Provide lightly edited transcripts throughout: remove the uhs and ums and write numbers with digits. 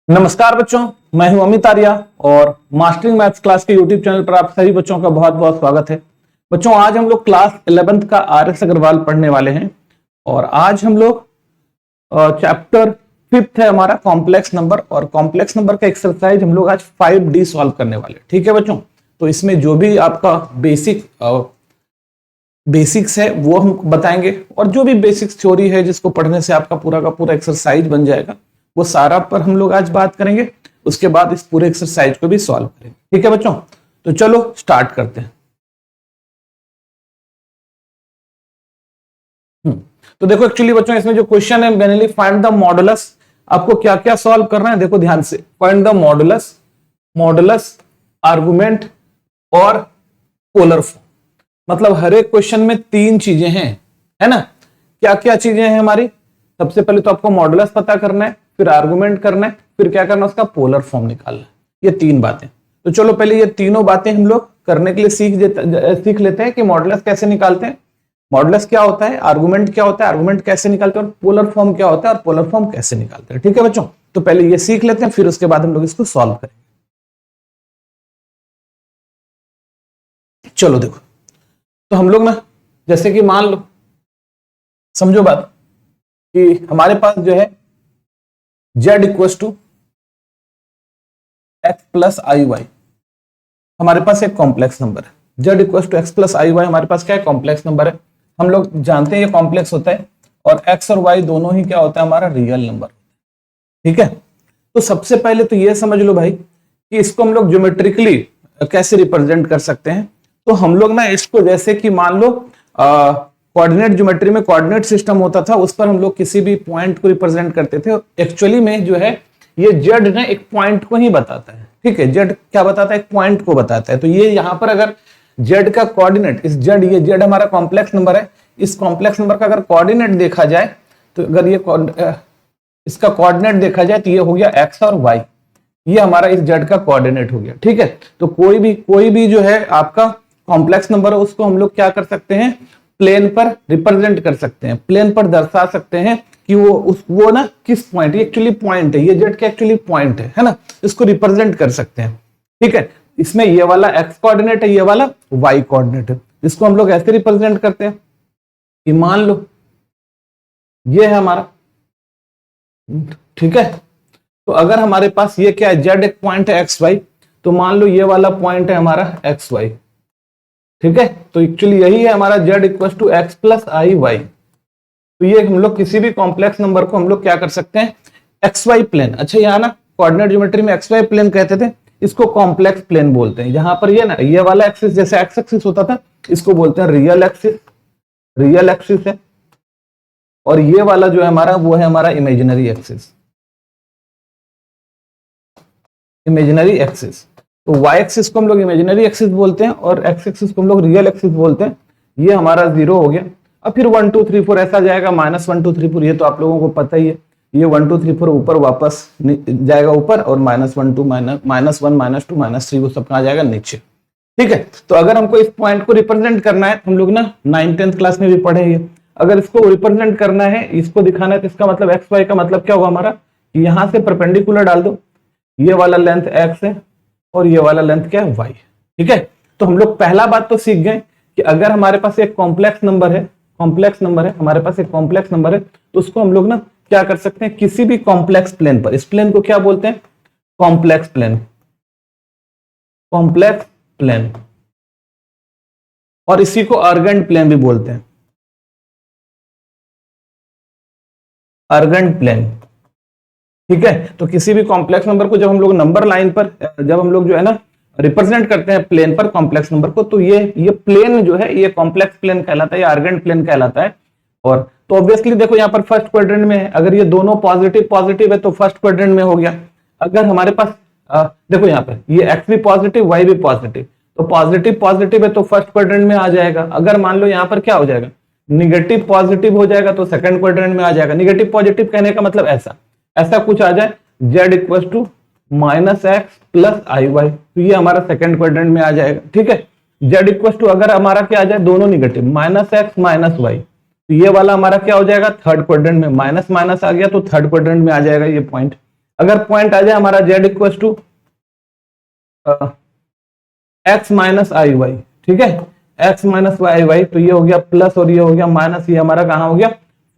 नमस्कार बच्चों, मैं हूं अमित आर्या और मास्टरिंग मैथ्स क्लास के यूट्यूब चैनल पर आप सभी बच्चों का बहुत बहुत स्वागत है। बच्चों, आज हम लोग क्लास 11th का RS अग्रवाल पढ़ने वाले हैं और आज हम लोग चैप्टर 5th है हमारा कॉम्प्लेक्स नंबर, और कॉम्प्लेक्स नंबर का एक्सरसाइज हम लोग आज 5D सॉल्व करने वाले हैं। ठीक है बच्चों, तो इसमें जो भी आपका बेसिक्स है वो हम बताएंगे और जो भी बेसिक्स थ्योरी है जिसको पढ़ने से आपका पूरा का पूरा एक्सरसाइज बन जाएगा, वो सारा पर हम लोग आज बात करेंगे। उसके बाद इस पूरे एक्सरसाइज को भी सॉल्व करेंगे। ठीक है बच्चों, तो चलो स्टार्ट करते हैं। तो देखो एक्चुअली बच्चों, इसमें जो क्वेश्चन है मेनली फाइंड द मॉडुलस। आपको क्या क्या सॉल्व करना है देखो ध्यान से। Find the modulus, modulus, argument और पोलर फॉर्म। मतलब हर एक क्वेश्चन में तीन चीजें हैं, है ना। क्या क्या चीजें हैं हमारी? सबसे पहले तो आपको मॉडुलस पता करना है, फिर आर्गुमेंट करना है, फिर क्या करना है, उसका पोलर फॉर्म निकालना है। ये तीन बातें। तो चलो पहले ये तीनों बातें हम लोग करने के लिए सीख लेते हैं कि मॉडुलस कैसे निकालते हैं, मॉडुलस क्या होता है, आर्गुमेंट क्या होता है, आर्गुमेंट कैसे निकालते हैं, और पोलर फॉर्म क्या होता है और पोलर फॉर्म कैसे निकालते हैं। ठीक है बच्चों, तो पहले ये सीख लेते हैं, फिर उसके बाद हम लोग इसको सॉल्व करेंगे। चलो देखो, तो हम लोग ना जैसे कि मान लो, समझो बात कि हमारे पास जो है z equal to x plus i y, हमारे पास एक कॉम्प्लेक्स नंबर है। z equal to x plus i y हमारे पास क्या है? कॉम्प्लेक्स नंबर है। हम लोग जानते हैं ये कॉम्प्लेक्स होता है, और x और y दोनों ही क्या होता है? हमारा रियल नंबर। ठीक है, तो सबसे पहले तो ये समझ लो भाई कि इसको हम लोग ज्योमेट्रिकली कैसे रिप्रेजेंट कर सकते हैं। तो हम लोग ना इसको जैसे कि मान लो कोऑर्डिनेट ज्योमेट्री में कोऑर्डिनेट सिस्टम होता था, उस पर हम लोग किसी भी पॉइंट को रिप्रेजेंट करते थे। एक्चुअली में जो है ये जेड ना एक पॉइंट को ही बताता है। ठीक है, जेड क्या बताता है? एक पॉइंट को बताता है। तो ये यहाँ पर अगर जेड का कोऑर्डिनेट, इस जेड, ये जेड हमारा कॉम्प्लेक्स नंबर है, इस कॉम्प्लेक्स नंबर का अगर कोऑर्डिनेट देखा जाए, तो अगर ये इसका कोऑर्डिनेट देखा जाए तो ये हो गया एक्स और वाई, ये हमारा इस जेड का कोऑर्डिनेट हो गया। ठीक है, तो कोई भी जो है आपका कॉम्प्लेक्स नंबर है, उसको हम लोग क्या कर सकते हैं? प्लेन पर रिप्रेजेंट कर सकते हैं, प्लेन पर दर्शा सकते हैं कि वो ना किस पॉइंट, ये एक्चुअली पॉइंट है, ये जेड का एक्चुअली पॉइंट है ना, इसको रिप्रेजेंट कर सकते हैं। ठीक है, इसमें ये वाला एक्स कोऑर्डिनेट है, ये वाला वाई कोऑर्डिनेट है, जिसको हम लोग ऐसे रिप्रेजेंट करते हैं कि मान लो ये है हमारा। ठीक है, तो अगर हमारे पास ये क्या है? जेड एक पॉइंट है एक्स वाई, तो मान लो ये वाला पॉइंट है हमारा एक्स वाई। ठीक है, तो एक्चुअली यही है हमारा z equal to x plus i y. तो ये हम लोग किसी भी कॉम्प्लेक्स नंबर को हम लोग क्या कर सकते हैं? X y plane. अच्छा, यहाँ ना कोऑर्डिनेट ज्योमेट्री में एक्स वाई प्लेन कहते थे, इसको कॉम्प्लेक्स प्लेन बोलते हैं। जहां पर ये ना ये वाला एक्सिस जैसे एक्स एक्सिस होता था, इसको बोलते हैं रियल एक्सिस, रियल एक्सिस है। और ये वाला जो है हमारा, वो है हमारा इमेजिनरी एक्सिस, इमेजिनरी एक्सिस। तो y एक्सिस को हम लोग इमेजिनरी एक्सिस बोलते हैं और x एक्सिस को हम लोग रियल एक्सिस बोलते हैं। ये हमारा 0 हो गया। अब फिर 1 2 3 4 ऐसा जाएगा, -1 2 3 4, ये तो आप लोगों को पता ही है। ये 1 2 3 4 ऊपर वापस जाएगा ऊपर, और -1 2 -1 -2 -3 वो सब कहाँ जाएगा? नीचे। ठीक है, तो अगर हमको इस पॉइंट को रिप्रेजेंट करना है, हम लोग ना 9th 10th क्लास में भी पढ़े हैं, अगर इसको रिप्रेजेंट करना है, इसको दिखाना है, तो इसका मतलब एक्स वाई का मतलब क्या होगा हमारा? यहां से परपेंडिकुलर डाल दो, ये वाला लेंथ एक्स है और ये वाला लेंथ क्या है? वाई। ठीक है, तो हम लोग पहला बात तो सीख गए कि अगर हमारे पास एक कॉम्प्लेक्स नंबर है, कॉम्प्लेक्स नंबर है हमारे पास, एक कॉम्प्लेक्स नंबर है, तो उसको हम लोग ना क्या कर सकते हैं? किसी भी कॉम्प्लेक्स प्लेन पर, इस प्लेन को क्या बोलते हैं? कॉम्प्लेक्स प्लेन, कॉम्प्लेक्स प्लेन, और इसी को अर्गेंट प्लेन भी बोलते हैं, अर्गेंट प्लेन। ठीक है, तो किसी भी कॉम्प्लेक्स नंबर को जब हम लोग नंबर लाइन पर, जब हम लोग जो है ना रिप्रेजेंट करते हैं प्लेन पर कॉम्प्लेक्स नंबर को, तो ये प्लेन जो है ये कॉम्प्लेक्स प्लेन कहलाता है, ये अर्गेंट प्लेन कहलाता है। और तो ऑब्वियसली देखो यहाँ पर फर्स्ट क्वाड्रेंट में है, अगर ये दोनों पॉजिटिव पॉजिटिव है तो फर्स्ट क्वाड्रेंट में हो गया। अगर हमारे पास देखो यहाँ पर ये एक्स भी पॉजिटिव वाई भी पॉजिटिव, तो पॉजिटिव पॉजिटिव है तो फर्स्ट क्वाड्रेंट में आ जाएगा। अगर मान लो यहाँ पर क्या हो जाएगा? निगेटिव पॉजिटिव हो जाएगा तो सेकंड क्वाड्रेंट में आ जाएगा। निगेटिव पॉजिटिव कहने का मतलब ऐसा कुछ आ जाए, z equal to -x plus i y, तो ये हमारा सेकंड क्वाड्रेंट में आ जाएगा। ठीक है, z इक्वल टू अगर हमारा क्या आ जाए? दोनों निगेटिव, -x -y, तो ये वाला हमारा क्या हो जाएगा? थर्ड क्वाड्रेंट में। माइनस माइनस आ गया तो थर्ड क्वाड्रेंट में आ जाएगा ये पॉइंट। अगर पॉइंट आ जाए हमारा z equal to x minus i y, ठीक है, x माइनस वाई वाई, तो ये हो गया प्लस और ये हो गया माइनस, ये हमारा कहाँ हो गया,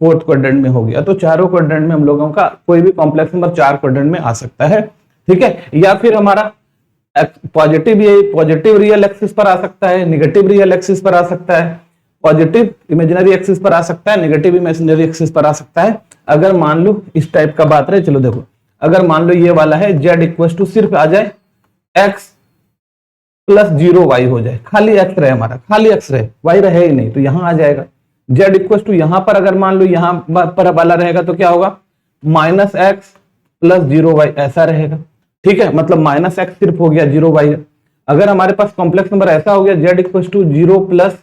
फोर्थ क्वाड्रेंट में हो गया। तो चारों क्वाड्रेंट में हम लोगों का कोई भी कॉम्प्लेक्स नंबर चार क्वाड्रेंट में आ सकता है, ठीक है। या फिर हमारा पॉजिटिव, ये पॉजिटिव रियल एक्सिस पर आ सकता है, निगेटिव रियल एक्सिस पर आ सकता है, पॉजिटिव इमेजिनरी एक्सिस पर आ सकता है, नेगेटिव इमेजिनरी एक्सिस पर आ सकता है। अगर मान लो इस टाइप का बात रहे, चलो देखो, अगर मान लो ये वाला है z इक्वल टू सिर्फ आ जाए x प्लस 0y हो जाए, खाली x रहे, हमारा खाली x रहे, y रहे ही नहीं, तो यहां आ जाएगा z इक्वल टू, यहां पर अगर मान लो यहां पर वाला रहेगा तो क्या होगा, माइनस x प्लस 0y ऐसा रहेगा, ठीक है, मतलब माइनस x सिर्फ हो गया, 0y है। अगर हमारे पास कॉम्प्लेक्स नंबर ऐसा हो गया z equal to 0 plus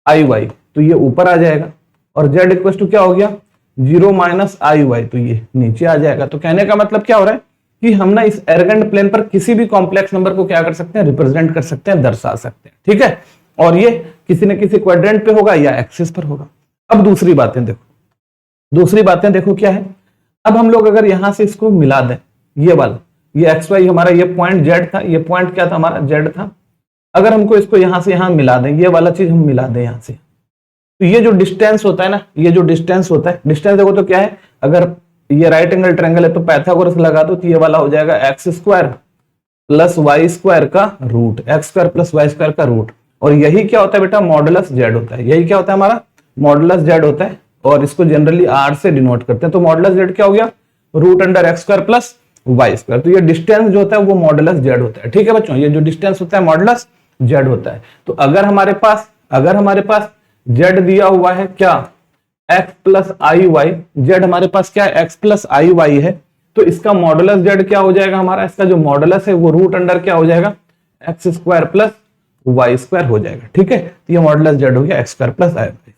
i y, तो ये ऊपर आ जाएगा, और z इक्वल टू क्या हो गया, 0 माइनस आई वाई, तो ये नीचे आ जाएगा। तो कहने का मतलब क्या हो रहा है कि हम ना इस एरगेंट प्लेन पर किसी भी कॉम्प्लेक्स नंबर को क्या कर सकते हैं, रिप्रेजेंट कर सकते हैं, दर्शा सकते हैं, ठीक है। और ये किसी न किसी क्वाड्रेंट पे होगा या एक्सिस पर होगा। अब दूसरी बातें देखो, दूसरी बातें देखो क्या है। अब हम लोग अगर यहां से इसको मिला दें, ये वाला, ये एक्स वाई हमारा ये पॉइंट जेड था, ये पॉइंट क्या था हमारा, जेड था। अगर हमको इसको यहां से यहां मिला दें, ये वाला चीज हम मिला दें यहां से, तो ये जो डिस्टेंस होता है ना, ये जो डिस्टेंस होता है, डिस्टेंस देखो तो क्या है, अगर ये राइट एंगल ट्रायंगल है तो पाइथागोरस लगा दो, तो ये वाला हो जाएगा x square plus y square का root, x square plus y square का रूट। और यही क्या होता है बेटा, मॉडुलस जेड होता है। यही क्या होता है हमारा, मॉडुलस जेड होता है, और इसको जनरली आर से डिनोट करते हैं। तो मॉडुलस जेड क्या हो गया, root under x square plus y square. तो ये डिस्टेंस जो होता है वो मॉडुलस जेड होता है, ठीक है बच्चों, ये जो डिस्टेंस होता है मॉडुलस जेड होता है। तो अगर हमारे पास जेड दिया हुआ है क्या, x plus i Y, Z हमारे पास क्या है, x प्लस आई वाई है, तो इसका मॉडुलस जेड क्या हो जाएगा हमारा, इसका जो मॉडुलस है वो रूट अंडर क्या हो जाएगा, x square plus y square हो जाएगा, ठीक है। तो ये मॉडुलस जेड हो गया x square plus i Y.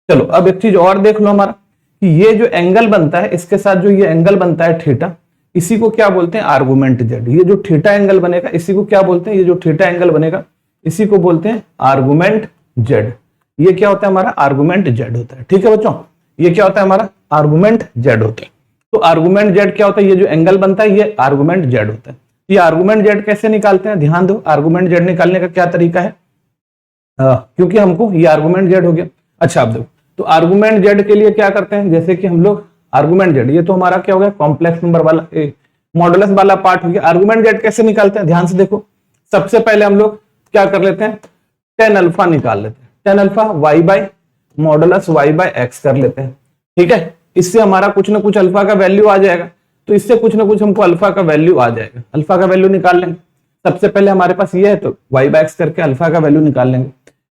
चलो अब एक चीज और देख लो हमारा, कि ये जो एंगल बनता है, इसके साथ जो ये एंगल बनता है थीटा, इसी को क्या बोलते हैं, आर्गुमेंट जेड। ये जो थीटा एंगल बनेगा इसी को क्या बोलते हैं, ये जो थीटा एंगल बनेगा इसी को बोलते हैं आर्गुमेंट जेड। ये क्या होता है हमारा, आर्गुमेंट जेड होता है, ठीक है बच्चों, ये क्या होता है हमारा, आर्गुमेंट जेड होता है। तो आर्गुमेंट जेड क्या होता है, ये जो एंगल बनता है ये आर्गुमेंट जेड होता है। ये आर्गुमेंट जेड कैसे निकालते हैं, ध्यान दो, आर्गुमेंट जेड निकालने का क्या तरीका है, क्योंकि हमको ये आर्गुमेंट जेड हो गया। अच्छा आप देखो, तो आर्गुमेंट जेड के लिए क्या करते हैं, जैसे कि हम लोग आर्गुमेंट जेड, ये तो हमारा क्या हो गया, कॉम्प्लेक्स नंबर वाला मॉडुलस वाला पार्ट हो गया। आर्गुमेंट जेड कैसे निकालते हैं, ध्यान से देखो, सबसे पहले हम लोग क्या कर लेते हैं, टेन अल्फा निकाल लेते हैं, tan alpha y by modulus y by x कर लेते हैं, ठीक है। इससे हमारा कुछ ना कुछ अल्फा का वैल्यू आ जाएगा, तो इससे कुछ ना कुछ हमको अल्फा का वैल्यू आ जाएगा, अल्फा का वैल्यू निकाल लेंगे। सबसे पहले हमारे पास ये है तो वाई बाय एक्स करके अल्फा का वैल्यू निकाल लेंगे,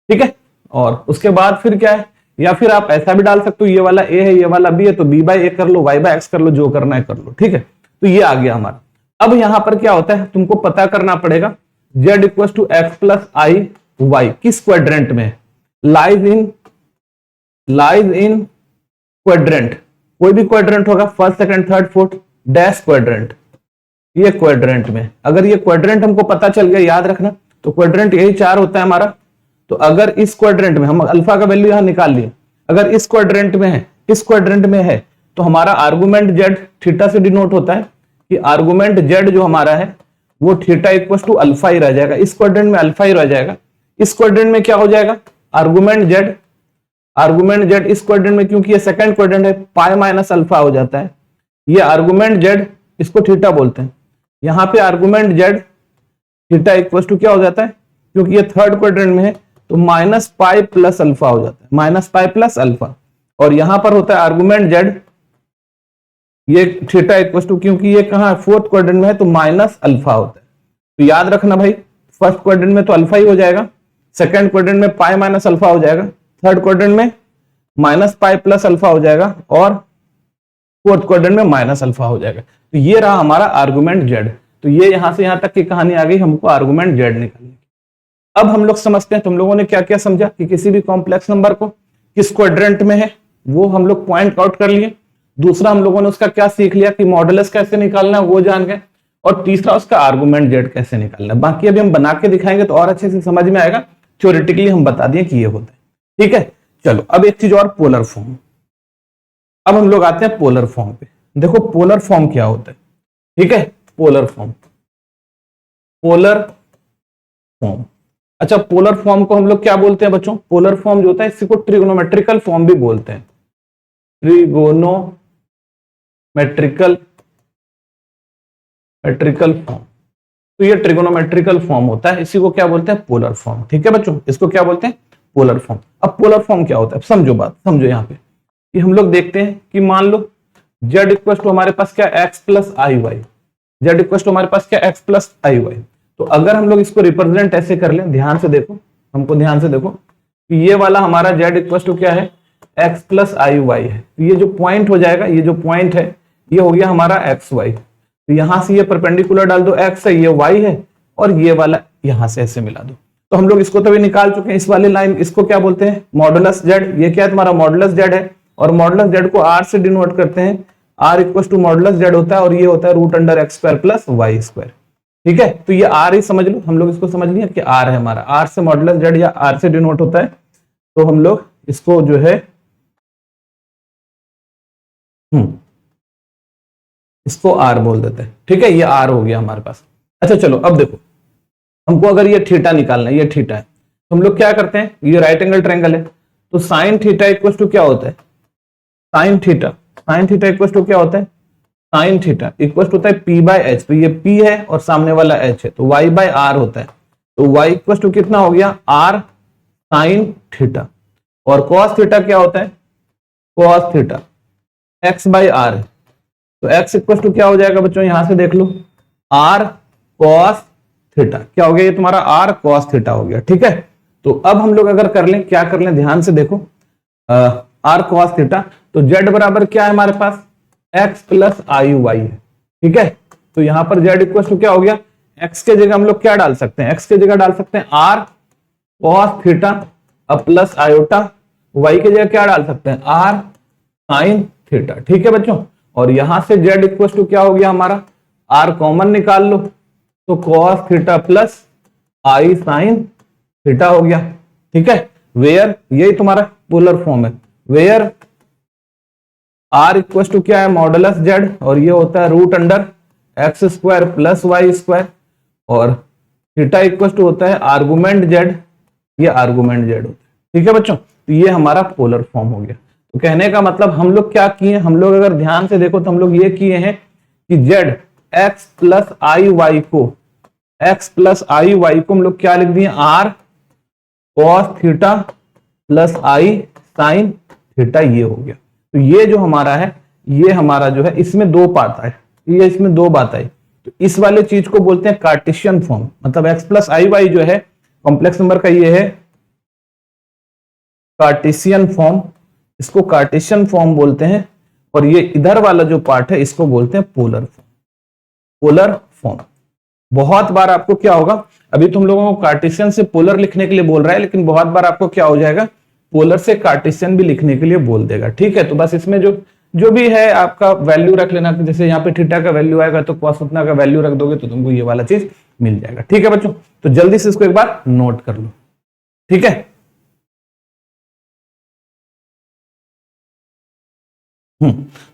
ठीक है। और उसके बाद फिर क्या है, या फिर आप ऐसा भी डाल सकते हो, ये वाला ए है ये वाला बी है, तो बी बाय ए कर लो, वाई बाय एक्स कर लो, जो करना है कर लो, ठीक है। तो ये आ गया हमारा। अब यहां पर क्या होता है, तुमको पता करना पड़ेगा z equal to x plus i y किस क्वाड्रेंट में, लाइज इन क्वाड्रेंट, कोई भी क्वाड्रेंट होगा, first second third fourth dash quadrant, ये क्वाड्रेंट में। अगर ये क्वाड्रेंट हमको पता चल गया, याद रखना, तो क्वाड्रेंट यही चार होता है हमारा। तो अगर इस क्वाड्रेंट में हम अल्फा का वैल्यू यहां निकाल लिए, अगर इस क्वाड्रेंट में है, इस क्वाड्रेंट में है, तो हमारा आर्गुमेंट जेड थीटा से डिनोट होता है कि आर्गुमेंट जेड जो हमारा है वो थीटा इक्वल टू अल्फा ही रह जाएगा, इस क्वाड्रेंट में अल्फा ही रह जाएगा। इस क्वाड्रेंट में क्या हो जाएगा, आर्गुमेंट जेड इस क्वाड्रेंट में, क्योंकि ये सेकंड क्वाड्रेंट है, पाई माइनस अल्फा हो जाता है। ये आर्गुमेंट जेड, इसको थीटा बोलते हैं, यहां पे argument z theta equal to क्या हो जाता है, क्योंकि ये थर्ड क्वाड्रेंट में है, तो माइनस पाई प्लस अल्फा हो जाता है, माइनस पाई प्लस अल्फा। और यहां पर होता है आर्गुमेंट जेड, ये थीटा इक्वल टू, क्योंकि ये कहां फोर्थ क्वाड्रेंट में है, तो माइनस अल्फा होता है। तो याद रखना भाई, फर्स्ट क्वाड्रेंट में तो अल्फा ही हो जाएगा, सेकंड क्वाड्रेंट में पाई माइनस अल्फा हो जाएगा, थर्ड क्वाड्रेंट में माइनस पाई प्लस अल्फा हो जाएगा, और फोर्थ क्वाड्रेंट में माइनस अल्फा हो जाएगा। तो ये रहा हमारा आर्गुमेंट जेड। तो ये यहां से यहां तक की कहानी आ गई, हमको आर्गुमेंट जेड निकालने। अब हम लोग समझते हैं तुम लोगों ने क्या क्या समझा, कि किसी भी कॉम्प्लेक्स नंबर को किस क्वाड्रेंट में है वो हम लोग पॉइंट आउट कर लिए। दूसरा हम लोगों ने उसका क्या सीख लिया, कि मॉडुलस कैसे निकालना है वो जान गए। और तीसरा उसका आर्गुमेंट जेड कैसे निकालना है। बाकी अभी हम बना के दिखाएंगे तो और अच्छे से समझ में आएगा, थ्योरेटिकली हम बता दिए कि ये होता है, ठीक है। चलो अब एक चीज और, पोलर फॉर्म। अब हम लोग आते हैं पोलर फॉर्म पे। देखो पोलर फॉर्म क्या होता है, ठीक है, पोलर फॉर्म, पोलर फॉर्म। अच्छा, पोलर फॉर्म को हम लोग क्या बोलते हैं बच्चों? पोलर फॉर्म जो होता है इसी को ट्रिगोनोमेट्रिकल फॉर्म भी बोलते हैं, ट्रिगोनोमेट्रिकल फॉर्म। तो ये ट्रिगोनोमेट्रिकल फॉर्म होता है, इसी को क्या बोलते हैं? Polar form. ठीक है बच्चों, इसको क्या बोलते हैं? Polar form. अब पोलर फॉर्म क्या होता है समझो बात, समझो यहाँ पे कि हम लोग देखते हैं कि मान लो z इक्वल टू हमारे पास क्या x plus i y, z equal to हमारे पास क्या x प्लस आई वाई। तो अगर हम लोग इसको रिप्रेजेंट ऐसे कर लें, ध्यान से देखो, हमको ध्यान से देखो कि ये वाला हमारा z इक्वल टू क्या है? x प्लस आई वाई है। तो ये जो पॉइंट हो जाएगा, ये जो पॉइंट है ये हो गया हमारा एक्स वाई। तो यहां से ये परपेंडिकुलर डाल दो, x है, ये y है, और ये वाला यहां से ऐसे मिला दो। तो हम लोग इसको तो भी निकाल चुके हैं, इस वाले लाइन, इसको क्या बोलते हैं? Modulus z। ये क्या है? तुम्हारा मॉडुलस z है, और मॉडुलस z को r से डिनोट करते हैं, r equal to modulus z होता है, और ये होता है root under x square plus y square. ठीक है, तो ये r ही समझ लो, हम लोग इसको समझ लिया कि r है हमारा, r से मॉडुलस z या r से डिनोट होता है, तो हम लोग इसको जो है इसको r बोल देते हैं। ठीक है, ये r हो गया हमारे पास। अच्छा चलो, अब देखो हमको अगर ये थीटा निकालना है, ये थीटा है, तो हम लोग क्या करते हैं? ये राइट एंगल ट्रायंगल है, तो साइन थीटा इक्वल टू क्या होता है? साइन थीटा इक्वल टू क्या होता है? साइन थीटा इक्वल टू होता है p बाय एच। तो ये p है और सामने वाला h है, तो y बाय r होता है। तो y इक्वल टू कितना हो गया? r sine theta. और cos थीटा क्या होता है? cos theta x by r है। तो x इक्वल टू क्या हो जाएगा बच्चों? यहां से देख लो, r cos थीटा। क्या हो गया? ये तुम्हारा r cos थीटा हो गया। ठीक है, तो अब हम लोग अगर कर लें, क्या कर लें? ध्यान से देखो, r cos थीटा, तो z बराबर क्या है हमारे पास? x प्लस आई वाई है। ठीक है, तो यहां पर z इक्वल टू क्या हो गया? x के जगह हम लोग क्या डाल सकते हैं? x के जगह डाल सकते हैं r cos थीटा अब प्लस आयोटा, y के जगह क्या डाल सकते हैं? r sin theta. ठीक है बच्चों, और यहां से z इक्वल टू क्या हो गया हमारा? r कॉमन निकाल लो, तो cos theta plus i sine theta हो गया। ठीक है, वेयर, यही तुम्हारा पोलर फॉर्म है, वेयर r इक्वल टू क्या है? मॉडुलस z, और ये होता है root under x square plus y square, और थीटा इक्वल टू होता है आर्गुमेंट z, ये आर्गुमेंट z होता है। ठीक है बच्चों, तो ये हमारा पोलर फॉर्म हो गया। तो कहने का मतलब हम लोग क्या किए? हम लोग अगर ध्यान से देखो तो हम लोग ये किए हैं कि z x plus i Y को, x प्लस आई वाई को हम लोग क्या लिख दिए? r cos theta plus i sine theta, ये हो गया। तो ये जो हमारा है, ये हमारा जो है इसमें दो पार्ट आए, ये इसमें दो बात आई। तो इस वाले चीज को बोलते हैं कार्टेशियन फॉर्म, मतलब x प्लस आई वाई जो है कॉम्प्लेक्स नंबर का, ये है कार्टेशियन फॉर्म, इसको कार्टेशियन फॉर्म बोलते हैं। और ये इधर वाला जो पार्ट है इसको बोलते हैं पोलर फॉर्म, पोलर फॉर्म। बहुत बार आपको क्या होगा, अभी तुम लोगों को कार्टेशियन से पोलर लिखने के लिए बोल रहा है, लेकिन बहुत बार आपको क्या हो जाएगा? पोलर से कार्टेशियन भी लिखने के लिए बोल देगा। ठीक है, तो बस इसमें जो भी है आपका वैल्यू रख लेना, जैसे यहाँ पे थीटा का वैल्यू आएगा तो cos उतना का वैल्यू रख दोगे तो तुमको ये वाला चीज मिल जाएगा। ठीक है बच्चों, तो जल्दी से इसको एक बार नोट कर लो। ठीक है,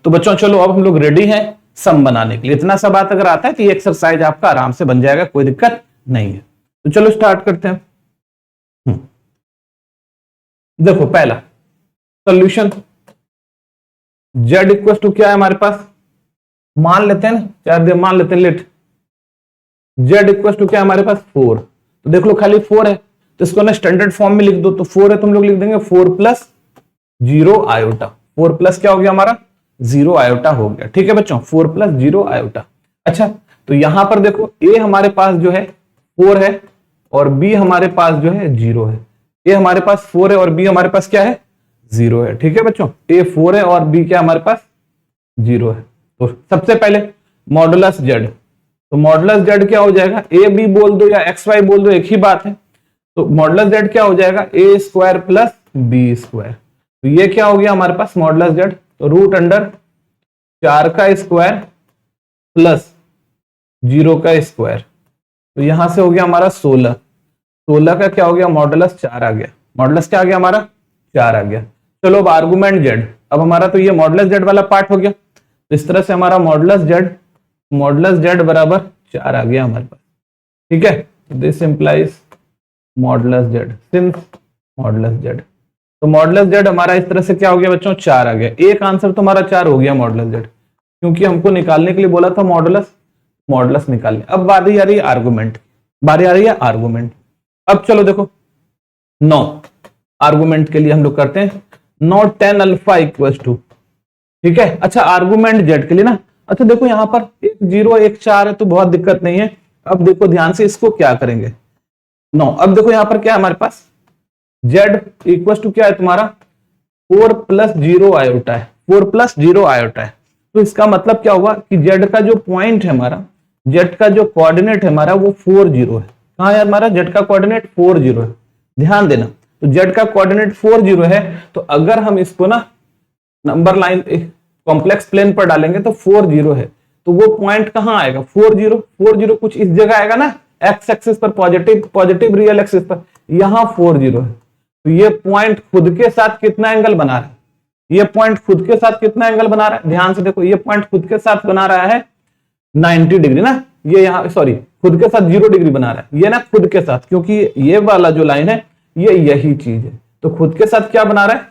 तो बच्चों चलो अब हम लोग रेडी हैं सम बनाने के लिए। इतना सा बात अगर आता है तो ये एक्सरसाइज आपका आराम से बन जाएगा, कोई दिक्कत नहीं है। तो चलो स्टार्ट करते हैं। देखो पहला सॉल्यूशन, z इक्वल टू क्या है हमारे पास? मान लेते हैं ना, चार मान लेते हैं, लेट z इक्वल टू क्या है हमारे पास? 4। तो देख लो खाली 4 है, तो इसको ना स्टैंडर्ड फॉर्म में लिख दो। तो 4 है, तुम लोग लिख देंगे 4 प्लस 0 आयोटा। 4 प्लस क्या हो गया हमारा? 0 आयोटा हो गया। ठीक है बच्चों, 4 प्लस 0 आयोटा। अच्छा, तो यहां पर देखो a हमारे पास जो है 4 है, और b हमारे पास जो है 0 है। a हमारे पास 4 है और b हमारे पास क्या है? 0 है। ठीक है बच्चों, a 4 है और b क्या हमारे पास? 0 है। तो सबसे पहले मॉडुलस z, तो मॉडुलस z क्या हो जाएगा? a b बोल दो या x y बोल दो, एक ही बात है। तो मॉडुलस z क्या हो जाएगा? a square plus b square. तो ये क्या हो गया हमारे पास? मॉडुलस z, तो रूट अंडर 4 का स्क्वायर प्लस 0 का स्क्वायर, तो यहां से हो गया हमारा 16। 16 का क्या हो गया? मॉडुलस 4 आ गया। मॉडुलस क्या आ गया हमारा? 4 आ गया। चलो अब आर्गुमेंट z, अब हमारा तो ये मॉडुलस z वाला पार्ट हो गया। तो इस तरह से हमारा मॉडुलस z मॉडुलस जेड बराबर 4 आ गया हमारे पास। ठीक है, this implies modulus Z since modulus z. तो मॉडुलस जेड हमारा इस तरह से क्या हो गया बच्चों, 4 आ गया। एक आंसर तो हमारा 4 हो गया मॉडुलस जेड, क्योंकि हमको निकालने के लिए बोला था मॉडुलस, मॉडुलस निकालने। अब बारी आ रही है आर्गुमेंट, बारी आ रही है आर्गुमेंट। अब चलो देखो, 9 आर्गुमेंट के लिए हम लोग करते हैं, नॉट 10 अल्फा इक्वल टू, ठीक है। अच्छा आर्गुमेंट जेड के लिए ना, अच्छा देखो यहाँ पर एक 0 एक 4 है तो बहुत दिक्कत नहीं है। अब देखो ध्यान से, इसको क्या करेंगे, 9। अब देखो यहाँ पर क्या है हमारे पास, जेड इक्वल टू क्या है तुम्हारा, 4 + 0 आयोटा है, 4 + 0 आयोटा है। तो इसका मतलब क्या हुआ कि जेड का जो पॉइंट है हमारा, जेड का जो कोऑर्डिनेट है हमारा वो 4 0 है। कहां है हमारा जेड का कोऑर्डिनेट, 4 0 है। ध्यान देना, तो जेड का कोऑर्डिनेट 4 0 है, तो अगर हम इसको ना नंबर लाइन कॉम्प्लेक्स प्लेन पर डालेंगे तो 4 0 है, तो वो पॉइंट कहां आएगा, 4 0, 4 0 कुछ इस जगह आएगा ना, एक्स एक्सिस पर, पॉजिटिव रियल एक्सिस पर, यहां 4 0 है। तो ये पॉइंट खुद के साथ कितना एंगल बना रहा है, ये पॉइंट खुद के साथ कितना एंगल बना रहा है, ध्यान से देखो, ये पॉइंट खुद के साथ बना रहा है 90 डिग्री ना, ये यहाँ सॉरी खुद के साथ 0 डिग्री बना रहा है, ये ना खुद के साथ, क्योंकि ये वाला जो लाइन है ये यही चीज है, तो खुद के साथ क्या बना रहा है,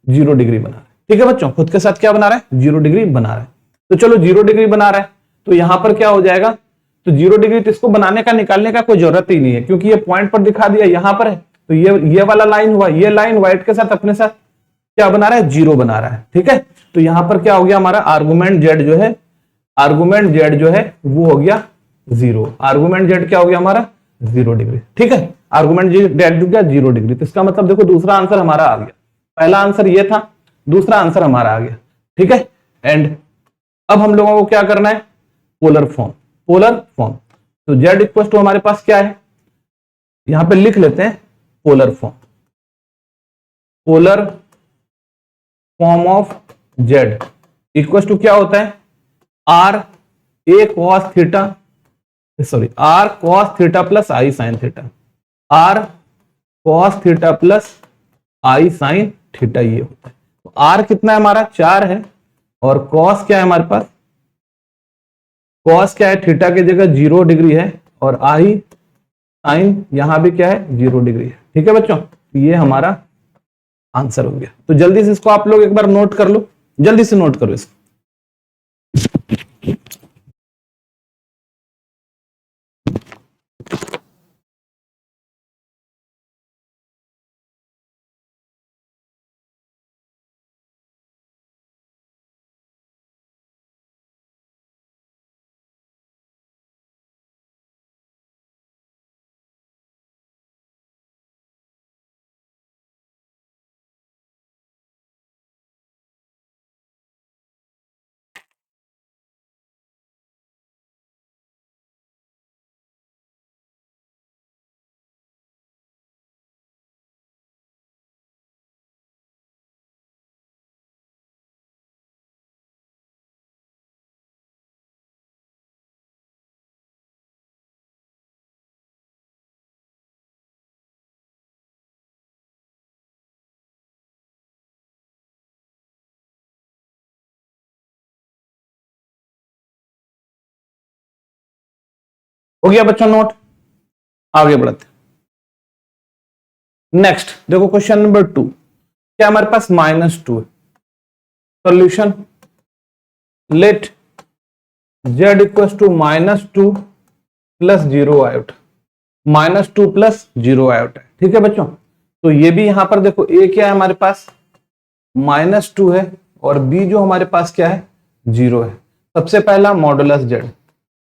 0 डिग्री बना रहा है। ठीक है बच्चों, खुद के साथ क्या बना रहा है, 0 डिग्री बना रहा है। तो चलो 0 डिग्री बना रहा है, तो यहां पर क्या हो जाएगा, तो 0 डिग्री, तो इसको बनाने का निकालने का कोई जरूरत ही नहीं है, क्योंकि ये पॉइंट पर दिखा दिया यहां पर है, तो ये वाला लाइन हुआ, ये लाइन व्हाइट के साथ अपने साथ क्या बना रहा है, 0 बना रहा है। ठीक है, तो यहां पर क्या हो गया हमारा आर्गुमेंट जेड जो है, आर्गुमेंट जेड जो है वो हो गया 0। आर्गुमेंट जेड क्या हो गया हमारा, 0 डिग्री। ठीक है, आर्गुमेंट जेड हो गया 0 डिग्री। तो इसका मतलब देखो दूसरा आंसर हमारा आ गया, पहला आंसर ये था, दूसरा आंसर हमारा आ गया। ठीक है, एंड अब हम लोगों को क्या करना है, पोलर फॉर्म, पोलर फॉर्म। तो जेड इक्वल टू हमारे पास क्या है, यहां पे लिख लेते हैं polar form, polar form of z equal to क्या होता है, r a cos theta, sorry r cos theta plus i sine theta, r cos theta plus i sine theta, ये होता है। तो आर कितना है हमारा, 4 है, और कॉस क्या है हमारे पास, कॉस क्या है, थीटा की जगह 0 डिग्री है, और आई साइन यहां भी क्या है, 0 डिग्री है। ठीक है बच्चों, ये हमारा आंसर हो गया। तो जल्दी से इसको आप लोग एक बार नोट कर लो, जल्दी से नोट करो इसको। हो गया बच्चों नोट, आगे बढ़ते। नेक्स्ट देखो क्वेश्चन नंबर 2, क्या हमारे पास -2 है। Solution, let z equal to -2 + 0 iota, -2 + 0 iota. ठीक है बच्चों, तो ये भी यहां पर देखो, ए क्या है हमारे पास, -2 है, और बी जो हमारे पास क्या है, 0 है। सबसे पहला मॉडुलस जेड,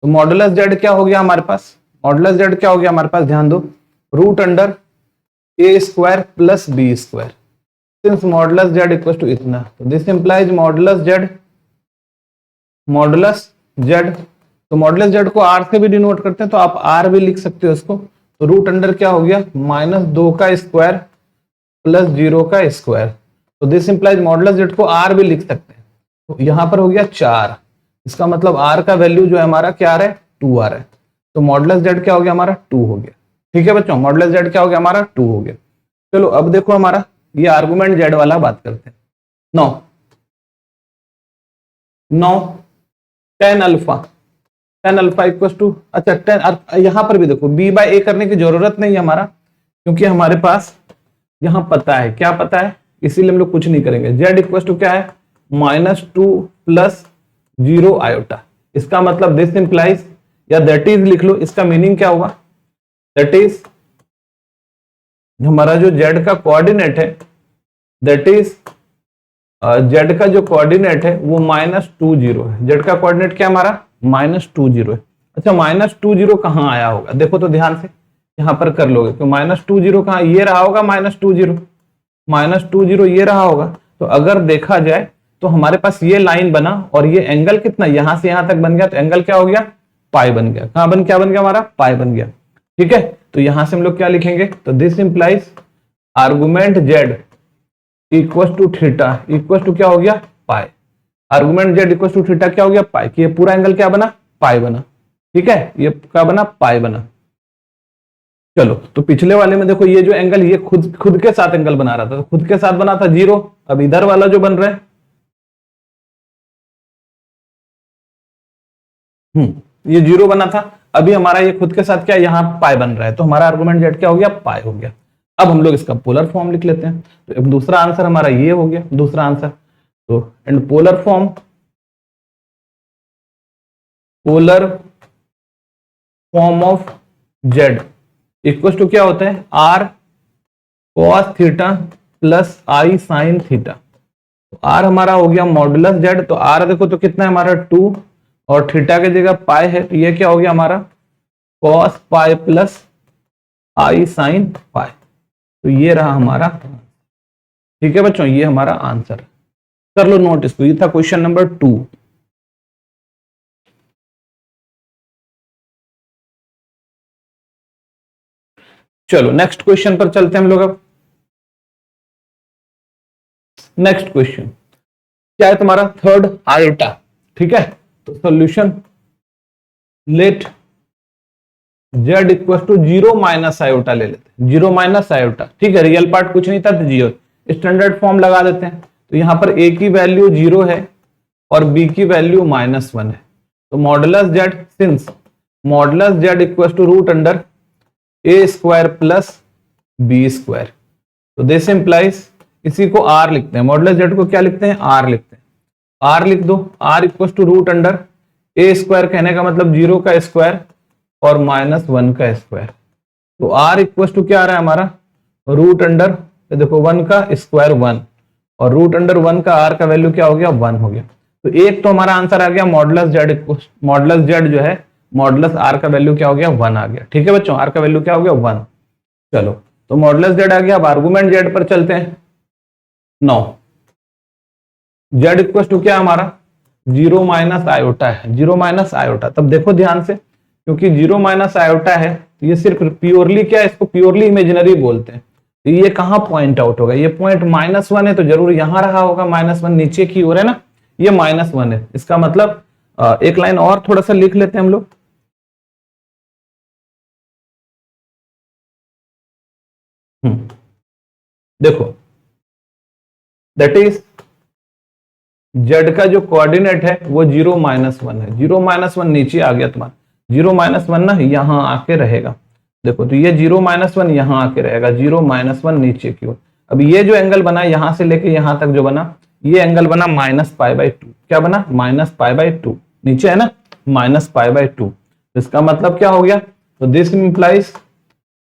तो मॉडुलस जेड क्या हो गया हमारे पास, मॉडुलस जेड क्या हो गया हमारे पास, ध्यान दो, √a² + b², since modulus z equal to इतना, तो this implies modulus z, modulus z, तो मॉडुलस जेड को आर से भी डिनोट करते हैं, तो आप आर भी लिख सकते हो इसको। तो √अंडर क्या हो गया, -2 का स्क्वायर + 0 का स्क्वायर, तो दिस इंप्लाइज मॉडुलस जेड को आर भी लिख सकते हैं। तो यहां पर हो गया 4, इसका मतलब आर का वैल्यू जो है हमारा क्या आ रहा है, 2 आ रहा है। तो मॉडुलस जेड क्या हो गया हमारा, 2 हो गया। ठीक है बच्चों, मॉडुलस जेड क्या हो गया हमारा, 2 हो गया। चलो अब देखो हमारा ये आर्गुमेंट जेड वाला बात करते हैं। 9 10 alpha tan alpha equal to, अच्छा यहां पर भी देखो b बाय ए करने की जरूरत नहीं है हमारा, क्योंकि हमारे पास यहां पता है, क्या पता है, इसीलिए हम लोग कुछ नहीं करेंगे। z इक्वल टू क्या है, -2 प्लस 0 आयोटा। इसका मतलब दिस इंप्लाइज या दैट इज लिख लो, इसका मीनिंग क्या होगा, दैट इज हमारा जो z का कोऑर्डिनेट है, दैट इज z का जो कोऑर्डिनेट है वो -20 है। z का कोऑर्डिनेट क्या हमारा -20 है। अच्छा -20 कहाँ आया होगा, देखो तो ध्यान से, यहां पर कर लोगे तो -20 कहाँ, ये रहा होगा -20 ये रहा होगा। तो अगर देखा जाए तो हमारे पास ये लाइन बना और ये एंगल कितना यहां से यहां तक बन गया, तो एंगल क्या हो गया, पाई बन गया। क्या बन गया हमारा, पाई बन गया। ठीक है, तो यहां से हम लोग क्या लिखेंगे, तो this implies argument z equal to theta equal to क्या हो गया, pi. Argument z equal to theta क्या हो गया, पाई, कि ये पूरा एंगल क्या बना, पाई बना। ठीक है, ये क्या बना, पाई बना। चलो, तो पिछले वाले में देखो ये जो एंगल, ये खुद के साथ एंगल बना रहा था, तो खुद के साथ बना था 0। अब इधर वाला जो बन रहा है, ये 0 बना था, अभी हमारा ये खुद के साथ क्या, यहाँ पाई बन रहा है, तो हमारा आर्गुमेंट जेड क्या हो गया, पाई हो गया। अब हम लोग इसका पोलर फॉर्म लिख लेते हैं, तो अब दूसरा आंसर हमारा ये हो गया, दूसरा आंसर। तो and polar form of z equal to क्या होता है, r cos theta plus i sine theta. तो आर हमारा हो गया मॉडुलस जेड, तो आर देखो तो कितना है हमारा 2, और थीटा की जगह पाई है, तो ये क्या हो गया हमारा cos pi plus i sine pi. तो ये रहा हमारा, ठीक है बच्चों, ये हमारा आंसर। कर लो नोट इसको, ये था क्वेश्चन नंबर 2। चलो नेक्स्ट क्वेश्चन पर चलते हैं हम लोग। अब नेक्स्ट क्वेश्चन क्या है तुम्हारा, थर्ड आयोटा। ठीक है, तो solution let z equal to 0 minus iota ले लेते हैं, 0 माइनस आयोटा। ठीक है, रियल पार्ट कुछ नहीं था तो 0, स्टैंडर्ड फॉर्म लगा देते हैं। तो यहां पर a की वैल्यू 0 है और b की वैल्यू -1 है। तो modulus z, since modulus z equal to root under a square plus b square, तो दिस इंप्लाइज, इसी को r लिखते हैं, मॉडुलस z को क्या लिखते हैं, r लिखते हैं। r लिख दो, r equal to root under a square, कहने का मतलब 0 का स्क्वायर और -1 का स्क्वायर। तो r इक्वल टू क्या आ रहा है हमारा, रूट अंडर, देखो 1 का स्क्वायर 1 और रूट अंडर 1 का r का वैल्यू क्या हो गया, 1 हो गया। तो एक तो हमारा आंसर आ गया मॉडुलस z जो है, मॉडुलस r का वैल्यू क्या हो गया, 1 आ गया। ठीक है बच्चों, r का वैल्यू क्या हो गया, 1। चलो, तो मॉडुलस z आ गया। अब आर्गुमेंट z पर चलते हैं। 9 z इक्वल टू क्या हमारा 0 माइनस आयोटा है, 0 माइनस आयोटा। तब देखो ध्यान से, क्योंकि 0 माइनस आयोटा है तो ये सिर्फ प्योरली क्या है, इसको प्योरली इमेजिनरी बोलते हैं। तो ये कहां पॉइंट आउट होगा, ये पॉइंट -1 है तो जरूर यहां रहा होगा -1, नीचे की ओर है ना, ये -1 है। इसका मतलब एक लाइन और थोड़ा सा लिख लेते हैं हम लोग। देखो, दैट इज z का जो कोऑर्डिनेट है वो 0 -1 है। 0 -1 नीचे आ गया तुम्हारा, 0 -1 ना यहां आके रहेगा। देखो, तो ये 0 -1 यहां आके रहेगा, 0 -1 नीचे की ओर। अब ये जो एंगल बना यहां से लेके यहां तक जो बना, ये एंगल बना -π/2। क्या बना, -π/2, नीचे है ना, -π/2। इसका मतलब क्या हो गया, तो this implies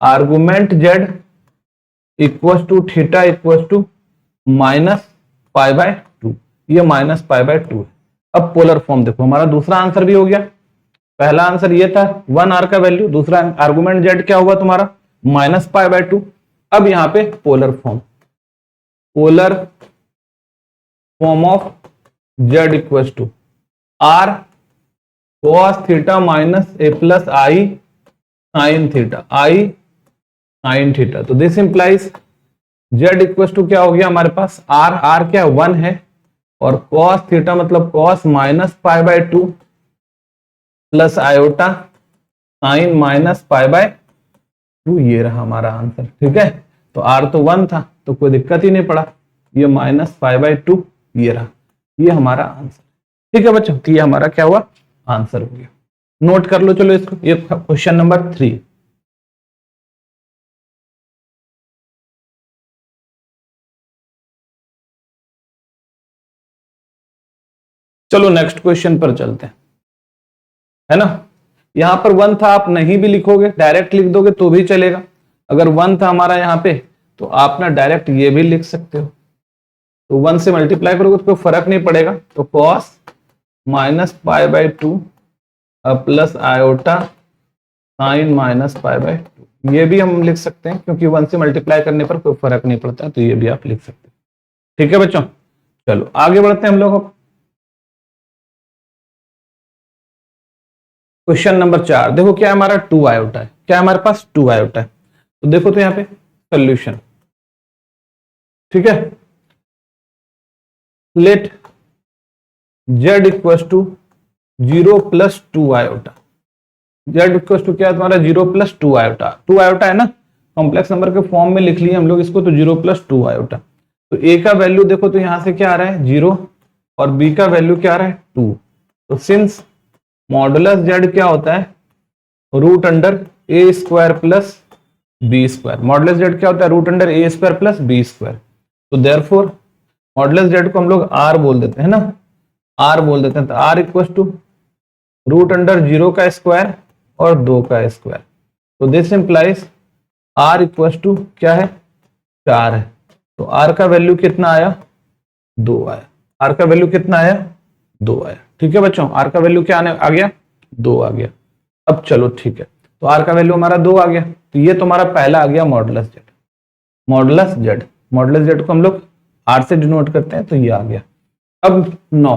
argument z equal to theta equal to -π/2, ये -π/2 है। अब पोलर फॉर्म देखो, हमारा दूसरा आंसर भी हो गया। पहला आंसर ये था 1r का वैल्यू, दूसरा आर्गुमेंट z क्या हुआ तुम्हारा -π/2। अब यहां पे polar form of z equal to r cos theta minus a plus i sine theta, तो this implies z equal to क्या हो गया हमारे पास, r क्या 1 है और cos थीटा मतलब cos -π/2 प्लस आयोटा साइन -π/2, ये रहा हमारा आंसर। ठीक है, तो r तो 1 था तो कोई दिक्कत ही नहीं पड़ा, ये -π/2 ये रहा, ये हमारा आंसर। ठीक है बच्चों, तो ये हमारा क्या हुआ, आंसर हो गया। नोट कर लो चलो इसको, ये क्वेश्चन नंबर 3। चलो नेक्स्ट क्वेश्चन पर चलते हैं, है ना। यहां पर 1 था, आप नहीं भी लिखोगे डायरेक्ट लिख दोगे तो भी चलेगा। अगर 1 था हमारा यहाँ पे तो आप ना डायरेक्ट ये भी लिख सकते हो, तो 1 से मल्टीप्लाई करोगे तो कोई फर्क नहीं पड़ेगा। तो cos minus pi by 2 plus iota sign minus pi by 2, ये भी हम लिख सकते हैं क्योंकि 1 से मल्टीप्लाई करने पर कोई फर्क नहीं पड़ता, तो ये भी आप लिख सकते हैं। ठीक है बच्चों, चलो आगे बढ़ते हैं हम लोग। क्वेश्चन नंबर 4 देखो, क्या है हमारा 2 आयोटा है, क्या है हमारे पास 2 आयोटा है। तो देखो तो यहाँ पे सोल्यूशन, ठीक है, let z equal to 0 plus 2 iota. z equal to क्या है तुम्हारा 0 प्लस 2 आयोटा, 2 आयोटा है ना, कॉम्प्लेक्स नंबर के फॉर्म में लिख लिए हम लोग इसको, तो 0 प्लस 2 आयोटा। तो a का वैल्यू देखो तो यहां से क्या आ रहा है 0 और b का वैल्यू क्या आ रहा है 2। तो सिंस मॉडुलस z क्या होता है root under a square plus b square, modulus z क्या होता है root under a square plus b square. तो देयरफॉर मॉडुलस z को हम लोग r बोल देते हैं ना, r बोल देते हैं। तो r equal to root under 0 का स्क्वायर और 2 का स्क्वायर। तो this implies r equal to क्या है 4 है। तो r का वैल्यू कितना आया 2 आया, r का वैल्यू कितना आया 2 आया। ठीक है बच्चों, r का वैल्यू क्या आ गया 2 आ गया। अब चलो ठीक है, तो r का वैल्यू हमारा 2 आ गया, तो ये तुम्हारा पहला आ गया मॉडुलस z। मॉडुलस z को हम लोग r से डिनोट करते हैं, तो ये आ गया। अब 9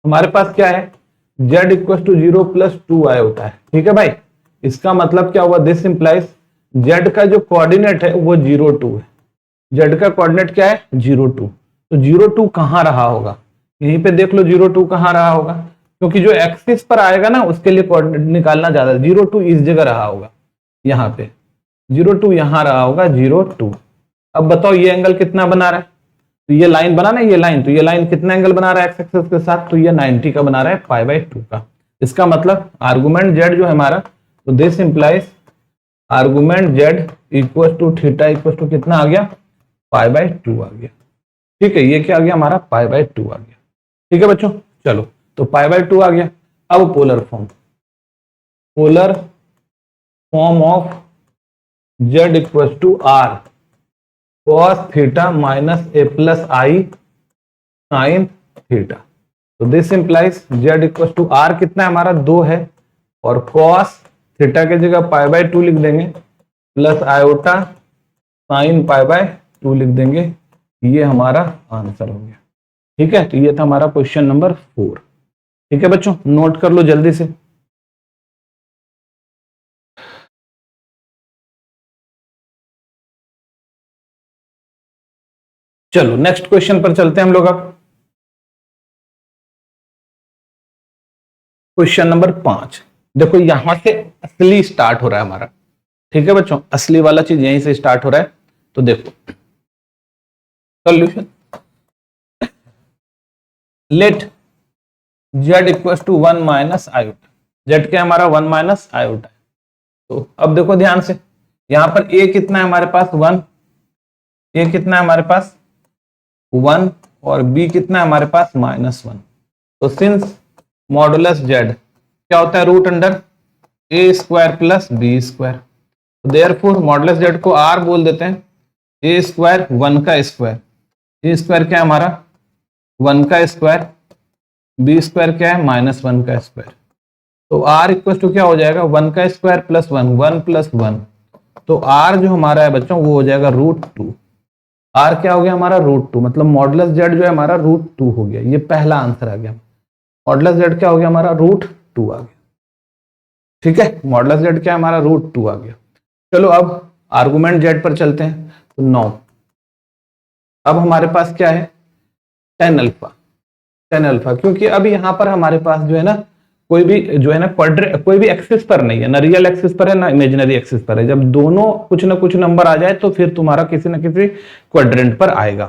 हमारे पास क्या है z equal to 0 plus 2 iota है। ठीक है भाई, इसका मतलब क्या हुआ, दिस इंप्लाइज z का जो कोऑर्डिनेट है वो 0 2 है। z का कोऑर्डिनेट क्या है 0 2। तो 0 2 कहां रहा होगा, यहीं पे देख लो 0 2 कहां रहा होगा, क्योंकि जो एक्सिस पर आएगा ना उसके लिए कोऑर्डिनेट निकालना ज्यादा, 0 2 इस जगह रहा होगा, यहाँ पे 0 2 यहां रहा होगा 0 2। अब बताओ ये एंगल कितना बना रहा है, तो ये लाइन बना ना, ये लाइन, तो ये लाइन कितना एंगल बना रहा है एक्स एक्सिस के साथ, तो ये 90 का बना रहा है पाई बाई 2 का। इसका मतलब आर्गुमेंट z जो है हमारा, तो this implies argument z equal to theta equal to कितना आ गया पाई बाई 2 आ गया। ठीक है, ये क्या आ गया हमारा पाई बाई 2 आ गया। ठीक है बच्चों, चलो तो पाई बाई 2 आ गया। अब polar form of z equal to r cos theta minus a plus i sine theta. तो this implies z equal to r कितना है हमारा 2 है, और cos थीटा की जगह पाई बाई 2 लिख देंगे, plus iota sine pi by 2 लिख देंगे। ये हमारा आंसर हो गया। ठीक है, तो ये था हमारा क्वेश्चन नंबर 4। ठीक है बच्चों, नोट कर लो जल्दी से। चलो नेक्स्ट क्वेश्चन पर चलते हैं हम लोग। अब क्वेश्चन नंबर 5 देखो, यहां से असली स्टार्ट हो रहा है हमारा। ठीक है बच्चों, असली वाला चीज यहीं से स्टार्ट हो रहा है। तो देखो solution, let z equal to 1 minus iota. z क्या हमारा 1 माइनस आयोटा है। तो अब देखो ध्यान से, यहां पर a कितना है हमारे पास 1, a कितना है हमारे पास 1, और b कितना है हमारे पास -1। तो सिंस मॉडुलस z क्या होता है root under a square plus b square. तो देयरफॉर मॉडुलस z को r बोल देते हैं, a स्क्वायर 1 का स्क्वायर, a स्क्वायर क्या है हमारा 1 का स्क्वायर, बी स्क्वायर क्या है -1 का स्क्वायर। तो r इक्वल टू क्या हो जाएगा 1 का स्क्वायर प्लस 1, 1 प्लस 1। तो r जो हमारा है बच्चों वो हो जाएगा √2। r क्या हो गया हमारा √2, मतलब मॉडुलस z जो है हमारा √2 हो गया। ये पहला आंसर आ गया। मॉडुलस z क्या हो गया हमारा √2 आ गया। ठीक है, मॉडुलस z क्या है हमारा √2 आ गया। चलो अब आर्गुमेंट z पर चलते हैं। तो 9 अब हमारे पास क्या है tan अल्फा, क्योंकि अब यहाँ पर हमारे पास जो है ना कोई भी जो है ना कोई भी एक्सिस पर नहीं है, ना रियल एक्सिस पर है ना इमेजिनरी एक्सिस पर है। जब दोनों कुछ ना कुछ नंबर आ जाए तो फिर तुम्हारा किसी ना किसी क्वाड्रेंट पर आएगा।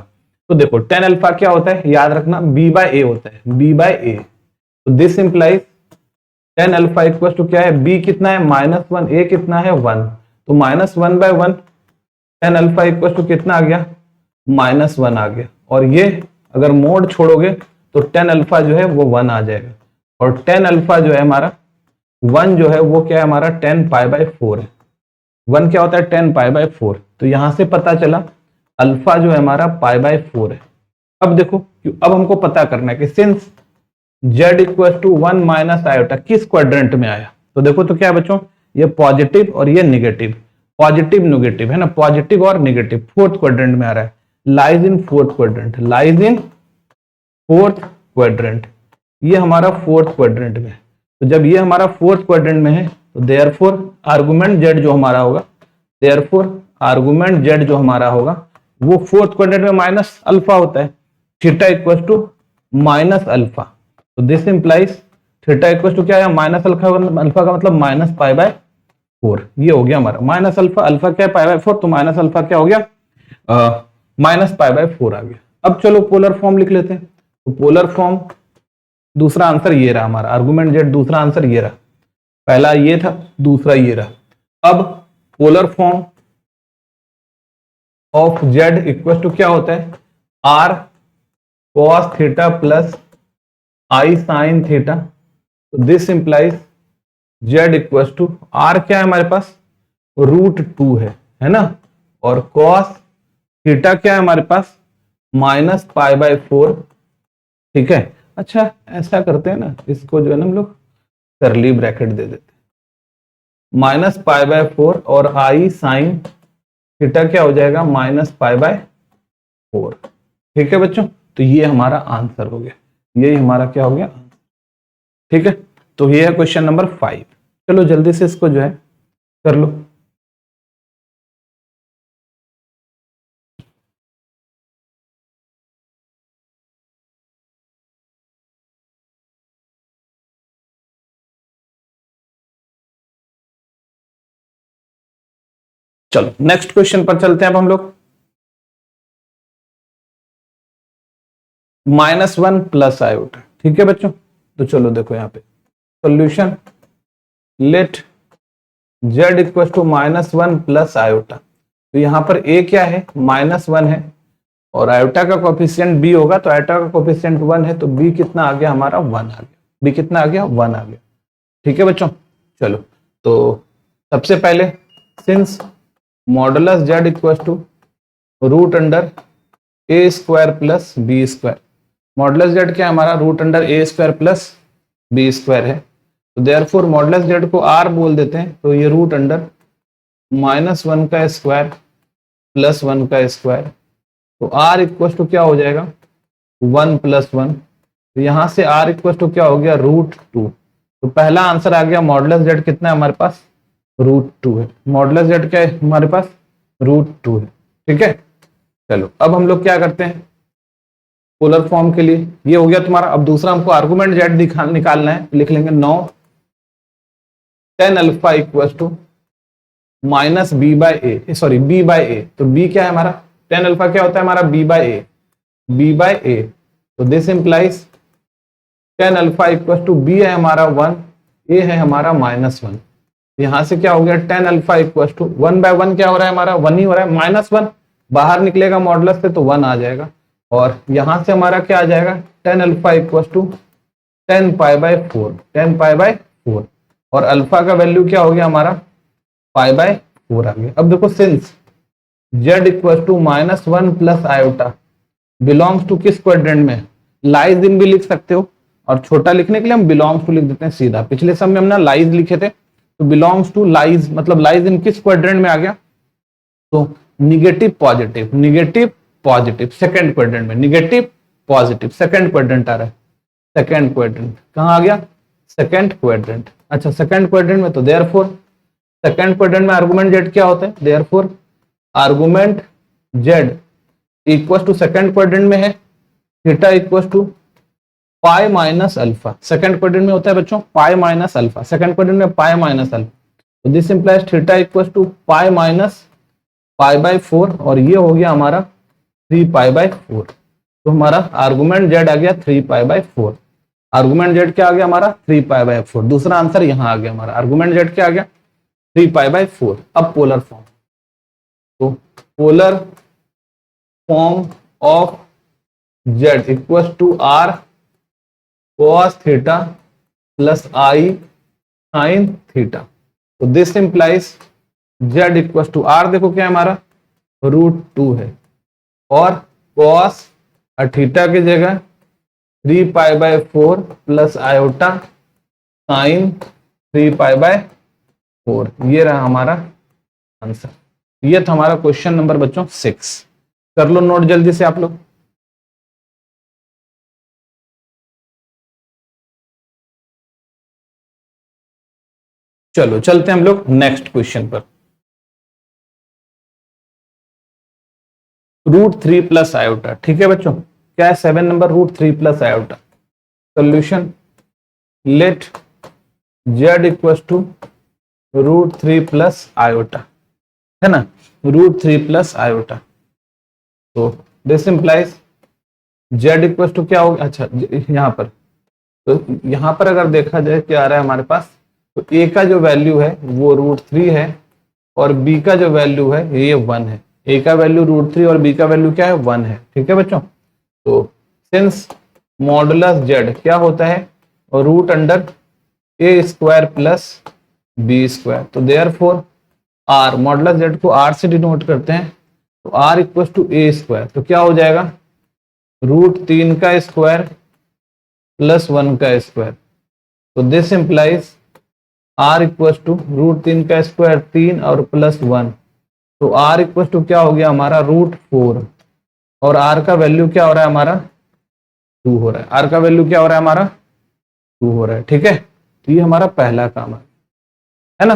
तो देखो tan अल्फा क्या होता है याद रखना b बाय a होता है, b बाय a। तो this implies tan alpha equal to क्या है, बी कितना है -1, ए कितना है 1, तो -1/1 टेन अल्फा इक्वल टू कितना आ गया, -1 आ गया। और ये अगर मोड छोड़ोगे तो टेन अल्फा जो है वो 1 आ जाएगा, और टेन अल्फा जो है हमारा 1 जो है वो क्या है हमारा 10π/4 है। 1 क्या होता है 10π/4, तो यहां से पता चला अल्फा जो है हमारा π/4 है। अब देखो, अब हमको पता करना है कि since z equal to 1 minus iota किस क्वाड्रेंट में आया। तो देखो तो क्या है बच्चों, ये पॉजिटिव और ये निगेटिव, पॉजिटिव नेगेटिव है ना, पॉजिटिव और निगेटिव फोर्थ क्वाड्रेंट में आ रहा है, lies in fourth quadrant, lies in fourth quadrant, ये हमारा फोर्थ क्वाड्रेंट में है। तो जब ये हमारा फोर्थ क्वाड्रेंट में है तो देयरफॉर आर्गुमेंट z जो हमारा होगा, देयरफॉर आर्गुमेंट z जो हमारा होगा वो फोर्थ क्वाड्रेंट में माइनस अल्फा होता है, theta equal to minus alpha. तो this implies theta equal to क्या है माइनस अल्फा, अल्फा का मतलब -π/4, ये हो गया हमारा माइनस अल्फा, अल्फा क्या है π/4, तो माइनस अल्फा क्या हो गया -π/4 आ गया। अब चलो पोलर फॉर्म लिख लेते हैं। तो पोलर फॉर्म दूसरा आंसर ये रहा हमारा, आर्गुमेंट z दूसरा आंसर ये रहा, पहला ये था दूसरा ये रहा। अब polar form of z equal to क्या होता है, r cos theta plus i sin theta. तो this implies z equal to r क्या है हमारे पास √2 है ना, और cos थीटा क्या है हमारे पास -π/4, ठीक है। अच्छा ऐसा करते हैं ना, इसको जो है ना हम लोग करली ब्रैकेट दे देते हैं, -π/4 और i sin थीटा क्या हो जाएगा -π/4, ठीक है बच्चों। तो ये हमारा आंसर हो गया, यही हमारा क्या हो गया, ठीक है। तो ये है क्वेश्चन नंबर 5। चलो जल्दी से इसको जो है कर लो। चलो नेक्स्ट क्वेश्चन पर चलते हैं अब हम लोग। -1 प्लस आयोटा, ठीक है बच्चों। तो चलो देखो यहाँ पे solution, let z equal to -1 plus iota. तो यहाँ पर a क्या है -1 है, और आयोटा का कोफिशिएंट b होगा, तो आयोटा का कोफिशिएंट 1 है, तो b कितना आ गया हमारा 1 आ गया, b कितना आ गया 1 आ गया, ठीक है बच्चों। चलो तो सबसे पहले since modulus z equal to √a² plus b², modulus z क्या है हमारा √a² प्लस b² है, तो देयरफॉर मॉडुलस z को r बोल देते हैं, तो ये √(-1 का स्क्वायर प्लस 1 का स्क्वायर, तो r इक्वल टू क्या हो जाएगा 1 + 1, तो यहां से r इक्वल टू क्या हो गया √2। तो पहला आंसर आ गया, मॉडुलस z कितना है हमारे पास √2 है, मॉडुलस z क्या है हमारे पास √2 है, ठीक है। चलो अब हम लोग क्या करते हैं पोलर फॉर्म के लिए, ये हो गया तुम्हारा। अब दूसरा हमको आर्गुमेंट z निकालना है, लिख लेंगे 9 tan alpha equal to -b/a, sorry b/a, तो b क्या है हमारा tan अल्फा क्या होता है हमारा b/a, तो this implies tan alpha equal to b है हमारा 1, a है हमारा -1, यहां से क्या हो गया tan अल्फा इक्वल टू 1/1 क्या हो रहा है हमारा 1 ही हो रहा है, -1 बाहर निकलेगा मॉडुलस से तो 1 आ जाएगा, और यहां से हमारा क्या आ जाएगा tan अल्फा इक्वल टू 10π/4, और अल्फा का वैल्यू क्या हो गया हमारा π/4 आ गया। अब देखो since z equal to -1 plus iota belongs to किस क्वाड्रेंट में, लाइज इन भी लिख सकते हो, और छोटा लिखने के लिए हम बिलोंग्स टू लिख देते हैं सीधा। पिछले समय में हमने लाइज लिखे थे, तो बिलोंग्स टू लाइज मतलब लाइज इन किस क्वाड्रेंट में आ गया, तो निगेटिव पॉजिटिव सेकंड क्वाड्रेंट में, निगेटिव पॉजिटिव सेकंड क्वाड्रेंट आ रहा है, सेकंड क्वाड्रेंट कहां आ गया सेकंड क्वाड्रेंट। अच्छा सेकंड क्वाड्रेंट में, तो देयरफॉर सेकंड क्वाड्रेंट में आर्गुमेंट z क्या होता है, therefore argument z equal to second quadrant में है theta equal to pi minus alpha, second quadrant में होता है बच्चों पाई माइनस अल्फा, सेकंड क्वाड्रेंट में पाई माइनस अल्फा, तो this implies theta equal to pi minus π/4, और ये हो गया हमारा 3π/4, तो हमारा आर्गुमेंट z आ गया 3π/4, आर्गुमेंट जेड क्या आ गया हमारा 3π/4। दूसरा आंसर यहां आ गया हमारा, आर्गुमेंट जेड क्या आ गया 3π/4। अब पोलर फॉर्म, तो polar form of z equal to r cos theta plus i sine theta. तो this implies z equal to r, देखो क्या है हमारा √2 है, और cos थीटा की जगह 3π/4 प्लस आयोटा साइन 3π/4। ये रहा हमारा आंसर। ये था हमारा क्वेश्चन नंबर बच्चों 6। कर लो नोट जल्दी से आप लोग। चलो चलते हैं हम लोग नेक्स्ट क्वेश्चन पर। √3 प्लस आयोटा, ठीक है बच्चों, क्या है 7 number √3 plus iota. Solution let z equal to √3 plus iota, है ना, √3 प्लस आयोटा। तो this implies z equal to क्या होगा, अच्छा यहां पर, तो यहां पर अगर देखा जाए क्या आ रहा है हमारे पास, तो ए का जो वैल्यू है वो √3 है और बी का जो वैल्यू है ये 1 है। ए का वैल्यू √3 और बी का वैल्यू क्या है 1 है, ठीक है बच्चों। तो सिंस मॉडुलस जेड क्या होता है √A² प्लस B², तो देयरफॉर आर, मॉडुलस जेड को आर से डिनोट करते हैं, तो आर इक्वल टू A², तो क्या हो जाएगा √3 का स्क्वायर प्लस 1 का स्क्वायर। तो this implies r equal to √3 का स्क्वायर 3 और प्लस 1, तो आर इक्वल टू क्या हो गया हमारा √4, और आर का वैल्यू क्या हो रहा है हमारा 2 हो रहा है, आर का वैल्यू क्या हो रहा है हमारा 2 हो रहा है, ठीक है। तो ये हमारा पहला काम है ना।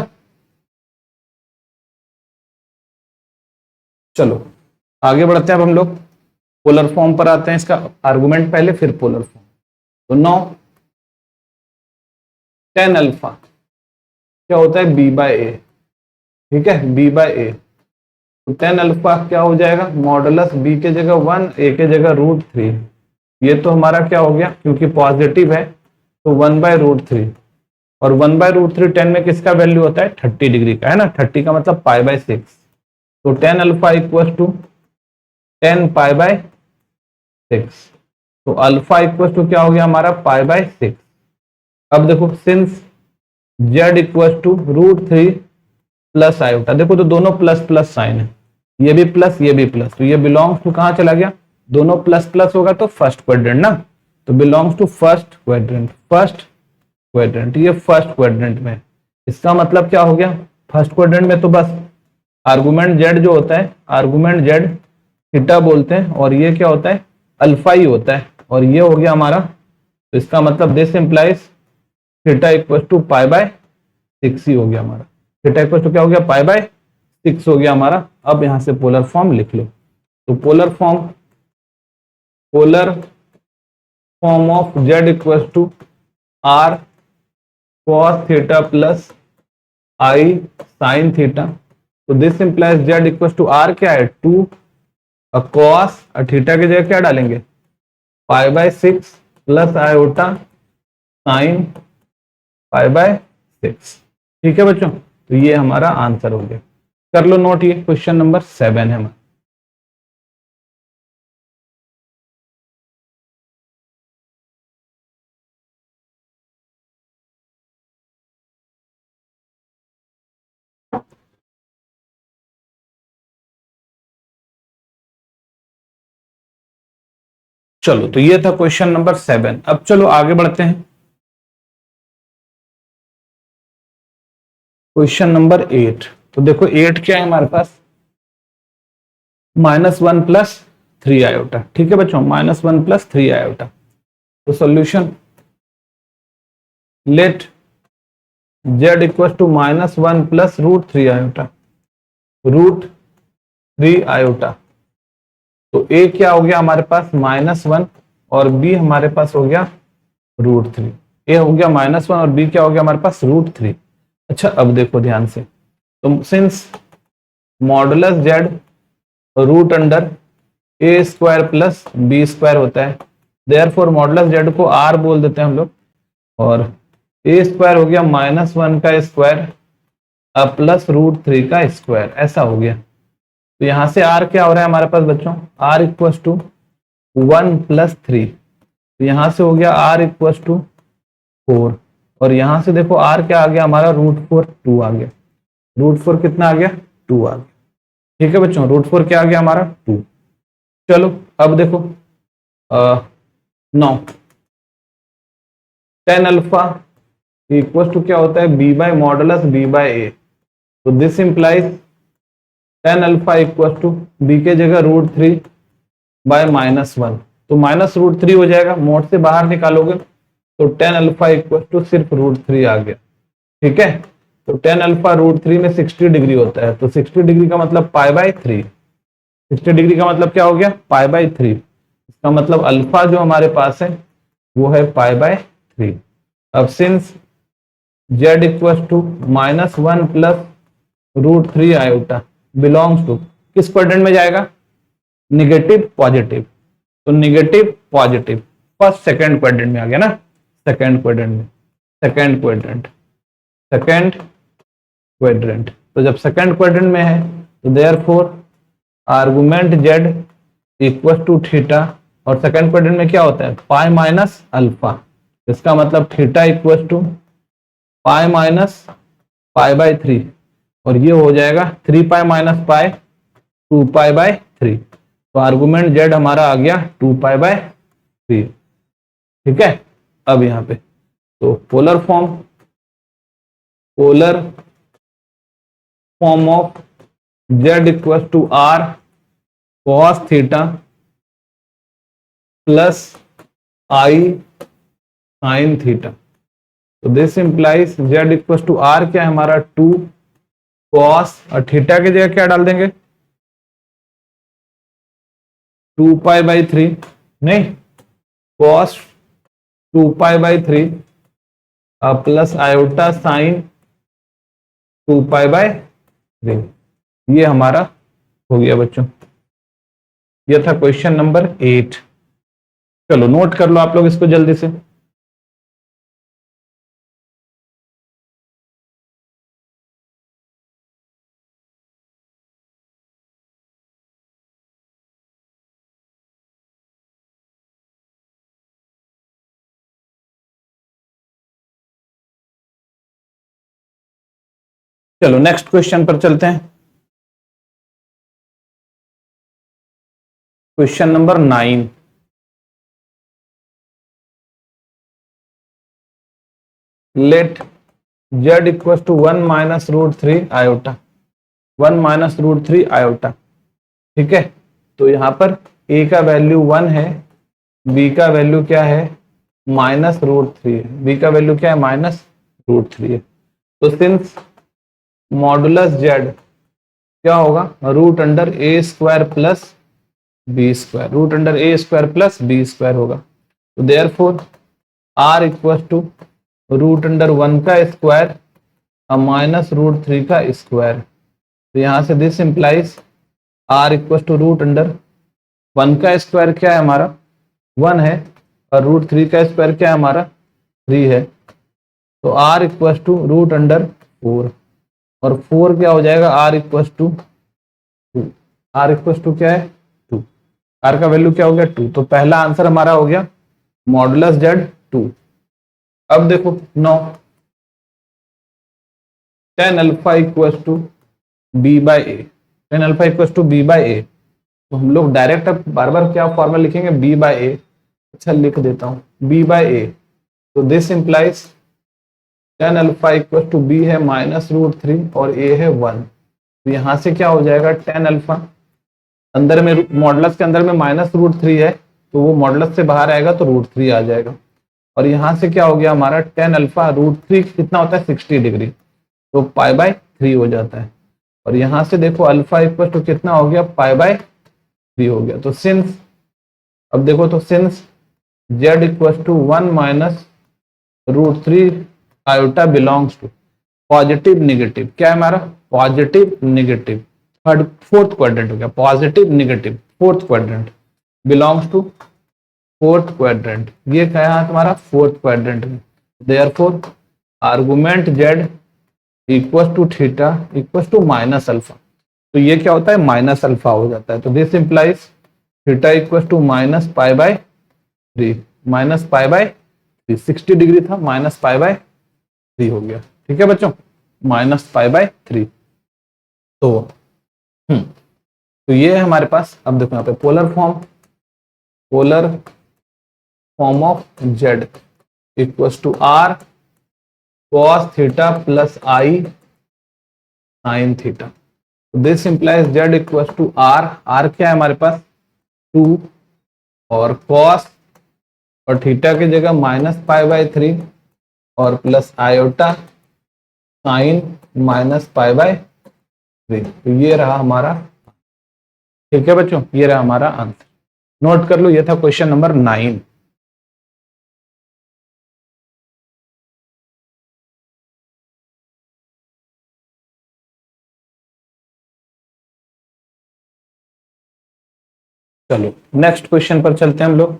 चलो आगे बढ़ते हैं, अब हम लोग पोलर फॉर्म पर आते हैं, इसका आर्गुमेंट पहले फिर पोलर फॉर्म। तो 9 tan अल्फा क्या होता है B/A, ठीक है, B/A। तो tan अल्फा क्या हो जाएगा मॉडुलस बी के जगह 1, ए के जगह √3। ये तो हमारा क्या हो गया, क्योंकि पॉजिटिव है तो 1/√3, और 1/√3 10 में किसका वैल्यू होता है 30 डिग्री का, है ना, 30 का मतलब π/6। तो tan अल्फा इक्वल टू 10π/6, तो अल्फा इक्वल टू क्या हो गया हमारा π/6। अब देखो since z equal to √3 plus iota, देखो तो दोनों प्लस प्लस साइन है, ये भी प्लस ये भी प्लस, तो ये बिलोंग्स टू कहां चला गया, दोनों प्लस प्लस होगा तो फर्स्ट क्वाड्रेंट ना, तो belongs to first quadrant, first quadrant, ये फर्स्ट क्वाड्रेंट में। इसका मतलब क्या हो गया फर्स्ट क्वाड्रेंट में तो बस आर्गुमेंट जेड जो होता है, आर्गुमेंट जेड थीटा बोलते हैं, और ये क्या होता है अल्फा ही होता है, और ये हो गया हमारा, तो इसका मतलब this implies theta equal to π/6 ही हो गया हमारा, थीटा इक्वल टू क्या हो गया π/6 हो गया हमारा। अब यहां से पोलर फॉर्म लिख लो, तो polar form of z equal to r cos theta plus i sine theta. तो this implies z equal to r क्या है 2, cos थीटा की जगह क्या डालेंगे π/6 प्लस आयोटा साइन π/6, ठीक है बच्चों। तो ये हमारा आंसर हो गया, कर लो नोट, ये क्वेश्चन नंबर 7 है हमारा। चलो तो ये था क्वेश्चन नंबर 7। अब चलो आगे बढ़ते हैं, क्वेश्चन नंबर 8। तो देखो 8 क्या है हमारे पास -1 प्लस 3 आयोटा, ठीक है बच्चों, -1 प्लस 3 आयोटा। तो solution let z equal to -1 plus √3 iota, √3 iota. तो ए क्या हो गया हमारे पास -1 और बी हमारे पास हो गया √3, ए हो गया -1 और बी क्या हो गया हमारे पास √3। अच्छा अब देखो ध्यान से, तो since modulus z root under A² plus B² होता है, देयरफॉर मॉडुलस जेड को आर बोल देते हैं हम लोग, और ए स्क्वायर हो गया -1 का स्क्वायर अब प्लस √3 का स्क्वायर, ऐसा हो गया। तो यहां से आर क्या हो रहा है हमारे पास बच्चों, आर इक्वल टू 1 + 3, तो यहां से हो गया आर इक्वल टू 4, और यहां से देखो आर क्या आ गया हमारा, √4 2 आ गया। √4 कितना आ गया, 2 आ गया। ठीक है बच्चों, √4 क्या आ गया हमारा, 2। चलो अब देखो 9 tan अल्फा इक्वल टू क्या होता है, b by modulus b by a. तो this implies tan alpha equal to b के जगह √3 बाय -1, तो -√3 हो जाएगा, मोड से बाहर निकालोगे तो tan अल्फा इक्वल टू सिर्फ √3 आ गया। ठीक है, तो tan अल्फा √3 में 60 डिग्री होता है, तो 60 डिग्री का मतलब π/3, 60 डिग्री का मतलब क्या हो गया, π/3। इसका मतलब अल्फा जो हमारे पास है वो है π/3। अब since z equal to -1 + √3 iota belongs to किस क्वाड्रेंट में जाएगा, निगेटिव पॉजिटिव, तो negative positive first second quadrant में आ गया ना, सेकंड क्वाड्रेंट में, सेकंड क्वाड्रेंट, सेकंड क्वाड्रेंट। तो जब सेकंड क्वाड्रेंट में है तो therefore argument z equal to theta, और सेकंड क्वाड्रेंट में क्या होता है, पाई माइनस अल्फा, इसका मतलब theta equal to pi minus π/3, और ये हो जाएगा 3π - π 2π/3, तो आर्गुमेंट z हमारा आ गया 2π/3। ठीक है, अब यहाँ पे तो polar form of z equal to r cos theta plus i sin theta, तो this implies z equal to r क्या है हमारा 2 cos, और थीटा की जगह क्या डाल देंगे, 2π/3, नहीं cos 2π/3 प्लस आयोटा साइन 2π/3, ये हमारा हो गया बच्चों। ये था क्वेश्चन नंबर 8। चलो नोट कर लो आप लोग इसको जल्दी से। चलो नेक्स्ट क्वेश्चन पर चलते हैं। Question number 9, let z equal to 1 - √3 iota, 1 - √3 iota. ठीक है, तो यहां पर a का वैल्यू 1 है, b का वैल्यू क्या है, -√3 है, b का वैल्यू क्या है, -√3 है। तो सिंस मॉडुलस z क्या होगा, √a² plus b², √a² + b² होगा। तो देयरफॉर r इक्वल टू √1 का स्क्वायर -√3 का स्क्वायर, तो यहां से this implies r equal to √1 का स्क्वायर क्या है हमारा 1 है, और √3 का स्क्वायर क्या है हमारा 3 है, तो r इक्वल टू √4, और 4 क्या हो जाएगा, r equal to 2, r equal to क्या है 2, r का वैल्यू क्या हो गया 2, तो पहला आंसर हमारा हो गया मॉडुलस z 2। अब देखो 9, tan alpha equal to b/a, tan alpha equal to b/a, तो हम लोग डायरेक्ट अब बार बार क्या फॉर्मूला लिखेंगे, b/a, अच्छा लिख देता हूं b/a, तो this implies tan alpha equal to b है -√3 और a है 1, तो यहां से क्या हो जाएगा, tan अल्फा अंदर में मॉडुलस के अंदर में -√3 है, तो वो मॉडुलस से बाहर आएगा तो √3 आ जाएगा, और यहां से क्या हो गया हमारा tan अल्फा √3 कितना होता है 60 डिग्री, तो π/3 हो जाता है, और यहां से देखो अल्फा इक्वल टू कितना हो गया, π/3 हो गया। तो सिंस अब देखो, तो since z equal to 1 - √3 iota belongs to positive negative, क्या है हमारा positive negative, third fourth quadrant हो गया, positive negative fourth quadrant belongs to fourth quadrant, ये क्या है तुम्हारा फोर्थ क्वाड्रेंट में। Therefore argument z equal to theta equal to minus alpha, तो ये क्या होता है माइनस अल्फा हो जाता है। तो this implies theta equal to minus pi by three, minus pi by three, 60 degree था, माइनस पाई बाय थ्री हो गया। ठीक है बच्चों, माइनस पाई बाय थ्री। तो तो ये है हमारे पास। अब देखो यहाँ पे polar form of z equals to r cos theta plus i sine theta. This implies z equals to r, r क्या है हमारे पास 2, और कॉस और थीटा की जगह माइनस पाई बाय थ्री और plus iota sign minus pi by three. तो ये रहा हमारा। ठीक है बच्चों, ये रहा हमारा आंसर। नोट कर लो, ये था क्वेश्चन नंबर 9। चलो नेक्स्ट क्वेश्चन पर चलते हैं हम लोग।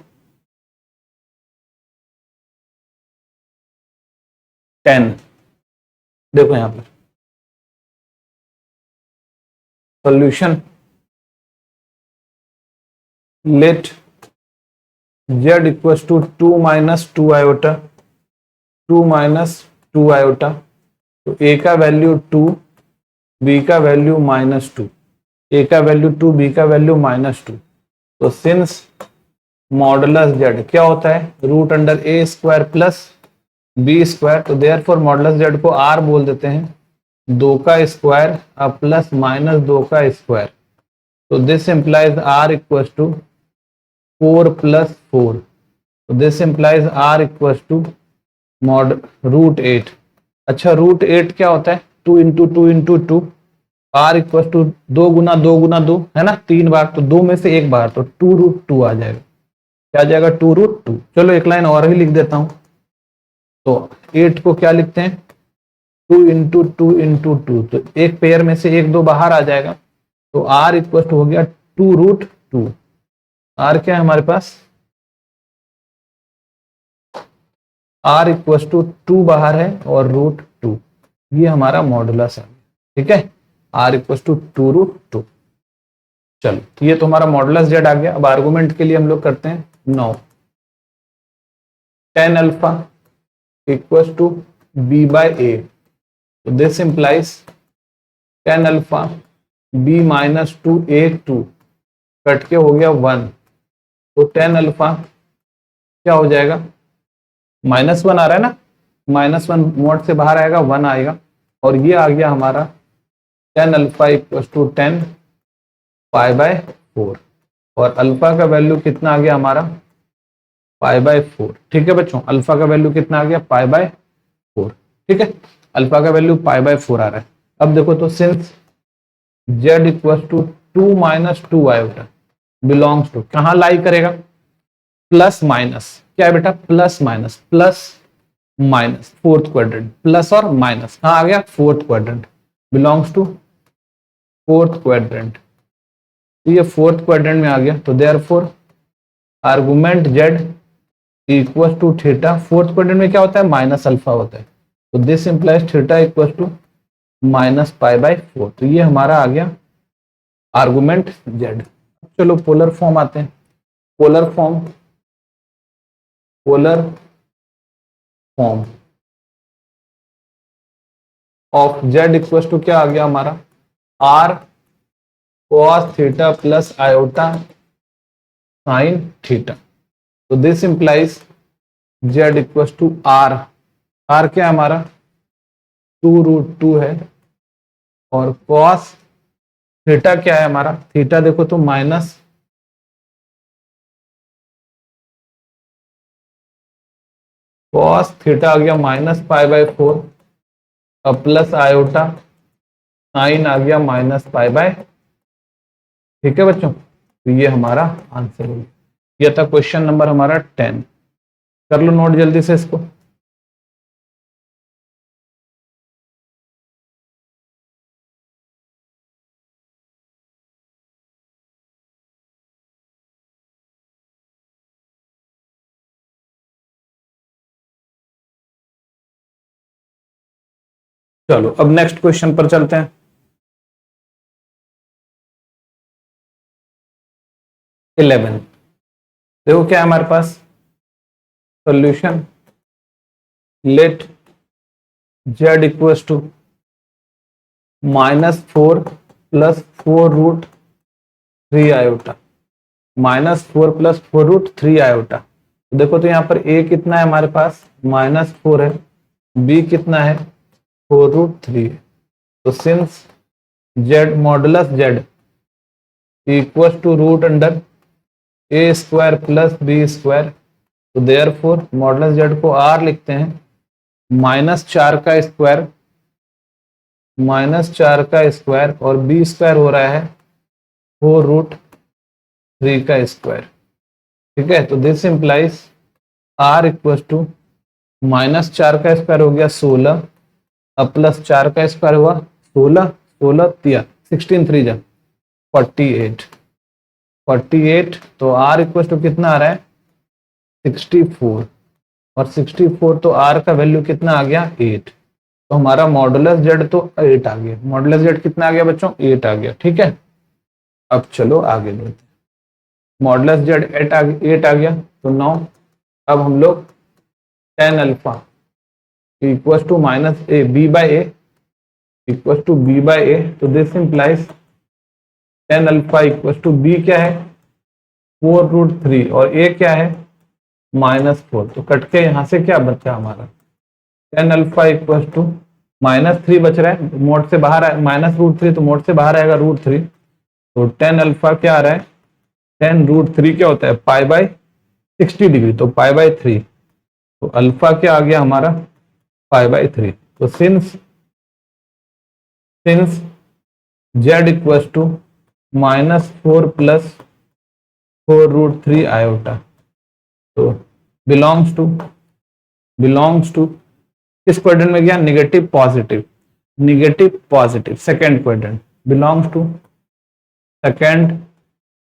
10 देखो यहां पर solution, let z equals to 2 minus 2 iota, 2 minus 2 iota. तो a का वैल्यू 2, b का वैल्यू माइनस 2, a का वैल्यू 2, b का वैल्यू माइनस 2। तो सिंस मॉडुलस z क्या होता है root under a square plus b square, तो देयर फॉर मॉडुलस z को r बोल देते हैं, 2 का स्क्वायर अब प्लस माइनस 2 का स्क्वायर। तो this implies r equal to 4 plus 4। तो this implies r equal to mod root 8। अच्छा रूट 8 क्या होता है 2 into 2 into 2, r equal to 2 गुना 2 गुना 2 है ना, 3 बार, तो 2 में से एक बार, तो 2 रूट 2 आ जाएगा। क्या आ जाएगा 2 रूट 2। चलो एक लाइन और ही लिख देता हूं। तो 8 को क्या लिखते हैं 2 इंटू 2 इंटू 2, तो एक पेयर में से एक दो बाहर आ जाएगा। तो आर इक्वल हो गया 2 रूट 2। आर क्या है हमारे पास आर इक्वल टू 2 बाहर है और रूट 2, ये हमारा मॉडुलस है। ठीक है, आर इक्वल टू 2 रूट 2। चलो तो ये तो हमारा मॉडुलस जेड आ गया। अब आर्गुमेंट के लिए हम लोग करते हैं 9, 10 alpha equal to b by a. तो this implies 10 alpha b minus 2 a 2 cut के हो गया 1। तो 10 अल्फा क्या हो जाएगा माइनस 1 आ रहा है ना, माइनस 1 मोड से बाहर आएगा 1 आएगा, और ये आ गया हमारा 10 alpha equal to 10 pi by 4। और अल्फा का वैल्यू कितना आ गया हमारा पाई बाय 4। ठीक है बच्चों, अल्फा का वैल्यू कितना आ गया पाई बाय 4। ठीक है, अल्फा का वैल्यू पाई बाय 4 आ रहा है। अब देखो तो since z equal to 2 minus 2 iota belongs to, कहां लाई करेगा प्लस माइनस, क्या है बेटा plus minus, plus minus fourth quadrant, plus और माइनस कहां आ गया fourth quadrant, belongs to fourth quadrant. तो ये फोर्थ क्वाड्रेंट में आ गया। तो therefore argument z equal to theta, fourth quadrant में क्या होता है माइनस अल्फा होता है। तो this implies theta equal to minus pi by 4। तो ये हमारा आ गया आर्गुमेंट जेड। चलो पोलर फॉर्म आते हैं। Polar form, polar form of z equal to क्या आ गया हमारा r cos theta plus iota sine theta. तो this implies z equal to r, r क्या है हमारा 2 रूट 2 है, और कॉस थीटा क्या है हमारा, थीटा देखो तो माइनस कॉस थीटा आ गया माइनस पाई बाय 4, अब प्लस आयोटा साइन आ गया माइनस पाई बाय। ठीक है बच्चों, तो ये हमारा आंसर हो गया। ये था क्वेश्चन नंबर हमारा 10। कर लो नोट जल्दी से इसको। चलो अब नेक्स्ट क्वेश्चन पर चलते हैं। 11 देखो क्या है हमारे पास solution, let z equals to -4 + 4√3 -4 + 4√3 देखो तो यहाँ पर a कितना है हमारे पास -4 है, b कितना है 4√3 है। तो since z modulus z equals to root under a² + b², तो देयरफॉर मॉडुलस z को r लिखते हैं -4 का स्क्वायर और b² हो रहा है 4√3 का स्क्वायर। ठीक है, तो this implies r equals to -4 का स्क्वायर हो गया 16, अब +4 का स्क्वायर हुआ 16, 16 16 3 जा 48, तो r इक्वल्स टू कितना आ रहा है 64, और 64 तो r का वैल्यू कितना आ गया 8, तो हमारा मॉडुलस z तो 8 आ गया। मॉडुलस z कितना आ गया बच्चों 8 आ गया। ठीक है, अब चलो आगे बढ़ते हैं। मॉडुलस z 8 आ गया, तो 9, अब हम लोग tan alpha equals to -b/a equals to b/a, तो this implies tan alpha equals to b क्या है 4√3 और a क्या है -4, तो कट के यहां से क्या बचा हमारा tan अल्फा इक्वल्स टू -3 बच रहा है, मोड से बाहर है -√3, तो मोड से बाहर आएगा √3, तो tan अल्फा क्या आ रहा है tan√3 क्या होता है π/60°, तो π/3, तो अल्फा क्या आ गया हमारा π/3। तो सिंस z इक्वल्स टू -4 + 4√3 तो बिलोंग्स टू किस क्वाड्रेंट में गया negative positive second quadrant, belongs to second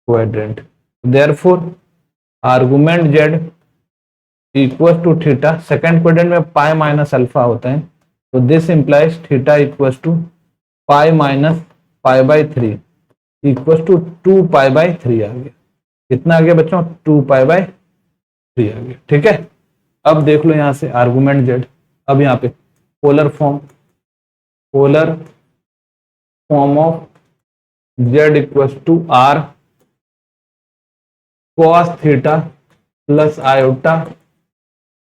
quadrant. Therefore argument z equals to theta, second quadrant में पाई माइनस अल्फा होता है, तो this implies theta equals to pi minus π/3 equals to 2π/3 आ गया। कितना आ गया बच्चों 2π/3 आ गया। ठीक है, अब देख लो यहां से आर्गुमेंट z, अब यहाँ पे polar form of z equals to r cos theta + iota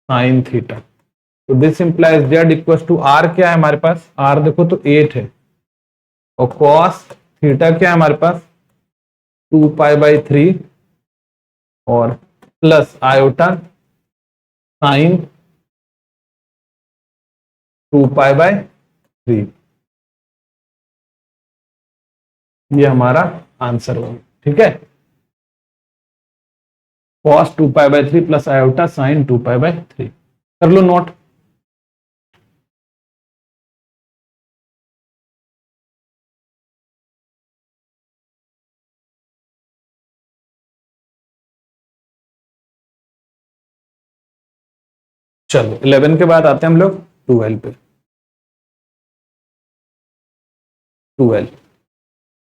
sin theta, तो this implies z equals to r क्या है हमारे पास r देखो तो 8 है, और cos थीटा क्या है हमारे पास 2π/3 और प्लस आयोटा sin 2π/3, ये हमारा आंसर होगा। ठीक है, cos 2π/3 प्लस आयोटा sin 2π/3, कर लो नोट। चलो 11 के बाद आते हैं हम लोग 12 पे। 12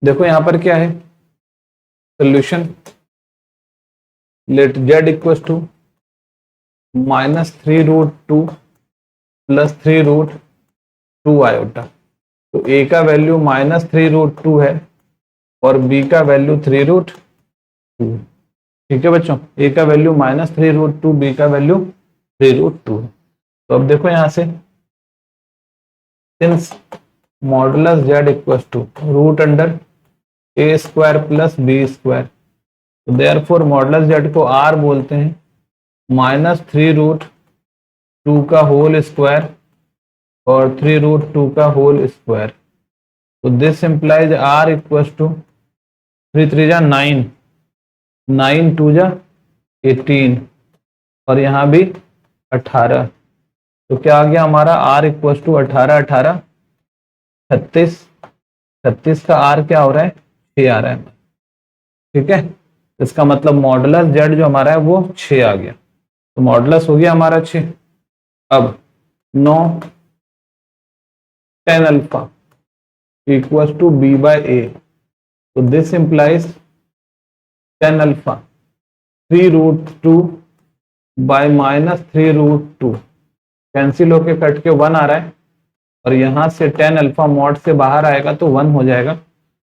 देखो यहां पर क्या है solution, let z equals to -3√2 + 3√2 तो a का वैल्यू -3√2 है और b का वैल्यू 3√2। ठीक है बच्चों, a का वैल्यू -3√2, b का वैल्यू 3√2 है। तो अब देखो यहां से since modulus z equals to root under a² + b², तो देयरफॉर मॉडुलस z को r बोलते हैं -3√2 का होल स्क्वायर और 3√2 का होल स्क्वायर, तो this implies r equals to 3 3 जा 9, 9 2 जा 18 और यहाँ भी 18, तो क्या आ गया हमारा r इक्वल्स टू 18 18 36, 36 का r क्या हो रहा है 6 आ रहा है। ठीक है, इसका मतलब मॉडुलस z जो हमारा है वो 6 आ गया, तो मॉडुलस हो गया हमारा 6। अब 9 tan alpha equal to b by a, तो this implies tan alpha 3√2 by -3√2 cancel होके कट के 1 आ रहा है, और यहां से टेन अल्फा मॉड से बाहर आएगा तो 1 हो जाएगा,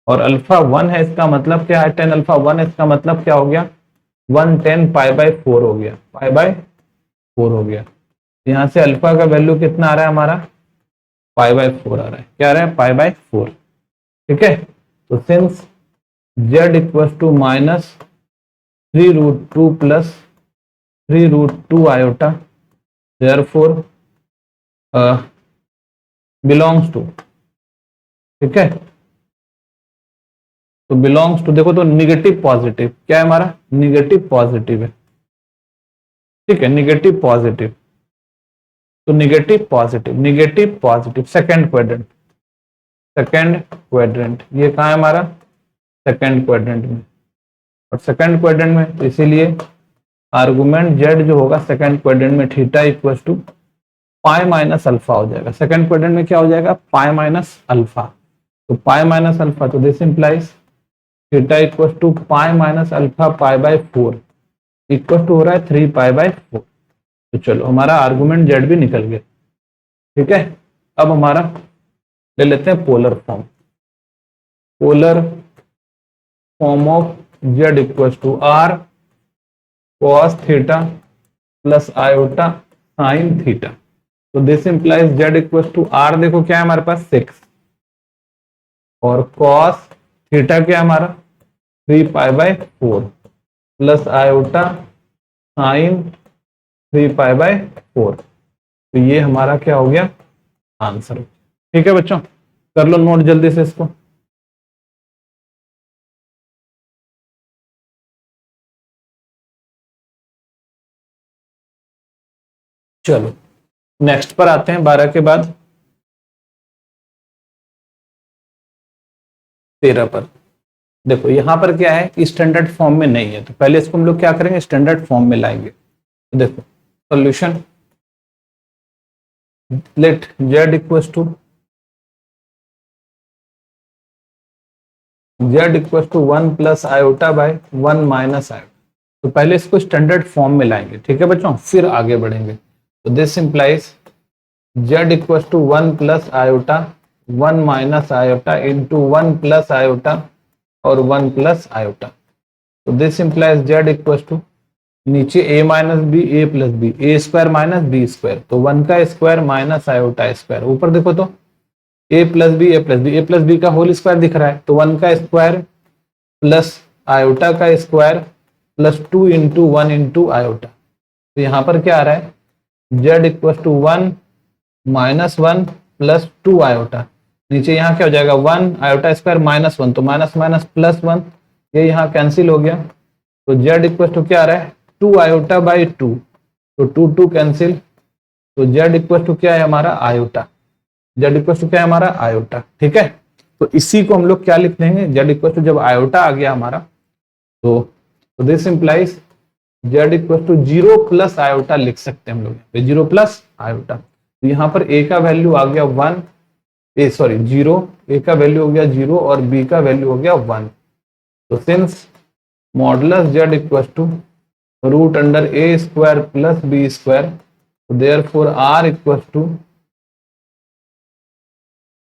और अल्फा 1 है, इसका मतलब क्या है, टेन अल्फा 1 है, इसका मतलब क्या हो गया, 110 पाई बाय 4 हो गया, पाई बाय 4 हो गया। यहाँ से अल्फा का वैल्यू कितना आ रहा है हमारा, पाई बाय 4 आ रहा है, क्या आ रहा है, पाई बाय 4। ठीक है, तो since z equal to -3√2 plus 3√2 iota, therefore belongs to, ठीक है, तो बिलोंग्स टू, देखो तो निगेटिव पॉजिटिव, क्या है हमारा, निगेटिव पॉजिटिव है, ठीक है, निगेटिव पॉजिटिव, तो निगेटिव पॉजिटिव सेकंड क्वाड्रेंट, ये कहाँ है हमारा, सेकंड क्वाड्रेंट में, और सेकंड क्वाड्रेंट में, तो इसीलिए आर्गुमेंट z जो होगा सेकंड क्वाड्रेंट में theta equal to pi minus alpha हो जाएगा। सेकंड क्वाड्रेंट में क्या हो जाएगा, पाई माइनस अल्फा, तो पाई माइनस अल्फा, तो this implies theta equal to pi minus alpha pi by 4 equal to हो रहा है 3 पाई बाय 4। तो चलो हमारा आर्गुमेंट z भी निकल गया। ठीक है, अब हमारा ले लेते हैं polar form, of z equal to r cos theta plus iota sine theta, तो this implies z equal to r, देखो क्या है हमारे पास 6, और cos थीटा क्या है हमारा 3 pi by 4 plus iota sine 3 pi by 4, तो ये हमारा क्या हो गया आंसर। ठीक है बच्चों, कर लो नोट जल्दी से इसको। चलो नेक्स्ट पर आते हैं, 12 के बाद 13 पर। देखो यहां पर क्या है, स्टैंडर्ड फॉर्म में नहीं है, तो पहले इसको हम लोग क्या करेंगे, स्टैंडर्ड फॉर्म में लाएंगे। तो देखो solution, let z equal to one plus iota by 1 minus iota, तो पहले इसको स्टैंडर्ड फॉर्म में लाएंगे। ठीक है बच्चों, फिर आगे बढ़ेंगे। तो this implies z equal to 1 plus iota 1 minus iota into 1 plus iota और 1 प्लस आयोटा, तो this implies z equal to नीचे a minus b a plus b, a square minus b square, तो 1 का स्क्वायर माइनस आयोटा स्क्वायर, ऊपर देखो तो a plus b a plus b का whole square दिख रहा है, तो 1 का स्क्वायर प्लस आयोटा का square plus 2 into 1 into iota, तो यहां पर क्या आ रहा है, z equal to 1 minus 1 plus 2 iota, नीचे यहाँ क्या हो जाएगा 1 आयोटा स्क्वायर माइनस 1, तो माइनस माइनस प्लस 1, ये यहाँ कैंसिल हो गया, तो z इक्वल टू क्या आ रहा है 2 आयोटा बाई 2, तो 2 कैंसिल, तो z इक्वल टू क्या है हमारा आयोटा, z इक्वल टू क्या है हमारा आयोटा। ठीक है, तो इसी को हम लोग क्या लिख देंगे, z इक्वल टू जब आयोटा आ गया हमारा, तो this implies z equal to 0 plus iota लिख सकते हैं हम लोग, 0 प्लस आयोटा, तो यहाँ पर a का वैल्यू आ गया 1, सॉरी 0, a का वैल्यू हो गया 0 और b का वैल्यू हो गया 1, तो since modulus z equal to root under a square plus b square, therefore r equal to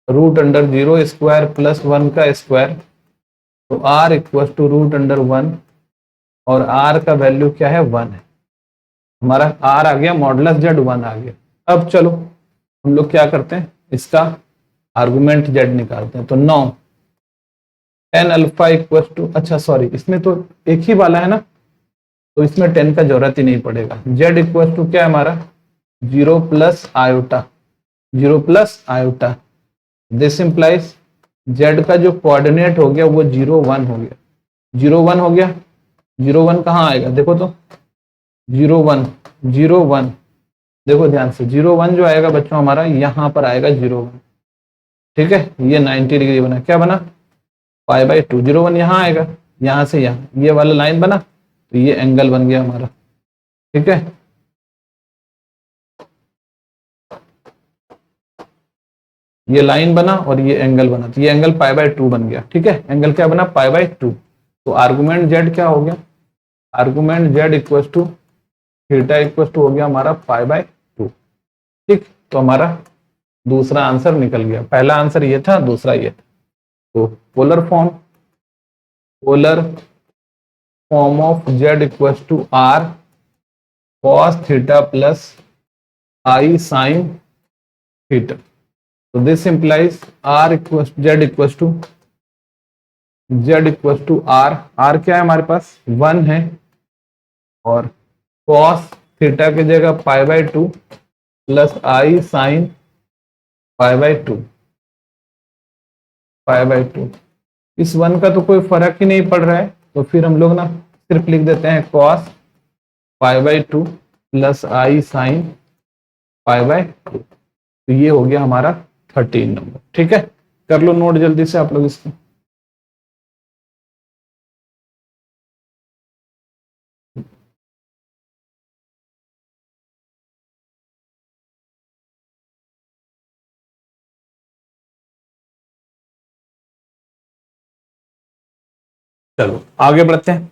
root under 0 square plus 1 का स्क्वायर, तो r equal to root under 1 और r का वैल्यू क्या है 1 है, हमारा r आ गया, मॉडुलस z 1 आ गया। अब चलो हम लोग क्या करते हैं, इसका आर्गुमेंट z निकालते हैं, तो 9 10 अल्फा इक्वल टू, अच्छा सॉरी इसमें तो एक ही वाला है ना, तो इसमें 10 का जरूरत ही नहीं पड़ेगा, z इक्वल टू क्या है हमारा 0 plus iota, 0 plus iota, this implies z का जो कोऑर्डिनेट हो गया वो 0 1 हो गया, 0 1 हो गया, 0 1 कहाँ आएगा, देखो तो 0 1 0 1, देखो ध्यान से 0 1 जो आएगा बच्चों हमारा यहाँ पर आएगा 0 1। ठीक है, ये 90 डिग्री बना, क्या बना पाई बाई 2, 0 1 यहाँ आएगा, यहाँ से यहाँ ये वाला लाइन बना, तो ये एंगल बन गया हमारा। ठीक है, ये लाइन बना और ये एंगल बना, तो ये एंगल पाई बाय 2 बन गया। ठीक है, एंगल क्या बना, पाई बाय 2। तो आर्गुमेंट जेड क्या हो गया, argument z equal to theta equal to हो गया हमारा पाई बाय 2। ठीक, तो हमारा दूसरा आंसर निकल गया। पहला आंसर ये था, दूसरा ये था। तो polar form of z equal to r cos theta plus i sine theta. तो this implies r equal z equal to r. R क्या है हमारे पास, 1 है, और कॉस थीटा की जगह pi by 2 plus i sign pi bye 2, pi by 2। इस 1 का तो कोई फर्क ही नहीं पड़ रहा है, तो फिर हम लोग ना सिर्फ लिख देते हैं cos pi by 2 plus i sign pi bye 2। तो ये हो गया हमारा 13 नंबर। ठीक है, कर लो नोट जल्दी से आप लोग इसको। चलो आगे बढ़ते हैं।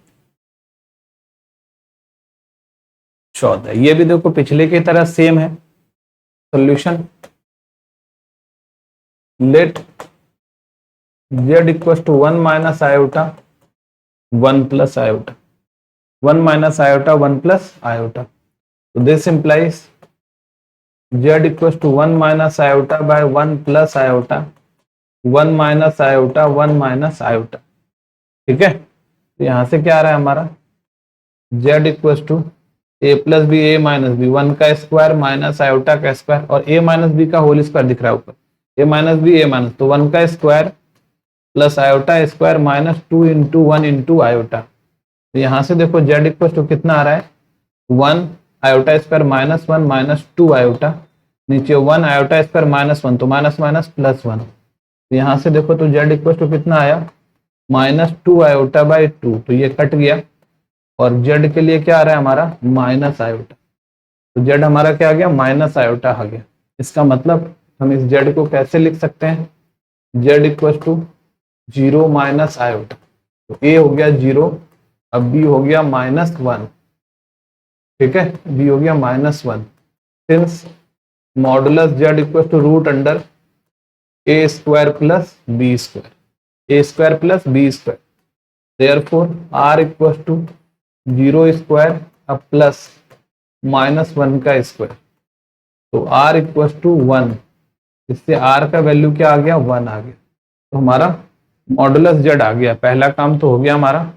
14, ये भी देखो पिछले की तरह सेम है। Solution, let z equal to 1 minus iota 1 plus iota, 1 minus iota 1 plus iota. तो this implies z equal to 1 minus iota by 1 plus iota 1 minus iota 1 minus iota. ठीक है, तो यहां से क्या आ रहा है हमारा, z equal to a plus b a minus b, 1 का स्क्वायर माइनस आयोटा का स्क्वायर, और ए माइनस बी का होल स्क्वायर दिख रहा है ऊपर, a minus b a minus, तो 1 का square plus iota square minus 2 into 1 into iota. तो यहां से देखो जेड इक्वल टू कितना आ रहा है, 1 iota square minus 1 minus 2 iota, नीचे 1 आयोटा स्क्वायर माइनस 1, तो माइनस माइनस प्लस 1। तो यहां से देखो तो जेड इक्वल टू कितना आया, माइनस 2 आयोटा बाई 2, तो ये कट गया, और जेड के लिए क्या आ रहा है हमारा, माइनस आयोटा। तो जेड हमारा क्या आ गया, माइनस आयोटा आ गया। इसका मतलब हम इस जेड को कैसे लिख सकते हैं, z equal to 0 minus iota. तो ए हो गया 0, अब बी हो गया माइनस 1। ठीक है, बी हो गया minus 1, since modulus z equal to root under a square plus b square, a square plus b square, therefore r equal to 0 square अब प्लस माइनस 1 का स्क्वायर, तो आर इक्वल टू 1। इससे are का value क्या आ गया, 1 आ गया। तो हमारा मॉडुलस जेड आ गया। पहला काम तो हो गया हमारा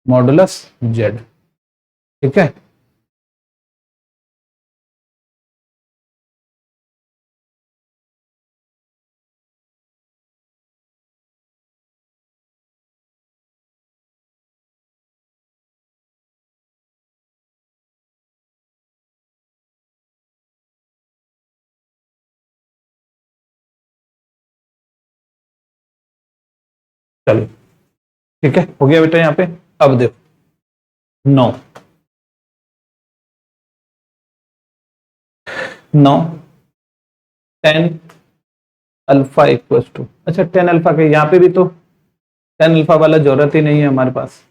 मॉडुलस जेड। ठीक है, चलो ठीक है, हो गया बेटा यहाँ पे। अब देखो 9 9 10 अल्फा इक्वल टू, अच्छा 10 अल्फा के यहाँ पे भी तो 10 अल्फा वाला जरूरत ही नहीं है हमारे पास।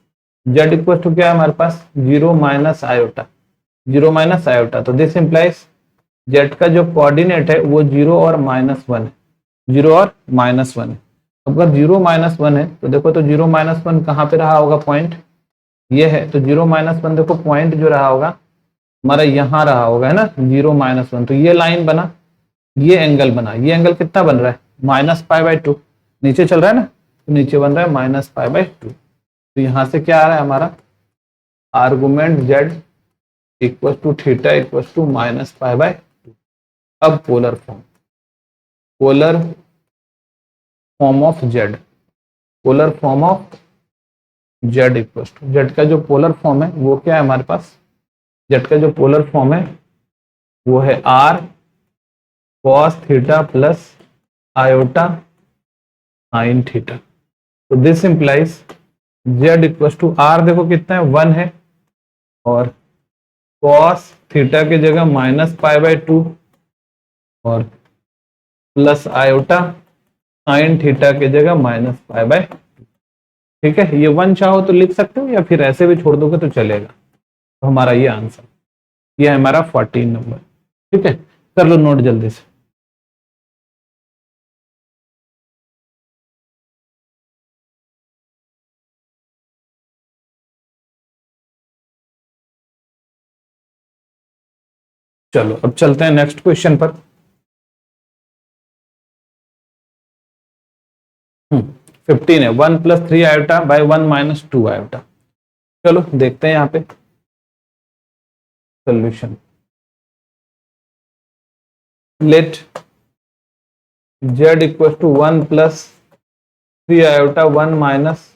जेड इक्वल टू क्या है हमारे पास, 0 माइनस आयोटा, 0 माइनस आयोटा। तो दिस इंप्लाइज जेड का जो कोऑर्डिनेट है वो 0 और -1 है, 0 और -1 है। अगर 0 -1 है तो देखो, तो 0 -1 कहाँ पे रहा होगा पॉइंट, ये है। तो 0 -1 देखो पॉइंट जो रहा होगा हमारा यहाँ रहा होगा, है ना, 0 -1। तो ये लाइन बना, ये एंगल बना, ये एंगल कितना बन रहा है, -π/2, नीचे चल रहा है ना, तो नीचे बन रहा है -π/2। तो यहाँ से क्या आ रहा है हमारा argument z equal to theta equal to -π/2। अब polar form of z, polar form of z equal to, z का जो पोलर फॉर्म है वो क्या है हमारे पास, जेड का जो पोलर फॉर्म है वो है r cos theta plus iota sine theta. तो this implies z equal to r देखो कितना है, 1 है, और कॉस थीटा की जगह -π/2 और प्लस आयोटा साइन थीटा की जगह माइनस पाई बाय। ठीक है, ये 1 चाहो तो लिख सकते हो या फिर ऐसे भी छोड़ दोगे तो चलेगा। तो हमारा ये आंसर, ये है हमारा 14 नंबर। ठीक है, कर लो नोट जल्दी से। चलो अब चलते हैं नेक्स्ट क्वेश्चन पर। 15 है, 1 plus 3 iota by 1 minus 2 iota. चलो देखते हैं यहाँ पे solution. Let z equal to 1 plus 3 iota 1 minus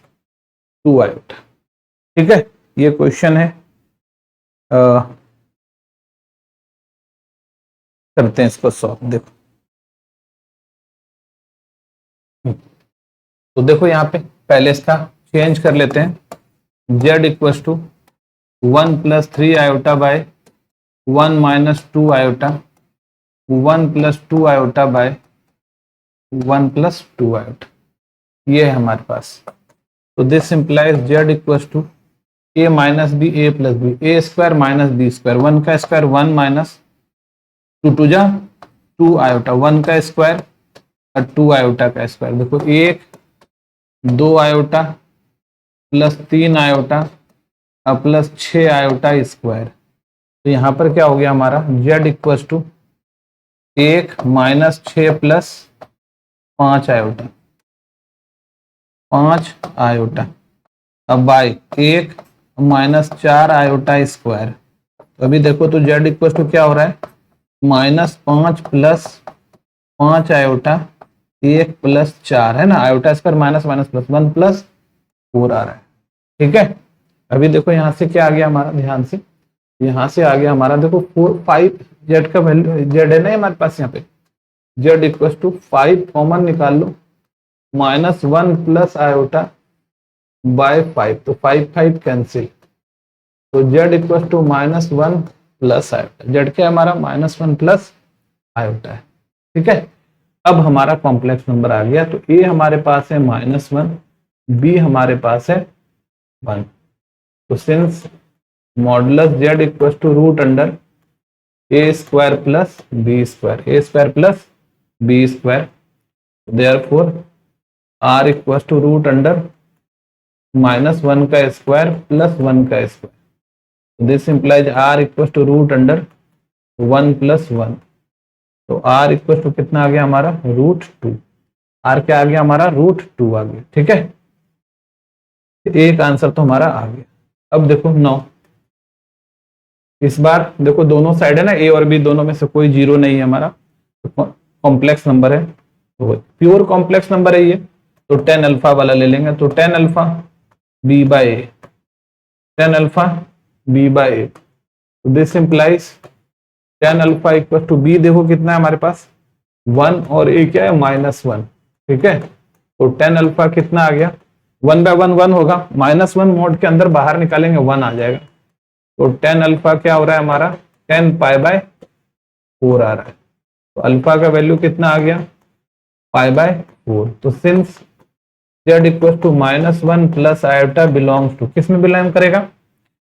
2 iota. ठीक है, ये क्वेश्चन है। करते हैं इसको सॉल्व। देखो तो देखो यहाँ पे पहले इसका चेंज कर लेते हैं। z equal to 1 plus 3 iota by 1 minus 2 iota, 1 plus 2 iota by 1 plus 2 iota, ये है हमारे पास। तो this implies z equal to a minus b a plus b, a square minus b square, 1 का स्क्वायर 1 माइनस 2 टू जा 2 iota, 1 का square और 2 iota का स्क्वायर। देखो 1 2 आयोटा प्लस 3 आयोटा और प्लस 6 आयोटा स्क्वायर। तो यहाँ पर क्या हो गया हमारा z equal to 1 minus 6 plus 5 iota, 5 iota, अब बाई 1 माइनस 4 आयोटा स्क्वायर। तो अभी देखो तो z इक्वल टू क्या हो रहा है, -5 प्लस 5 आयोटा 1 प्लस 4 है ना, iota square minus minus plus 1 plus 4 आ रहा है। ठीक है, अभी देखो यहाँ से क्या आ गया हमारा, ध्यान से यहाँ से आ गया हमारा, देखो 4 5 z का वैल्यू z है ना हमारे पास, यहाँ पे z इक्वल टू 5 कॉमन निकाल लो, -1 प्लस आयोटा बाय 5, तो 5 5 कैंसिल, तो z equal to -1 plus iota, z क्या है हमारा -1 प्लस आयोटा है। ठीक है, अब हमारा कॉम्प्लेक्स नंबर आ गया। तो a हमारे पास है -1, b हमारे पास है 1। तो since modulus z equal to root under a square plus b square, a square plus b square, therefore r equal to root under -1 का स्क्वायर प्लस 1 का square. This implies r equal to root under 1 plus 1। तो r equal to कितना आ गया हमारा, √2। r क्या आ गया हमारा, √2 आ गया। ठीक है, एक आंसर तो हमारा आ गया। अब देखो 9, इस बार देखो दोनों साइड है ना, a और b दोनों में से कोई जीरो नहीं है हमारा, तो कॉम्प्लेक्स नंबर है, तो प्योर कॉम्प्लेक्स नंबर है ये, तो 10 अल्फा वाला ले लेंगे। तो 10 alpha b by a, 10 alpha b by a, तो this implies 10 alpha equal to b, देखो कितना है हमारे पास 1 और a क्या है -1। ठीक है, तो 10 अल्फा कितना आ गया, 1 बाय 1 1 होगा, -1 मोड के अंदर बाहर निकालेंगे 1 आ जाएगा। तो 10 अल्फा क्या हो रहा है हमारा, 10 पाई बाय 4 आ रहा है। तो अल्फा का वैल्यू कितना आ गया, पाई बाय 4। तो since z equal to -1 plus iota belongs to, किस में बिलोंग करेगा,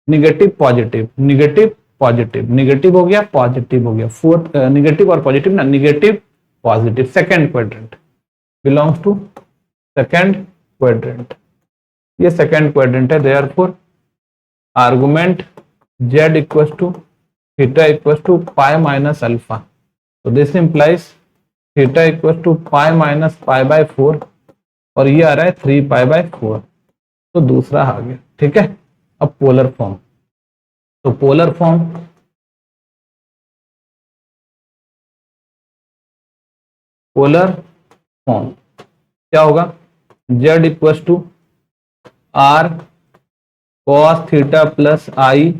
negative positive, negative positive, negative हो गया पॉजिटिव हो गया, फोर्थ निगेटिव और पॉजिटिव ना, negative positive, second quadrant, belongs to second quadrant, ये सेकंड क्वाड्रेंट है। Therefore argument z equal to theta equal to pi minus alpha, तो this implies theta equal to pi minus pi by 4, और ये आ रहा है 3 pi by 4, तो दूसरा आ गया। ठीक है, अब पोलर फॉर्म, तो पोलर फॉर्म क्या होगा, z equal to r cos theta plus i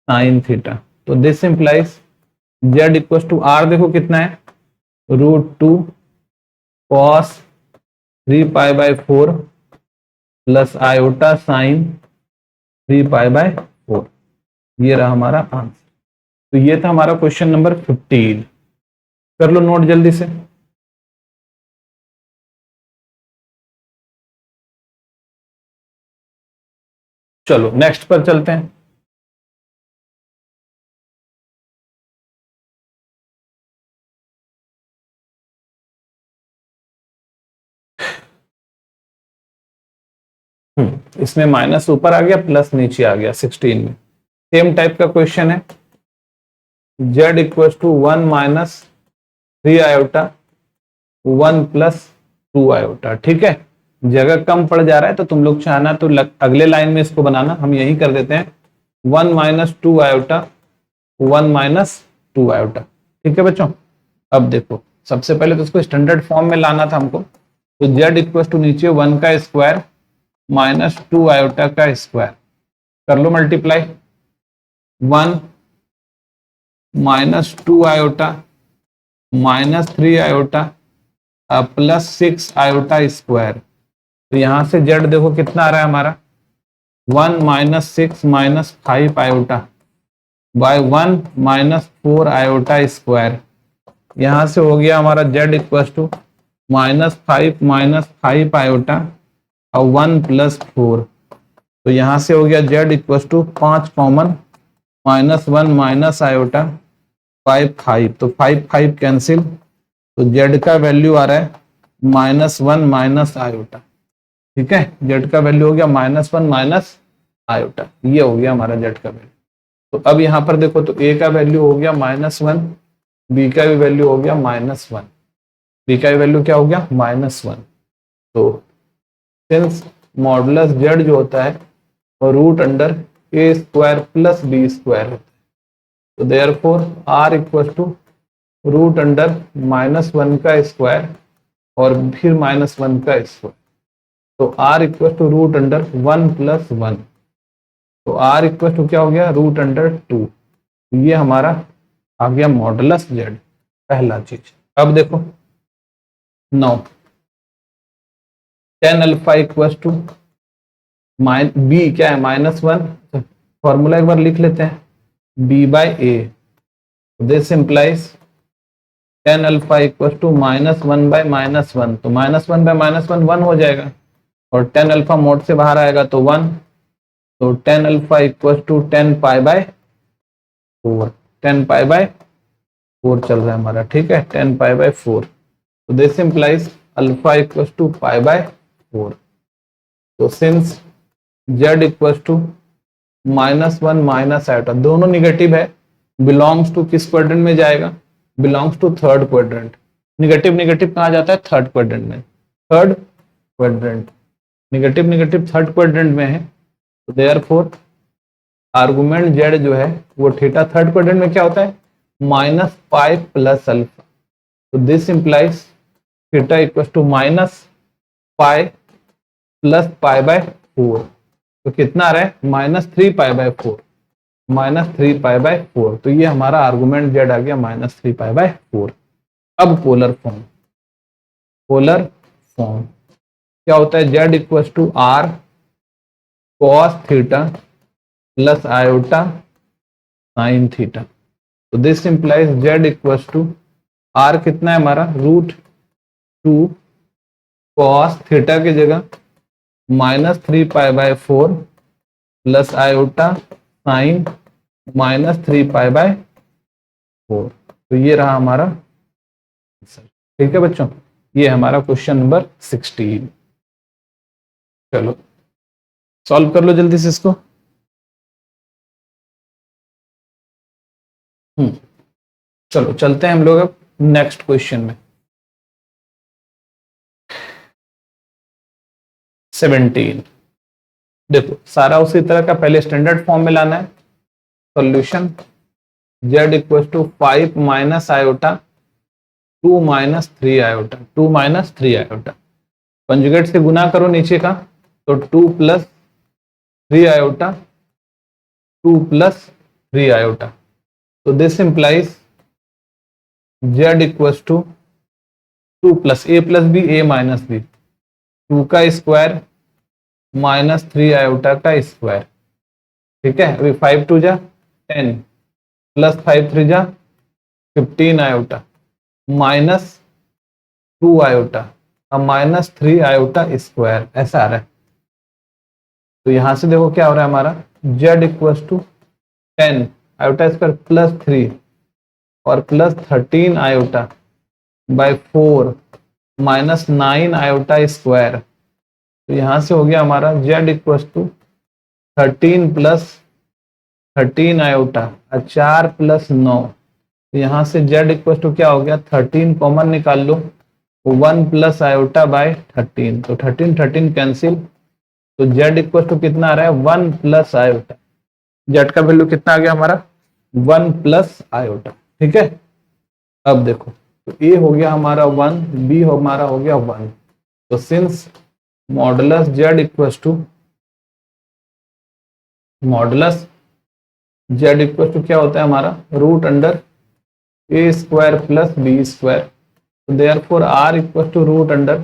sin theta, तो this implies z equal to r देखो कितना है, √2 cos 3 pi by 4 plus iota sine 3 pi by 4, ये रहा हमारा आंसर। तो ये था हमारा क्वेश्चन नंबर 15। कर लो नोट जल्दी से। चलो नेक्स्ट पर चलते हैं। इसमें माइनस ऊपर आ गया, प्लस नीचे आ गया 16 में। सेम टाइप का क्वेश्चन है, z equal to 1 minus 3 iota 1 plus 2 iota. ठीक है, जगह कम पड़ जा रहा है तो तुम लोग चाहना तो अगले लाइन में इसको बनाना, हम यही कर देते हैं 1 माइनस 2 आयोटा 1 माइनस 2 आयोटा। ठीक है बच्चों, अब देखो सबसे पहले तो इसको स्टैंडर्ड फॉर्म में लाना था हमको, तो z इक्वल टू नीचे 1 का स्क्वायर माइनस 2 आयोटा का स्क्वायर, कर लो multiply, 1 minus 2 iota minus 3 iota plus 6 iota square. तो यहां से z देखो कितना आ रहा है हमारा 1 minus 6 minus 5 iota by 1 minus 4 iota square. यहां से हो गया हमारा z equal to minus 5 iota और 1 प्लस 4। तो यहां से हो गया z equal to 5 common minus 1 minus iota 5 तो 5 कैंसिल, तो z का वैल्यू आ रहा है -1 माइनस आयोटा। ठीक है, z का वैल्यू हो गया -1 माइनस आयोटा, ये हो गया हमारा z का वैल्यू। तो अब यहां पर देखो तो a का वैल्यू हो गया -1, b का भी वैल्यू हो गया -1, b का भी वैल्यू क्या हो गया -1। तो सिंस मॉडुलस z जो होता है वो root under a square plus b square होता है, तो therefore r equal to root under -1 का स्क्वायर और फिर -1 का स्क्वायर, तो r equal to root under 1 plus 1, तो r इक्वल टू क्या हो गया रूट अंडर 2। ये हमारा आ गया मॉडुलस z, पहला चीज। अब देखो 9 tan alpha equal to b क्या है -1, फॉर्मूला एक बार लिख लेते हैं b by a, this implies tan alpha equal to -1 by -1, तो -1 बाय -1 1 हो जाएगा और tan अल्फा मोड से बाहर आएगा तो 1, तो tan alpha equal to 10 pi by 4, 10 pi by 4 चल रहा है हमारा। ठीक है, 10 पाई बाय 4, तो this implies alpha equal to pi by 4। तो since z equal to -1 minus iota, दोनों निगेटिव है, बिलोंग्स टू किस क्वाड्रेंट में जाएगा, belongs to third quadrant. Negative negative कहाँ जाता है, थर्ड क्वाड्रेंट में, third quadrant, negative negative third quadrant में है, तो देयरफॉर आर्गुमेंट z जो है वो थीटा थर्ड क्वाड्रेंट में क्या होता है -5 प्लस अल्फा, तो this implies theta equal to -5 plus pi by 4, तो कितना आ रहा है -3 पाई बाय 4, -3 पाई बाय 4, तो ये हमारा आर्गुमेंट z आ गया -3 पाई बाय 4। अब पोलर फॉर्म, पोलर फॉर्म क्या होता है, z equal to r cos theta plus iota sine theta, तो this implies z equal to r कितना है हमारा √2 cos थीटा की जगह -3 pi by 4 plus iota sine -3 pi by 4, तो ये रहा हमारा आंसर। ठीक है बच्चों, ये हमारा क्वेश्चन नंबर 16। चलो सॉल्व कर लो जल्दी से इसको। चलो चलते हैं हम लोग अब नेक्स्ट क्वेश्चन में। 17 देखो सारा उसी तरह का, पहले स्टैंडर्ड फॉर्म में लाना है। Solution z equal to 5 minus iota 2 minus 3 iota, 2 minus 3 iota, conjugate से गुना करो नीचे का, तो 2 प्लस 3 आयोटा 2 प्लस 3 आयोटा, तो this implies z equal to 2 plus a plus b a minus b, 2 का स्क्वायर -3 आयोटा का स्क्वायर। ठीक है, अभी 5 2 जा 10 प्लस 5 3 जा 15 आयोटा -2 आयोटा और -3 आयोटा स्क्वायर, ऐसा आ रहा है। तो यहां से देखो क्या हो रहा है हमारा, z equal to 10 iota square plus 3 और plus 13 iota by 4 minus 9 iota square. तो यहां से हो गया हमारा z equal to 13 plus 13 iota 4 plus 9। तो यहां से z इक्वल टू क्या हो गया, 13 कॉमन निकाल लो, 1 प्लस आयोटा बाय 13, तो 13 13 कैंसिल, तो z इक्वल टू कितना आ रहा है, 1 प्लस आयोटा। z का वैल्यू कितना आ गया हमारा, 1 प्लस आयोटा। ठीक है, अब देखो तो a हो गया हमारा 1, b हमारा हो गया 1। तो since modulus z equal to क्या होता है हमारा, root under a square plus b square. तो therefore r equal to root under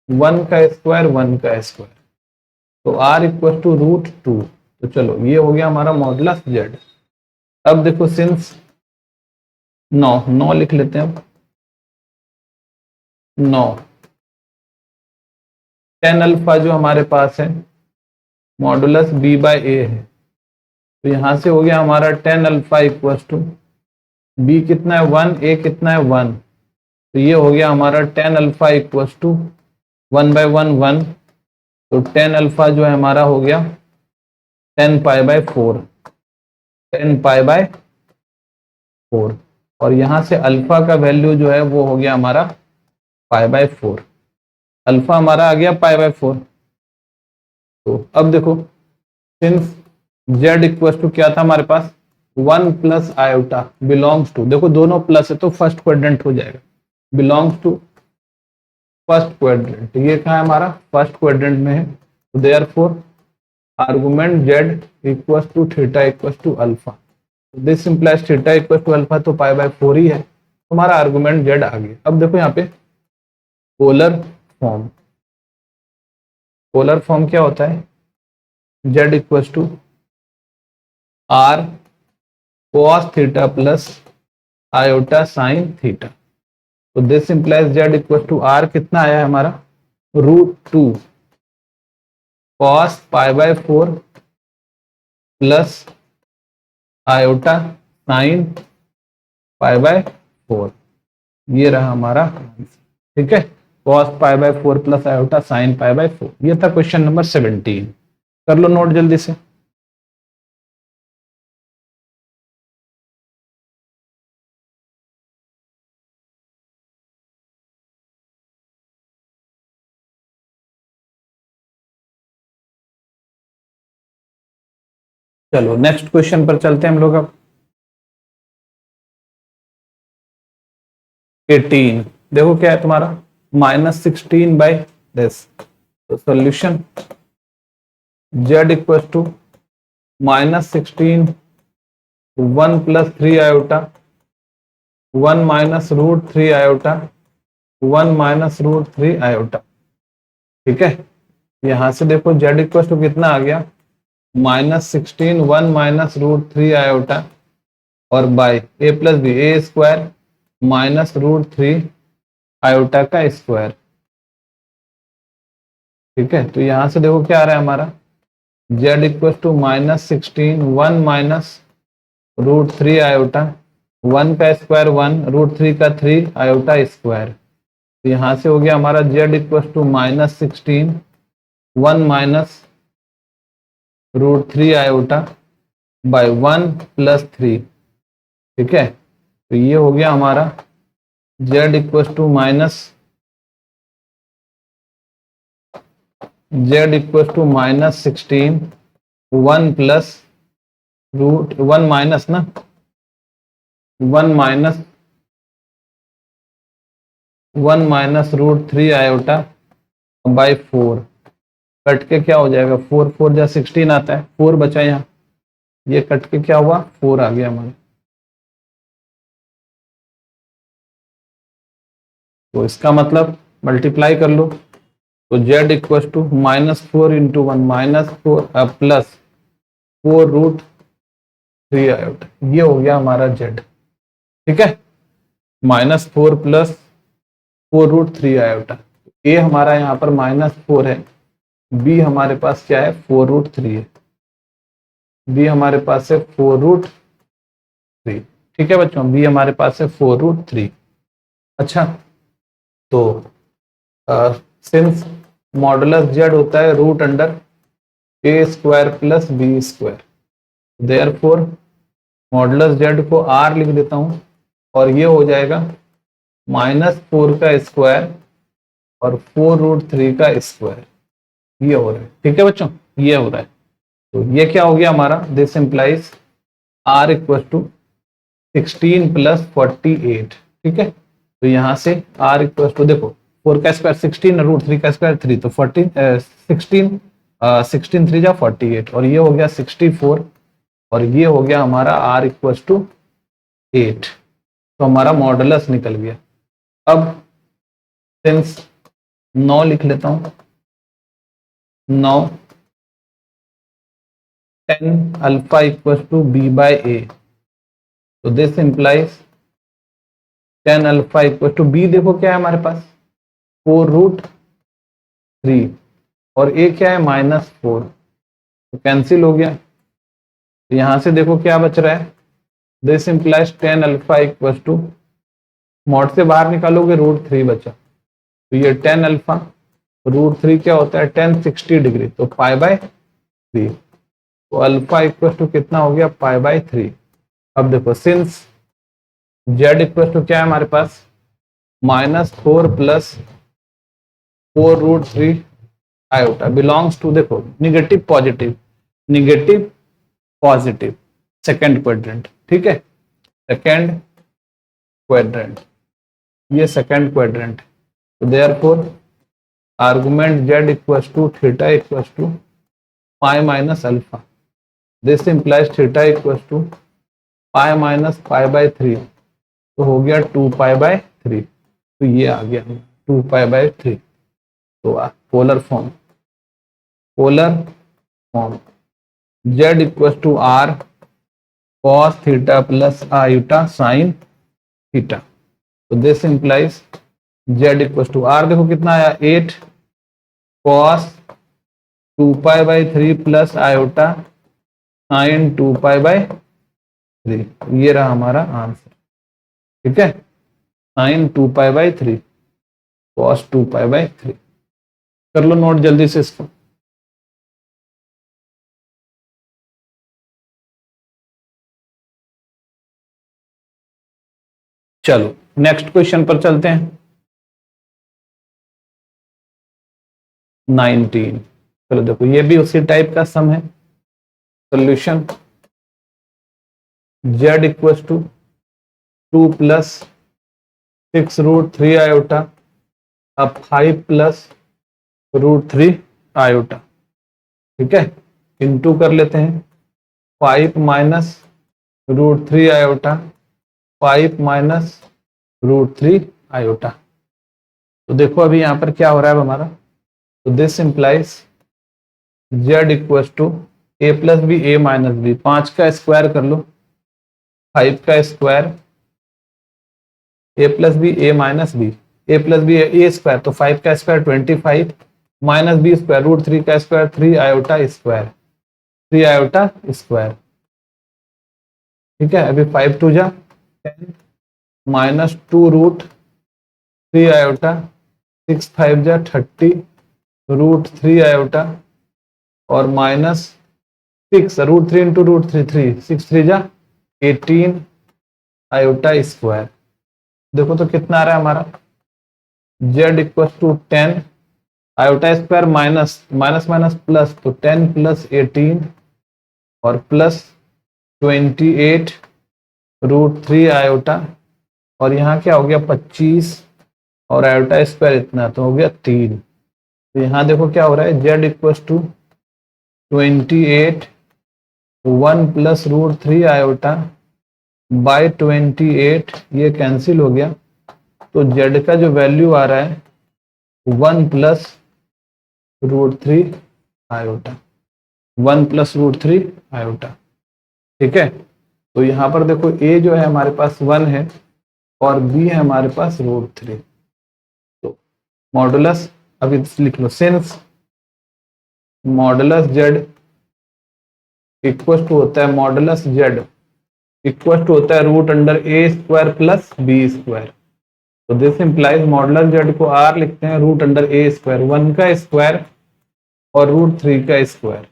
1 का स्क्वायर 1 का स्क्वायर, तो r इक्वल टू रूट 2। तो चलो ये हो गया हमारा मॉडुलस z। अब देखो सिंस 9 लिख लेते हैं, अब 9 tan अल्फा जो हमारे पास है मॉडुलस b बाय ए है, तो यहां से हो गया हमारा tan alpha equal to b कितना है 1, a कितना है 1, तो ये हो गया हमारा tan alpha equal to 1 by 1 1, तो tan अल्फा जो है हमारा हो गया 10 पाई बाय 4, 10 पाई बाय 4, और यहां से अल्फा का वैल्यू जो है वो हो गया हमारा पाई बाय 4, अल्फा हमारा आ गया पाई बाय 4। तो अब देखो सिंस z इक्वल टू क्या था हमारे पास, 1 प्लस आयोटा बिलोंग्स टू, देखो दोनों प्लस है तो फर्स्ट क्वाड्रेंट हो जाएगा, बिलोंग्स टू फर्स्ट क्वाड्रेंट, ये कहा है हमारा फर्स्ट क्वाड्रेंट में है। तो therefore argument z equal to theta equal to alpha, this implies theta equal to alpha, तो पाई बाय 4 ही है, तो हमारा आर्गुमेंट z आ गया। अब देखो यहाँ पे पोलर फॉर्म, पोलर फॉर्म क्या होता है, z equal to r cos theta plus iota sine theta, तो this implies z equal to r कितना आया है हमारा, root 2 cos pi by 4 plus iota sine pi by 4, ये रहा हमारा आंसर। ठीक है, cos pi by 4 plus iota sine pi by 4, ये था क्वेश्चन नंबर 17। कर लो नोट जल्दी से। चलो नेक्स्ट क्वेश्चन पर चलते हैं हम लोग। अब 18 देखो क्या है तुम्हारा, -16 बाई दिस, तो solution z equal to -16 1 plus 3 iota 1 minus root 3 iota 1 minus root 3 iota. ठीक है, यहां से देखो z इक्वल टू कितना आ गया, -16 1 माइनस रूट 3 आयोटा और by a plus b, a square minus root 3 iota का स्क्वायर। ठीक है, तो यहां से देखो क्या आ रहा है हमारा, z equal to -16 1 minus root 3 iota 1 का स्क्वायर 1 रूट 3 का 3 आयोटा स्क्वायर। तो यहां से हो गया हमारा z equal to -16 1 minus root 3 iota by 1 plus 3। ठीक है, तो ये हो गया हमारा z equal to -16 1 plus root 1 minus ना 1 minus root 3 iota by 4, cut के क्या हो जाएगा, 4 4 जा 16 आता है, 4 बचा यहाँ, ये कट के क्या हुआ 4 आ गया हमारा। तो इसका मतलब मल्टीप्लाई कर लो, तो z equal to -4 into 1 -4 plus 4 root 3 iota, ये हो गया हमारा z। ठीक है, -4 प्लस 4 रूट 3 आयोटा, a हमारा यहाँ पर -4 है, बी हमारे पास क्या है, 4√3 है। बी हमारे पास है 4√3। ठीक है बच्चों, बी हमारे पास है 4√3। अच्छा, तो सिंस मॉडुलस जेड होता है root under a square plus b square, therefore modulus z को आर लिख देता हूं और ये हो जाएगा -4 का स्क्वायर और 4√3 का स्क्वायर। ये हो रहा है। ठीक है बच्चों, ये हो रहा है। तो ये क्या हो गया हमारा, this implies r equal to 16 plus 48। ठीक है, तो यहां से आर इक्वल टू देखो 4 का स्क्वायर 16 और √3 का स्क्वायर 3, तो 16 3 जा 48 और ये हो गया 64 और ये हो गया हमारा आर इक्वल टू 8। तो हमारा मॉडुलस निकल गया। अब सिंस 9 लिख लेता हूं, 9 10 alpha equal to b by a, तो this implies 10 alpha equal to b, देखो क्या है हमारे पास 4√3 और ए क्या है -4, तो कैंसिल हो गया। तो यहां से देखो क्या बच रहा है, this implies 10 alpha equal to, mod से बाहर निकालोगे √3 बचा, तो ये 10 अल्फा, √3 क्या होता है 10 60 डिग्री, तो π/3, तो अल्फा इक्वल टू कितना हो गया π/3। अब देखो सिंस जेड इक्वल टू क्या है हमारे पास -4 प्लस 4√3 आयोटा बिलोंग्स टू, देखो negative positive, negative positive, second quadrant. ठीक है, सेकेंड क्वाड्रेंट, ये सेकेंड क्वाड्रेंट। तो therefore argument z equals to theta equals to pi minus alpha, this implies theta equals to pi minus π/3, तो हो गया 2π/3। तो ये आ गया 2π/3। तो polar form, polar form z equals to r cos theta plus iota sine theta, तो this implies z equals to r, देखो कितना आया 8 कॉस 2π/3 प्लस आयोटा साइन 2π/3, ये रहा हमारा आंसर। ठीक है, साइन 2π/3 कॉस 2π/3। कर लो नोट जल्दी से इसको। चलो नेक्स्ट क्वेश्चन पर चलते हैं। 19, चलो देखो ये भी उसी टाइप का सम है। Solution z equal to 2 plus 6√3 iota अब 5 प्लस √3 आयोटा। ठीक है, इनटू कर लेते हैं 5 माइनस √3 आयोटा, 5 माइनस √3 आयोटा। तो देखो अभी यहां पर क्या हो रहा है हमारा, तो this implies z equal to a plus b a minus b, 5 का स्क्वायर कर लो, 5 का square a plus b a minus b, a plus b a square, तो 5 का स्क्वायर 25 माइनस बी स्क्वायर √3 का square 3 iota square, 3 iota square. ठीक है, अभी 5 2 जा 10 माइनस 2√3 आयोटा, 6 5 जा 30 √3 आयोटा और माइनस 6 √3 इंटू √3 3, 6 3 जा 18 आयोटा स्क्वायर। देखो तो कितना आ रहा है हमारा, z equal to 10 iota square minus minus minus plus, तो 10 प्लस 18 और प्लस 28 √3 आयोटा और यहाँ क्या हो गया 25 और आयोटा स्क्वायर इतना, तो हो गया 3। तो यहाँ देखो क्या हो रहा है, z equal to 28 1 plus √3 iota by 28, ये कैंसिल हो गया, तो जेड का जो वैल्यू आ रहा है 1 प्लस √3 आयोटा, 1 प्लस √3 आयोटा। ठीक है, तो यहाँ पर देखो ए जो है हमारे पास 1 है और बी है हमारे पास √3, तो मॉडुलस अभी लिख लो, since modulus z equal to होता है मॉडुलस जेड इक्वल टू होता है root under a square plus b square. तो दिस इंप्लाइज मॉडुलस जेड को आर लिखते हैं रूट अंडर ए स्क्वायर, 1 का स्क्वायर और रूट 3 का स्क्वायर।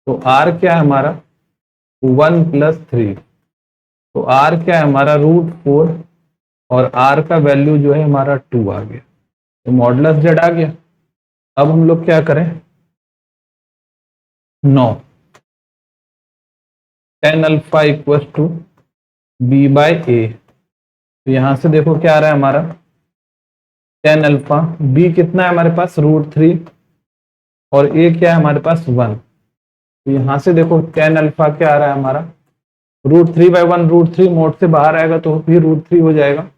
तो आर क्या है हमारा 1 प्लस 3, तो आर क्या है हमारा रूट 4 और आर का वैल्यू जो है हमारा 2 आ गया। तो मॉडुलस जेड आ गया। अब हम लोग क्या करें, 9 tan alpha equal to b by a. तो यहां से देखो क्या आ रहा है हमारा tan अल्फा, बी कितना है हमारे पास रूट 3 और ए क्या है हमारे पास 1। तो यहां से देखो tan अल्फा क्या आ रहा है हमारा रूट 3/1, रूट 3 मोड से बाहर आएगा तो भी रूट 3 हो जाएगा।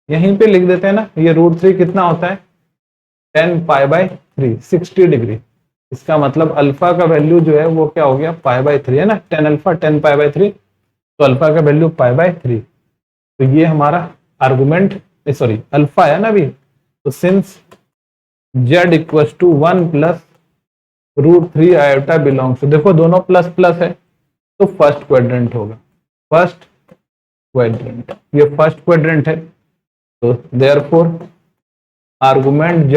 यहीं पे लिख देते हैं ना, ये रूट 3 कितना होता है 10π/3, 60 डिग्री। इसका मतलब अल्फा का वैल्यू जो है वो क्या हो गया π/3 है ना, tan अल्फा 10π/3, तो अल्फा का वैल्यू π/3। तो ये हमारा आर्गुमेंट सॉरी अल्फा है ना अभी। तो since z equal to 1 plus root 3 iota belongs to, देखो दोनों प्लस प्लस है तो फर्स्ट क्वाड्रेंट होगा, फर्स्ट क्वाड्रेंट, ये फर्स्ट क्वाड्रेंट है। तो therefore argument z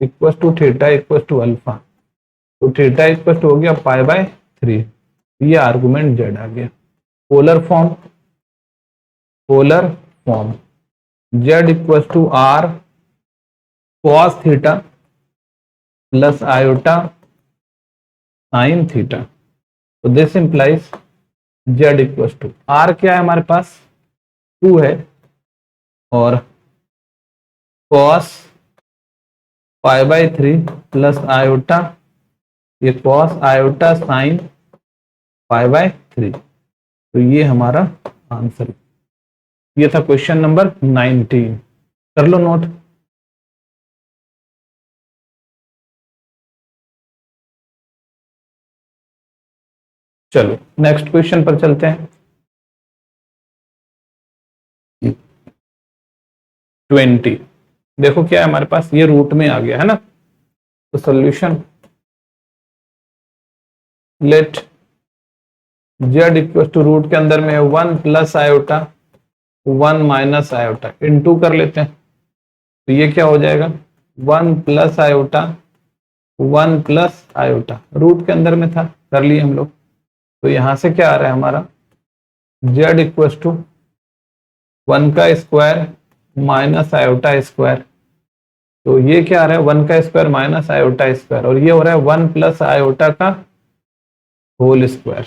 equal to theta equal to alpha, तो थीटा इक्वल टू हो गया π/3, ये आर्गुमेंट z आ गया। Polar form, polar form z equal to r cos theta plus iota sine theta. तो this implies z equal to r क्या है हमारे पास 2 है और cos π/3 प्लस आयोटा, ये cos आयोटा साइन π/3। तो ये हमारा आंसर, ये था क्वेश्चन नंबर 19। कर लो नोट। चलो नेक्स्ट क्वेश्चन पर चलते हैं। 20 देखो क्या है हमारे पास, ये रूट में आ गया है ना। तो solution let z equal to root के अंदर में है 1 plus iota 1 minus iota, into कर लेते हैं। तो ये क्या हो जाएगा 1 plus iota 1 plus iota, root के अंदर में था, कर लिए हम लोग। तो यहां से क्या आ रहा है हमारा z इक्वल टू 1 का स्क्वायर माइनस आयोटा स्क्वायर। तो ये क्या आ रहा है 1 का स्क्वायर माइनस आयोटा स्क्वायर, और ये हो रहा है 1 प्लस आयोटा का होल स्क्वायर।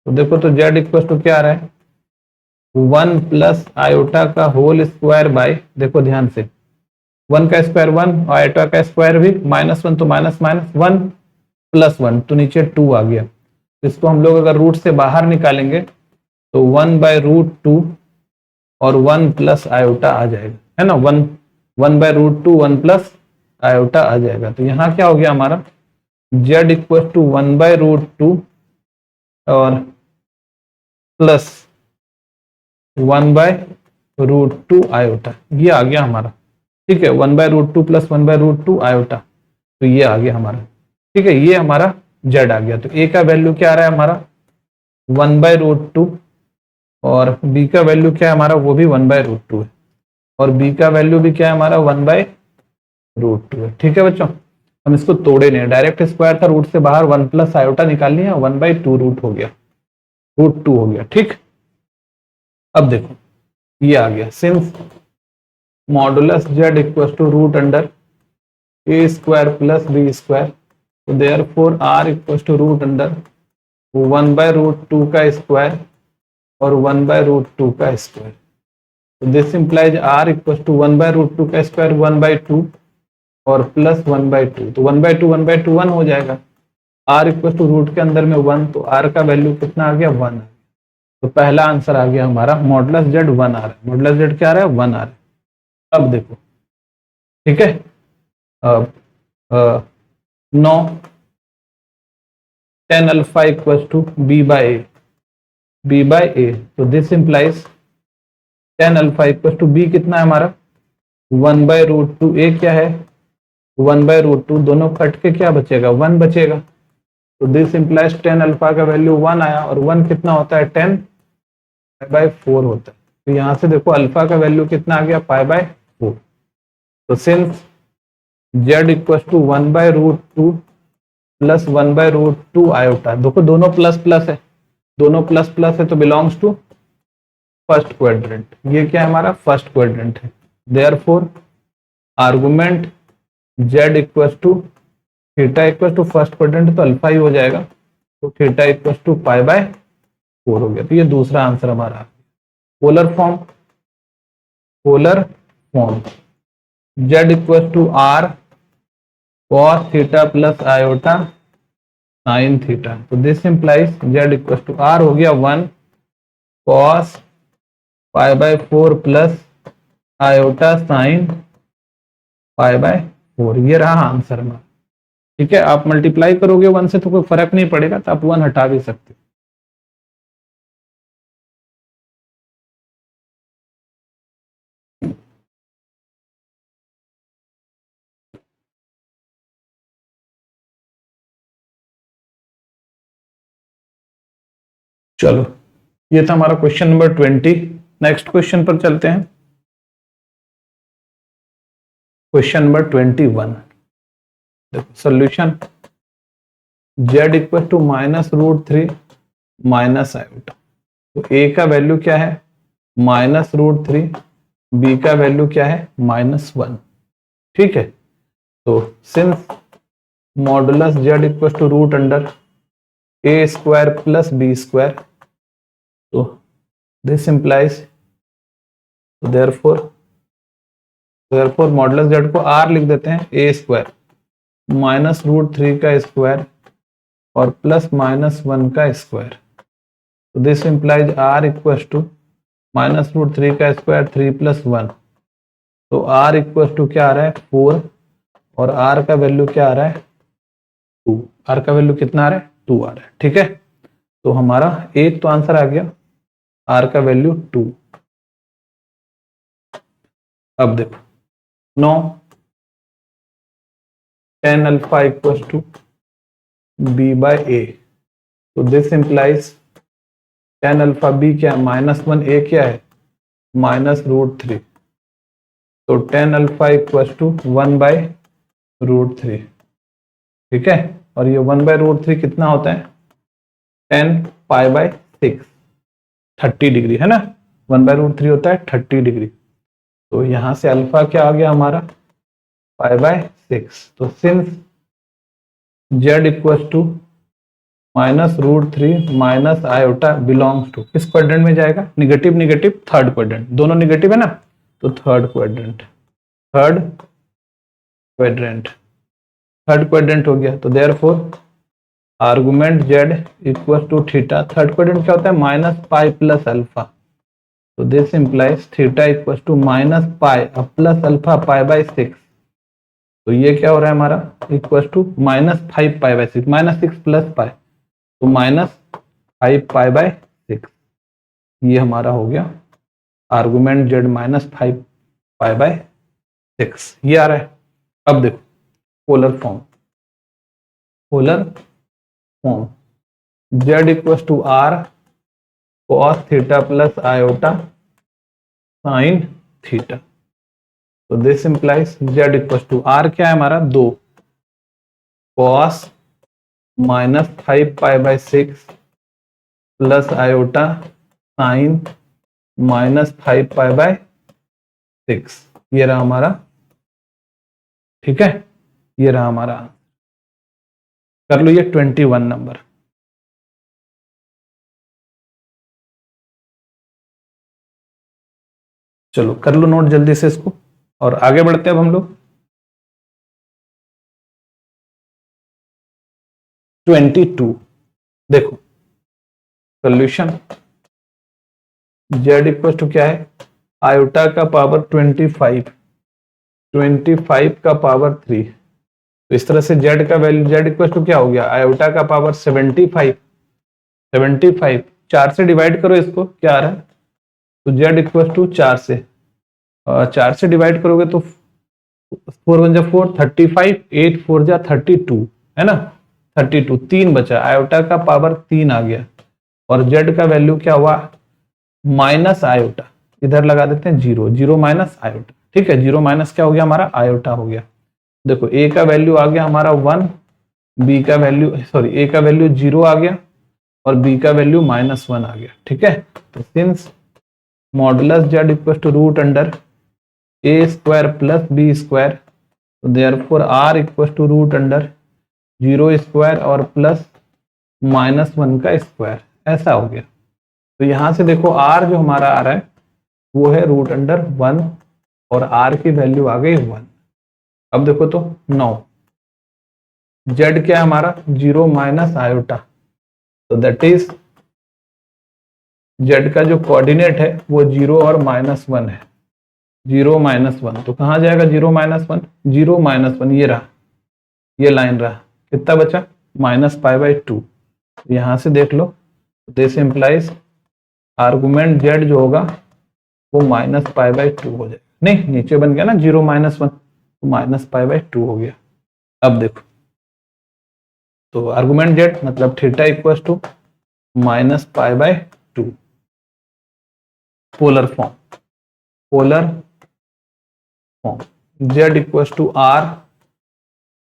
तो देखो तो z इक्वल टू क्या आ रहा है 1 प्लस आयोटा का होल स्क्वायर बाय, देखो ध्यान से 1 का स्क्वायर 1 और आयोटा का स्क्वायर भी -1, तो माइनस माइनस 1 प्लस 1, तो नीचे 2 आ गया। इसको हम लोग अगर रूट से बाहर निकालेंगे तो 1/√2 और 1 प्लस आयोटा आ जाएगा, है ना। 1/√2 1 प्लस आयोटा आ जाएगा। तो यहाँ क्या हो गया हमारा z इक्वल टू 1/√2 और प्लस 1/√2 आयोटा, ये आ गया हमारा। ठीक है 1/√2 प्लस 1/√2 आयोटा, तो ये आ गया हमारा। ठीक है ये हमारा z आ गया। तो a का वैल्यू क्या आ रहा है हमारा 1/√2 और b का वैल्यू क्या है हमारा वो भी 1/√2 है, और b का वैल्यू भी क्या है हमारा 1/√2 है। ठीक है बच्चों, हम इसको तोड़े नहीं, डायरेक्ट स्क्वायर था, रूट से बाहर 1 प्लस आयोटा निकाल लिया, 1/2 रूट हो गया, √2 हो गया। ठीक, अब देखो ये आ गया since modulus z equal to root under a square plus b square, तो therefore r equal to root under 1/√2 का स्क्वायर और 1/√2 का स्क्वायर। तो this implies r equal to 1/√2 का स्क्वायर 1/2 और प्लस 1/2, तो 1/2 1/2 1 हो जाएगा। r इक्वल टू रूट के अंदर में 1, तो r का वैल्यू कितना आ गया 1। तो पहला आंसर आ गया हमारा मॉडुलस z 1 आ रहा है, मॉडुलस z क्या आ रहा है 1 आ रहा है। अब देखो ठीक है, अब 9 tan alpha equal to b/a, तो this implies tan alpha equal to b कितना है हमारा 1/√2, a क्या है 1/√2, दोनों कट के क्या बचेगा, 1 बचेगा। तो दिस इंप्लाइज टेन अल्फा का वैल्यू 1 आया, और 1 कितना होता है, 10π/4 होता है। तो यहाँ से देखो अल्फा का वैल्यू कितना आ गया, π/4। तो since z equal to 1/√2 plus 1/√2 iota, देखो दोनों प्लस प्लस है, दोनों प्लस प्लस है तो बिलोंग्स टू फर्स्ट क्वाड्रेंट। ये क्या है, हमारा फर्स्ट क्वाड्रेंट है। Therefore argument z equal to theta equal to first quadrant, तो अल्फा ही हो जाएगा, तो थीटा इक्वल टू π/4 हो गया। तो ये दूसरा आंसर हमारा। Polar form, polar form z equal to r cos theta plus iota sine theta. तो this implies z equal to r हो गया 1 cos π/4 प्लस आयोटा साइन π/4। ये रहा आंसर में। ठीक है, आप मल्टीप्लाई करोगे 1 से तो कोई फर्क नहीं पड़ेगा, तो आप 1 हटा भी सकते हो। चलो, ये था हमारा क्वेश्चन नंबर 20। नेक्स्ट क्वेश्चन पर चलते हैं। क्वेश्चन नंबर 21, देखो solution z equal to -√3 minus iota. तो a का वैल्यू क्या है, -√3, b का वैल्यू क्या है, -1। ठीक है, तो since modulus z equal to root under a² plus b², तो this implies, therefore modulus z को r लिख देते हैं, a² -√3 का स्क्वायर और प्लस -1 का स्क्वायर। तो this implies r equal to -√3 का स्क्वायर 3 + 1, तो r इक्वल टू क्या आ रहा है, 4, और r का वैल्यू क्या आ रहा है, 2। r का वैल्यू कितना आ रहा है, 2 आ रहा है। ठीक है, तो हमारा एक तो आंसर आ गया, r का वैल्यू 2। अब देखो, know tan alpha equal to b/a, तो this implies tan alpha b क्या है, -1, a क्या है, -√3, तो tan अल्फा इक्वल टू 1/√3। ठीक है, और ये 1/√3 कितना होता है, 10π/6, 30 डिग्री है ना, 1/√3 होता है 30 डिग्री। तो यहां से अल्फा क्या आ गया हमारा, π/6। तो since z equal to -√3 minus iota belongs to, किस क्वाड्रेंट में जाएगा, निगेटिव निगेटिव थर्ड क्वाड्रेंट, दोनों निगेटिव है ना, तो third quadrant, third quadrant, third quadrant हो गया। तो therefore argument z equal to theta, third quadrant क्या होता है, -π प्लस अल्फा, तो this implies theta equal to -π plus alpha π/6। तो ये क्या हो रहा है हमारा, इक्वल टू -5π/6, -6 प्लस π, तो -5π/6। ये हमारा हो गया आर्गुमेंट z -5π/6, ये आ रहा है। अब देखो polar form, polar form z equal to r cos theta plus iota sine theta. तो this implies z equal to r क्या है हमारा, 2 cos -5π/6 प्लस आयोटा साइन -5π/6। ये रहा हमारा, ठीक है, ये रहा हमारा। कर लो ये 21 नंबर। चलो कर लो नोट जल्दी से इसको, और आगे बढ़ते हैं अब हम लोग 22। देखो सोल्यूशन z इक्वल टू क्या है, आयोटा का पावर 25, 25 का पावर 3। तो इस तरह से z का वैल्यू, z इक्वल टू क्या हो गया, आयोटा का पावर 75, 75 4 से डिवाइड करो इसको, क्या आ रहा है, तो z इक्वल टू 4 से डिवाइड करोगे तो 4 1 जा 4, 35, 8 4 जा 32, है ना, 32, 3 बचा, आयोटा का पावर 3 आ गया, और जेड का वैल्यू क्या हुआ, माइनस आयोटा, इधर लगा देते हैं 0, 0 माइनस आयोटा, ठीक है, 0 माइनस क्या हो गया हमारा, आयोटा हो गया। देखो ए का वैल्यू आ गया हमारा 1, बी का वैल्यू सॉरी ए का वैल्यू 0 आ गया और बी का वैल्यू -1 आ गया, ठीक है। तो since modulus z equal to root under a square plus b square, तो therefore r equal to root under 0 square और प्लस -1 का स्क्वायर, ऐसा हो गया। तो यहां से देखो आर जो हमारा आ रहा है वो है रूट अंडर 1 और आर की वैल्यू आ गई 1। अब देखो तो 9, जेड क्या है हमारा 0 माइनस आयोटा, तो दैट इज जेड का जो कोऑर्डिनेट है वो 0 और -1 है, 0 -1, तो कहां जाएगा 0 -1, 0 -1 ये रहा, ये लाइन रहा, कितना बचा -π/2, यहां से देख लो, दिस इंप्लाइज आर्गुमेंट जेड जो होगा वो -π/2 हो जाएगा, नहीं नीचे बन गया ना 0 -1, तो -π/2 हो गया। अब देखो, तो आर्गुमेंट जेड मतलब theta equal to -π/2, polar form z equal to r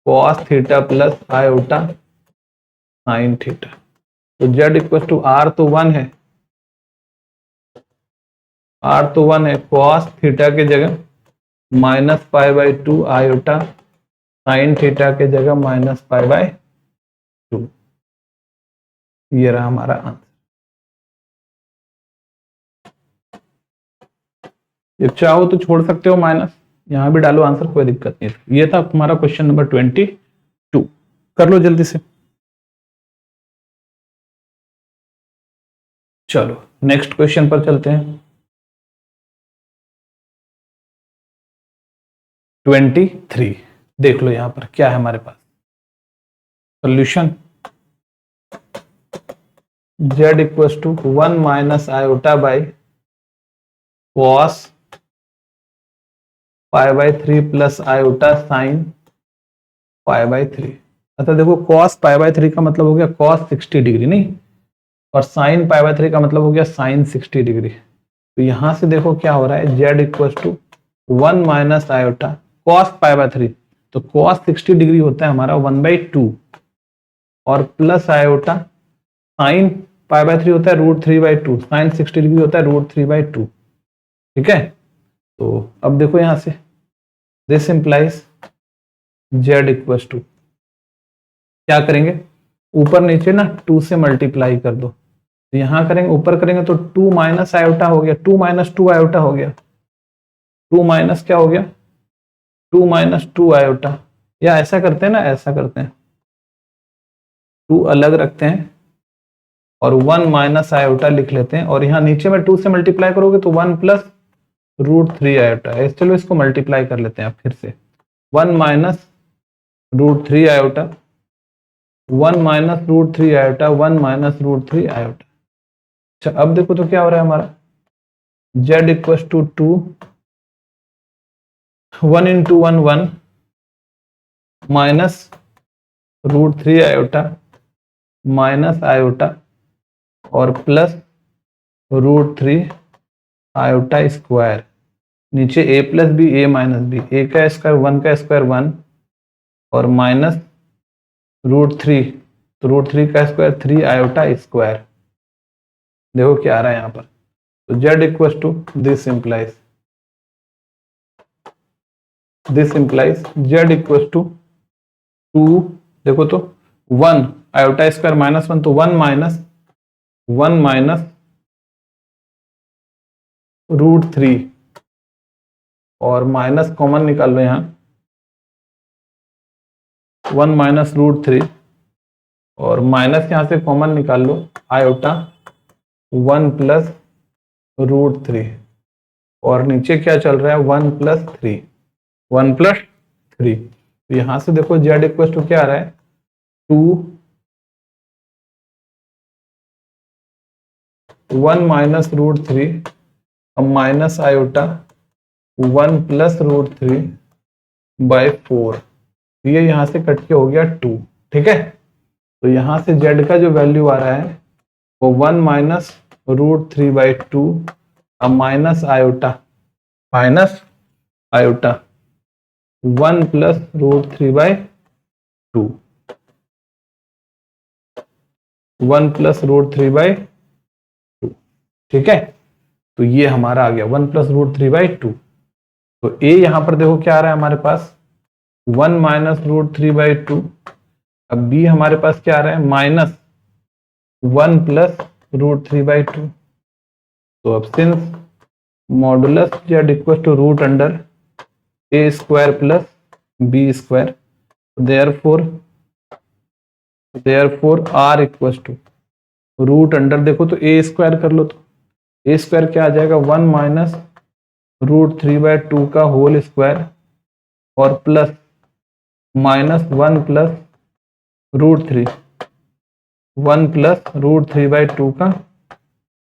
cos theta plus iota sine theta, तो जेड इक्वल टू आर तो 1 है, आर तो 1 है, कॉस थीटा के जगह -π/2 आयोटा साइन थीटा के जगह -π/2, ये रहा हमारा आंसर। ये चाहो तो छोड़ सकते हो माइनस, यहां भी डालो आंसर, कोई दिक्कत नहीं है। ये था तुम्हारा क्वेश्चन नंबर 22, कर लो जल्दी से। चलो नेक्स्ट क्वेश्चन पर चलते हैं। 23 देख लो यहां पर क्या है हमारे पास solution, z equal to 1 minus iota by cos π/3 plus iota sine π/3। अच्छा देखो cos π/3 का मतलब हो गया cos 60 डिग्री, नहीं, और साइन π/3 का मतलब हो गया साइन 60 डिग्री। तो यहां से देखो क्या हो रहा है, z equal to 1 minus iota cos π/3, तो cos 60 डिग्री होता है हमारा 1/2 और प्लस आयोटा साइन π/3 होता है √3/2, साइन 60 डिग्री होता है √3/2, ठीक है। तो अब देखो यहां से this implies z equal to, क्या करेंगे, ऊपर नीचे ना 2 से मल्टीप्लाई कर दो, तो यहां करेंगे ऊपर करेंगे तो 2 माइनस आयोटा हो गया, 2 - 2 आयोटा हो गया, 2 माइनस क्या हो गया 2 - 2 आयोटा, या ऐसा करते हैं ना, ऐसा करते हैं 2 अलग रखते हैं और 1 माइनस आयोटा लिख लेते हैं, और यहाँ नीचे में 2 से मल्टीप्लाई करोगे तो 1 प्लस √3 आयोटा है, चलो इसको मल्टीप्लाई कर लेते हैं फिर से, 1 minus √3 iota, 1 minus √3 iota, 1 minus √3 iota. अच्छा अब देखो तो क्या हो रहा है हमारा, z equal to 2, 1 × 1 1 minus √3 iota minus iota और प्लस √3 आयोटा स्क्वायर, नीचे a plus b a minus b, a का स्क्वायर 1 का स्क्वायर 1 और माइनस √3, तो √3 का स्क्वायर 3 आयोटा स्क्वायर, देखो क्या आ रहा है यहां पर, तो z equal to this implies z equal to 2, देखो तो 1 आयोटा स्क्वायर -1, तो 1 माइनस √3 और माइनस कॉमन निकाल लो यहाँ, 1 माइनस √3 और माइनस यहां से कॉमन निकाल लो, आयोटा 1 प्लस √3 और नीचे क्या चल रहा है 1 + 3, 1 + 3, तो यहां से देखो z इक्वल टू क्या आ रहा है 2, 1 माइनस √3 अब माइनस आयोटा 1 + √3 बाय 4, ये यहां से कट के हो गया 2। ठीक है, तो यहां से z का जो वैल्यू आ रहा है वो 1 माइनस रूट 3 बाई 2, अब minus iota 1 plus root 3 by 2, 1 plus root 3 by 2। ठीक है, तो ये हमारा आ गया 1 प्लस रूट 3 बाई 2। तो a यहां पर देखो क्या आ रहा है हमारे पास 1 माइनस रूट 3 बाई 2। अब b हमारे पास क्या आ रहा है माइनस 1 प्लस रूट 3 बाई 2। तो अब since modulus z equal to root under a square plus b square, therefore r equal to root under, देखो तो a स्क्वायर कर लो तो a स्क्वायर क्या आ जाएगा 1 माइनस रूट 3 बाई 2 का होल स्क्वायर और plus minus 1 plus root 3 by 2 का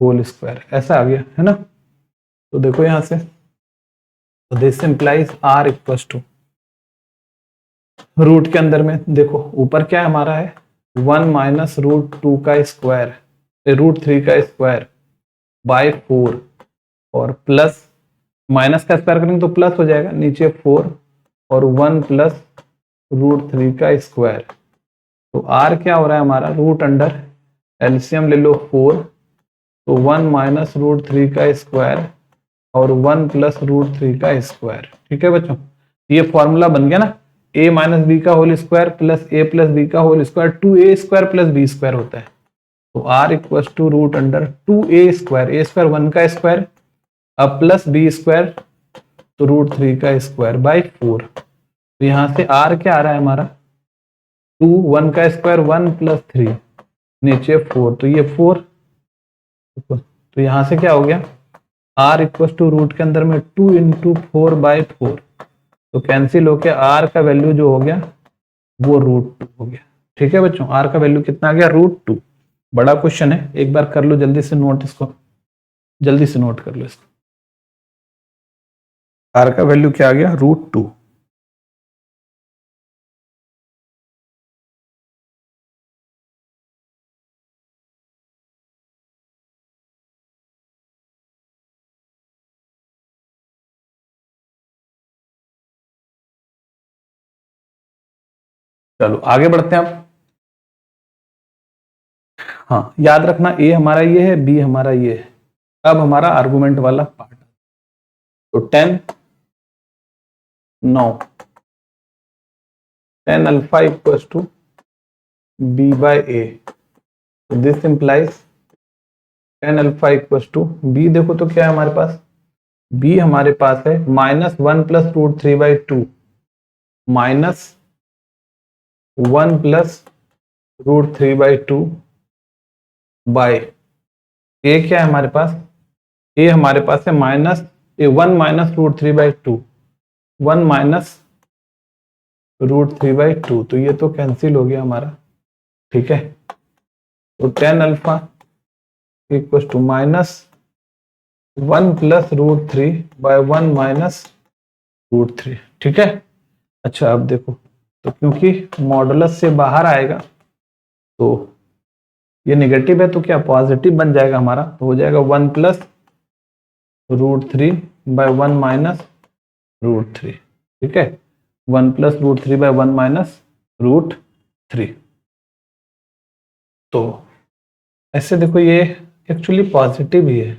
होल स्क्वायर, ऐसा आ गया है ना। तो देखो यहां से, तो this implies r equal to root के अंदर में देखो ऊपर क्या हमारा है 1 माइनस रूट 2 का स्क्वायर, रूट 3 का स्क्वायर बाय 4 और प्लस माइनस का स्क्वायर करेंगे तो प्लस हो जाएगा, नीचे 4 और 1 प्लस रूट 3 का स्क्वायर। तो r क्या हो रहा है हमारा रूट अंडर, एलसीएम ले लो 4, तो 1 माइनस रूट 3 का स्क्वायर और 1 प्लस रूट 3 का स्क्वायर। ठीक है बच्चों, ये फॉर्मूला बन गया ना, a माइनस बी का whole square plus a plus b का whole square 2a square plus b square होता है। तो r equal to root under 2a square, a square 1 का स्क्वायर, अब प्लस b स्क्वायर तो रूट 3 का स्क्वायर बाय 4। तो यहां से r क्या आ रहा है हमारा 2, 1 का स्क्वायर 1 प्लस 3, नीचे 4, तो ये 4, तो यहां से क्या हो गया r इक्वल टू रूट के अंदर में 2 इंटू 4 बाई 4, तो कैंसिल होके r का वैल्यू जो हो गया वो रूट 2 हो गया। ठीक है बच्चों, r का वैल्यू कितना आ गया रूट 2। बड़ा क्वेश्चन है, एक बार कर लो जल्दी से नोट, इसको जल्दी से नोट कर लो इसको, r का वैल्यू क्या आ गया रूट 2। चलो आगे बढ़ते हैं अब। हाँ याद रखना, a हमारा ये है, b हमारा ये है। अब हमारा आर्गुमेंट वाला पार्ट, तो 10 alpha equals to b by a, तो this implies 10 alpha equals to b, देखो तो क्या है हमारे पास, b हमारे पास है minus 1 plus root 3 by 2 minus 1 plus root 3 by 2 by a क्या है हमारे पास, a हमारे पास है minus 1 minus root 3 by 2, 1 minus root 3 by 2, तो ये तो कैंसिल हो गया हमारा। ठीक है, तो 10 alpha equal to minus 1 plus root 3 by 1 minus root 3। ठीक है, अच्छा अब देखो, तो क्योंकि मॉडुलस से बाहर आएगा तो ये नेगेटिव है, तो क्या पॉजिटिव बन जाएगा हमारा, तो हो जाएगा 1 plus root 3 by 1 minus root 3। ठीक है, 1 plus root 3 by 1 minus root 3। तो ऐसे देखो ये एक्चुअली पॉजिटिव ही है,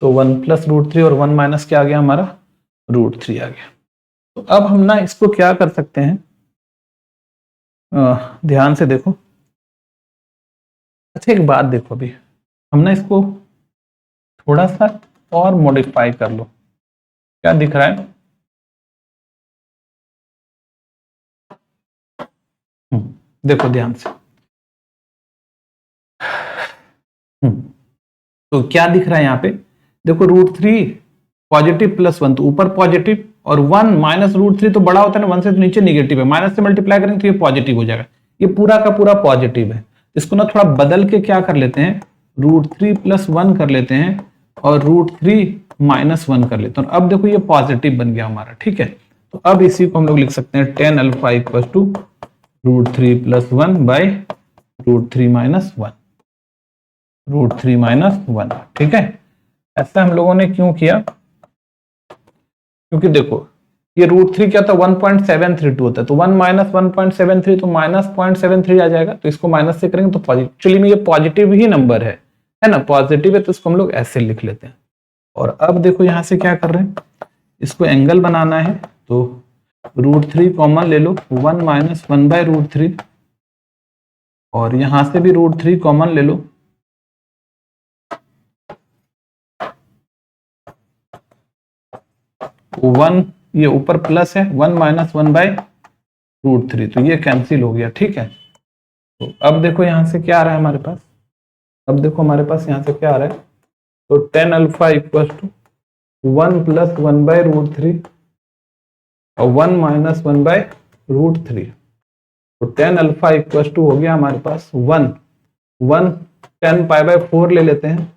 तो 1 प्लस रूट 3 और 1 माइनस क्या आ गया हमारा रूट 3 आ गया। तो अब हम ना इसको क्या कर सकते हैं, ध्यान से देखो। अच्छा एक बात देखो, अभी हम ना इसको थोड़ा सा और मॉडिफाई कर लो, क्या दिख रहा है, देखो ध्यान से, तो क्या दिख रहा है यहाँ पे, देखो रूट 3 पॉजिटिव प्लस 1, तो ऊपर पॉजिटिव, और 1 माइनस रूट 3 तो बड़ा होता है ना 1 से, तो नीचे निगेटिव है, माइनस से मल्टीप्लाई करेंगे तो ये पॉजिटिव हो जाएगा, ये पूरा का पूरा पॉजिटिव है। इसको ना थोड़ा बदल के क्या कर लेते हैं, रूट 3 प्लस 1 कर लेते हैं और रूट 3 माइनस 1 कर लेते हैं, और अब देखो ये पॉजिटिव बन गया हमारा। ठीक है, तो अब इसी को हम लोग लिख सकते हैं tan alpha equal to √3 + 1 by √3 - 1, √3 - 1। ठीक है, ऐसा हम लोगों ने क्यों किया? क्योंकि देखो ये √3 क्या था, 1.732 होता है, तो 1 - 1.73 तो -0.73 आ जाएगा, तो इसको माइनस से करेंगे तो पॉजिटिव, एक्चुअली में ये पॉजिटिव ही नंबर है ना, पॉजिटिव है, तो इसको हम लोग ऐसे लिख लेते हैं। और अब देखो यहां से क्या कर रहे हैं, इसको एंगल बनाना है, तो √3 कॉमन ले लो, 1 - 1/√3, और यहां से भी √3 कॉमन ले लो, 1, ये ऊपर प्लस है, 1 - 1/√3, तो ये कैंसिल हो गया। ठीक है, तो अब देखो यहां से क्या आ रहा है हमारे पास, अब देखो हमारे पास यहां से क्या आ रहा है, तो टेन अल्फा इक्वल टू 1 + 1/√3 और 1 - 1/√3, तो टेन अल्फा इक्वल टू हो गया हमारे पास 1 1 10 π/4 ले लेते हैं,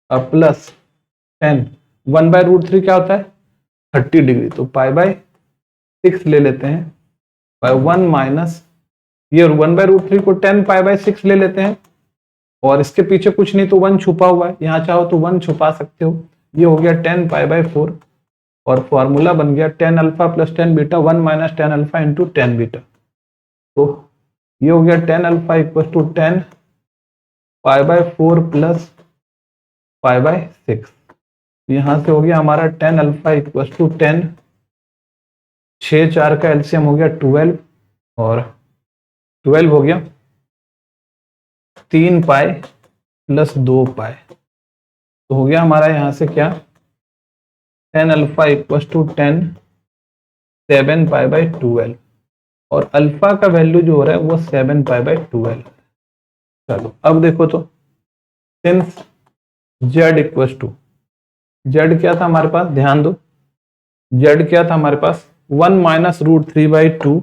और प्लस 10 1/√3 क्या होता है 30 डिग्री, तो π/6 ले लेते हैं, बाय 1 माइनस ये 1/√3 को 10 π/6 ले लेते हैं, और इसके पीछे कुछ नहीं तो 1 छुपा हुआ है, यहाँ चाहो तो 1 छुपा सकते हो, ये हो गया 10 π/4, और फॉर्मूला बन गया 10 alpha + 10 beta 1 - 10 alpha into 10 beta, तो ये हो गया 10 अल्फा इक्वल टू 10 π/4 + π/6, यहां से हो गया हमारा 10 अल्फा इक्वल टू 10, 6 4 का एलसीएम हो गया 12, और 12 हो गया 3 पाई + 2 पाई, तो हो गया हमारा यहां से क्या 10 अल्फा इक्वल टू 10 7 π/12, और अल्फा का वैल्यू जो हो रहा है वो 7 π/12। चलो अब देखो, तो since z equal to, z क्या था हमारे पास, ध्यान दो, z क्या था हमारे पास 1 - √3/2,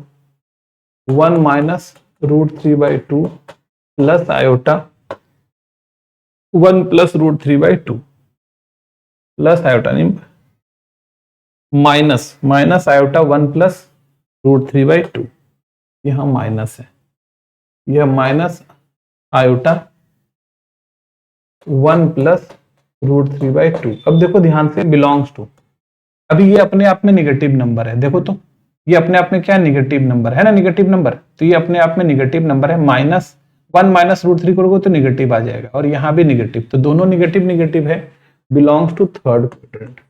1 - √3/2 प्लस आयोटा 1 + √3/2 प्लस आयोटा नहीं माइनस आयोटा 1 + √3/2, यहां माइनस है, यह माइनस आयोटा 1 + √3/2। अब देखो ध्यान से, बिलोंग्स टू, अभी ये अपने आप में निगेटिव नंबर है, देखो तो ये अपने आप में क्या निगेटिव नंबर है ना, निगेटिव नंबर, तो ये अपने आप में निगेटिव नंबर है, -1 - √3 करोगे तो निगेटिव आ जाएगा, और यहां भी निगेटिव, तो दोनों निगेटिव निगेटिव है, belongs to third quadrant,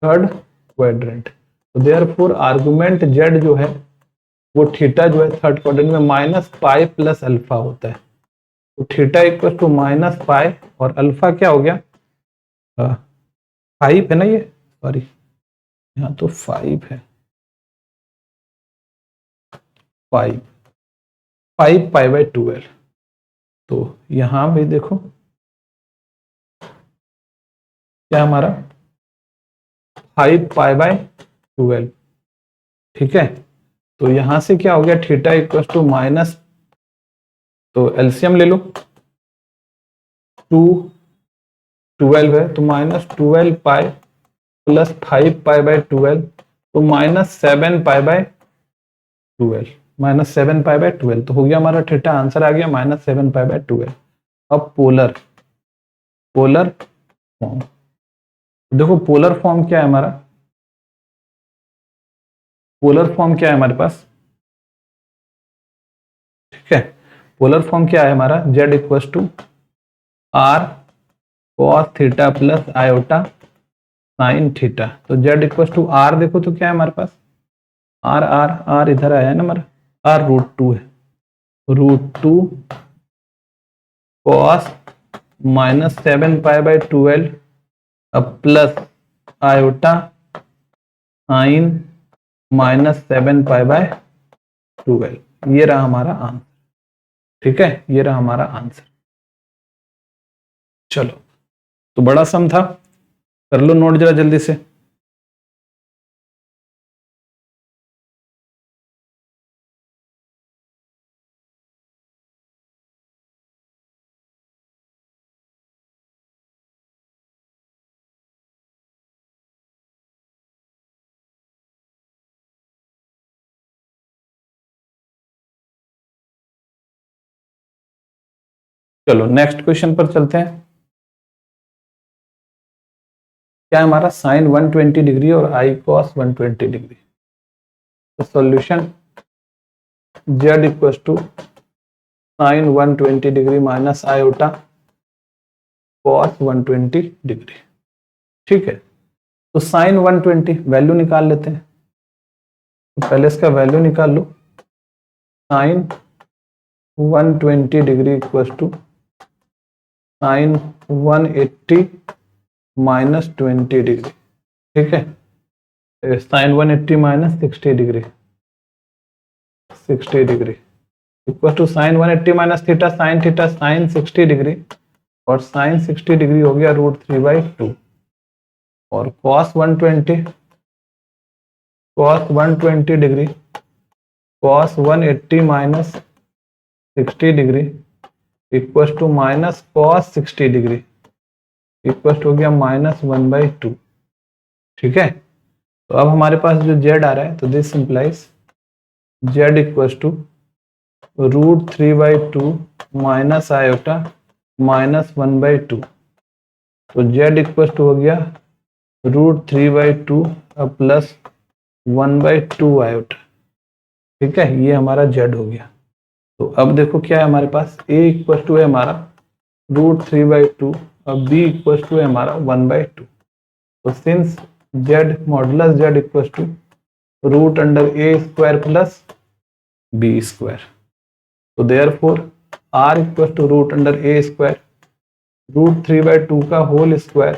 third quadrant, तो देयरफॉर आर्गुमेंट z जो है वो थीटा जो है थर्ड क्वाड्रेंट में -π + अल्फा होता है, तो थीटा इक्वल टू -π, और अल्फा क्या हो गया 5 है ना, ये सॉरी यहाँ तो 5 है, 5 π/12, तो यहां भी देखो क्या हमारा 5 π/12, ठीक है, तो यहां से क्या हो गया थीटा इक्वल टू माइनस, तो एलसीएम ले लो, 2 12 है, तो -12 π + 5 π/12, तो -7 π/12, -7 π/12, तो हो गया हमारा थीटा, आंसर आ गया -7 π/12। अब पोलर, पोलर फॉर्म, देखो पोलर फॉर्म क्या है हमारा, पोलर फॉर्म क्या है हमारे पास, ठीक है, पोलर फॉर्म क्या है हमारा, z equal to r cos theta plus iota sine theta, तो z इक्वल टू r देखो तो क्या है हमारे पास, r इधर आया है ना हमारा, r √2 है, √2 cos -7 π/12 अब प्लस आयोटा साइन -7 π/12, ये रहा हमारा आंसर, ठीक है, ये रहा हमारा आंसर। चलो, तो बड़ा सम था, कर लो नोट जरा जल्दी से। चलो नेक्स्ट क्वेश्चन पर चलते हैं। क्या है हमारा साइन 120 डिग्री और आई कॉस 120 डिग्री। तो solution z equal to sine 120 degree minus iota cos 120 degree. ठीक है, तो साइन 120 वैल्यू निकाल लेते हैं। तो पहले इसका वैल्यू निकाल लो। Sine 120 degree equal to sine 180 minus 20 degree. ठीक है, sine 180 minus 60 degree, 60 degree equal to sine 180 minus theta sine 60 degree, और साइन 60 डिग्री हो गया √3/2, और cos 120 degree cos 180 minus 60 degree equal to minus cos 60 degree equal to हो गया -1/2। ठीक है, तो अब हमारे पास जो z आ रहा है, तो this implies z equal to √3/2 minus iota -1/2। तो z इक्वल टू हो गया √3/2 प्लस 1/2 आयोटा। ठीक है, ये हमारा z हो गया। तो अब देखो क्या है हमारे पास, a इक्वल टू है हमारा √3/2 और b इक्वल टू है हमारा 1/2। तो since z modulus z equal to √a² plus b², तो therefore r equal to √a² √3/2 का होल स्क्वायर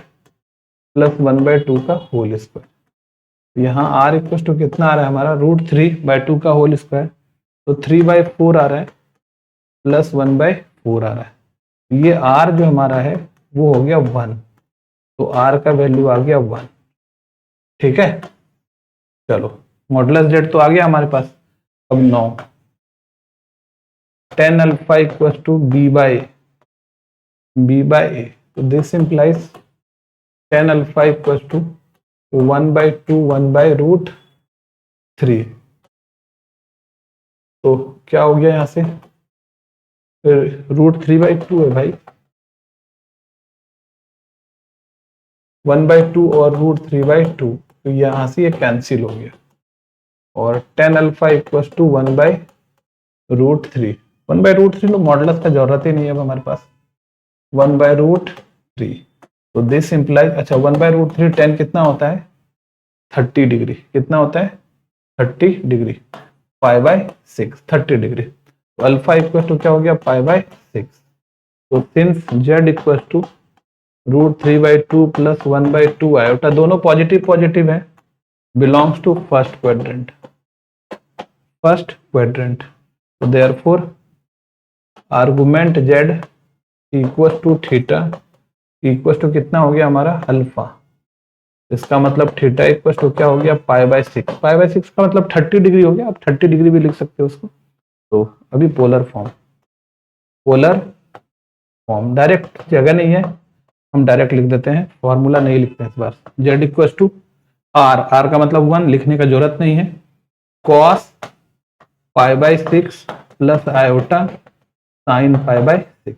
प्लस 1/2 का होल स्क्वायर। यहाँ r इक्वल टू कितना आ रहा है हमारा √3/2 का होल स्क्वायर, तो 3/4 आ रहा है प्लस 1/4 आ रहा है। ये r जो हमारा है वो हो गया 1, तो r का वैल्यू आ गया 1। ठीक है, चलो मॉडुलस z तो आ गया हमारे पास। अब 9 tan alpha equal to b/a, तो this implies tan alpha equal to 1/2 1/√3। तो क्या हो गया यहाँ से, √3/2 है भाई, 1/2 और √3/2, तो यहाँ से ये कैंसिल हो गया, और tan अल्फा इक्वल टू 1/√3। 1/√3 तो मॉडुलस का जरूरत ही नहीं है अब हमारे पास, 1/√3। तो दिस इंप्लाइज, अच्छा 1/√3 tan कितना होता है 30 डिग्री, कितना होता है 30 डिग्री, π/6 30 डिग्री। तो अल्फा इक्वल टू क्या हो गया π/6। तो since z equal to √3/2 plus 1/2 iota, दोनों पॉजिटिव है, बिलोंग्स टू फर्स्ट क्वाड्रेंट। तो therefore argument z equal to theta equal to कितना हो गया हमारा अल्फा। इसका मतलब थीटा इक्वल टू क्या हो गया π/6। π/6 का मतलब 30 डिग्री हो गया, आप 30 डिग्री भी लिख सकते हो उसको। तो अभी पोलर फॉर्म डायरेक्ट जगह नहीं है, हम डायरेक्ट लिख देते हैं, फॉर्मूला नहीं लिखते हैं इस बार। z इक्वल टू r का मतलब 1, लिखने का जरूरत नहीं है, cos π/6 प्लस आयोटा साइन π/6।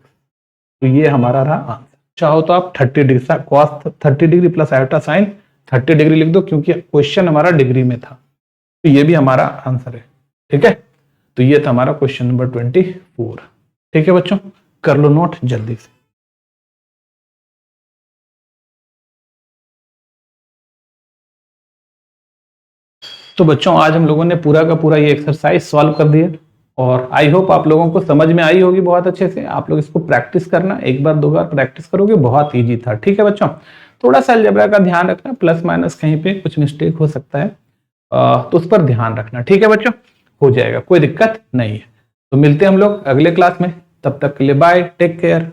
तो ये हमारा रहा आंसर। चाहो तो आप 30 degree cos 30 degree plus iota sign 30 degree लिख दो, क्योंकि क्वेश्चन हमारा डिग्री में था, तो ये भी हमारा आंसर है। ठीक है, तो ये था हमारा क्वेश्चन नंबर 24। ठीक है बच्चों, कर लो नोट जल्दी से। तो बच्चों आज हम लोगों ने पूरा का पूरा ये एक्सरसाइज सॉल्व कर दिया, और आई होप आप लोगों को समझ में आई होगी बहुत अच्छे से। आप लोग इसको प्रैक्टिस करना, एक बार दो बार प्रैक्टिस करोगे, बहुत इजी था। ठीक है बच्चों, थोड़ा सा अलजेब्रा का ध्यान रखना, प्लस माइनस कहीं पे कुछ मिस्टेक हो सकता है, तो उस पर ध्यान रखना। ठीक है बच्चों, हो जाएगा, कोई दिक्कत नहीं है। तो मिलते हैं हम लोग अगले क्लास में, तब तक के लिए बाय, टेक केयर।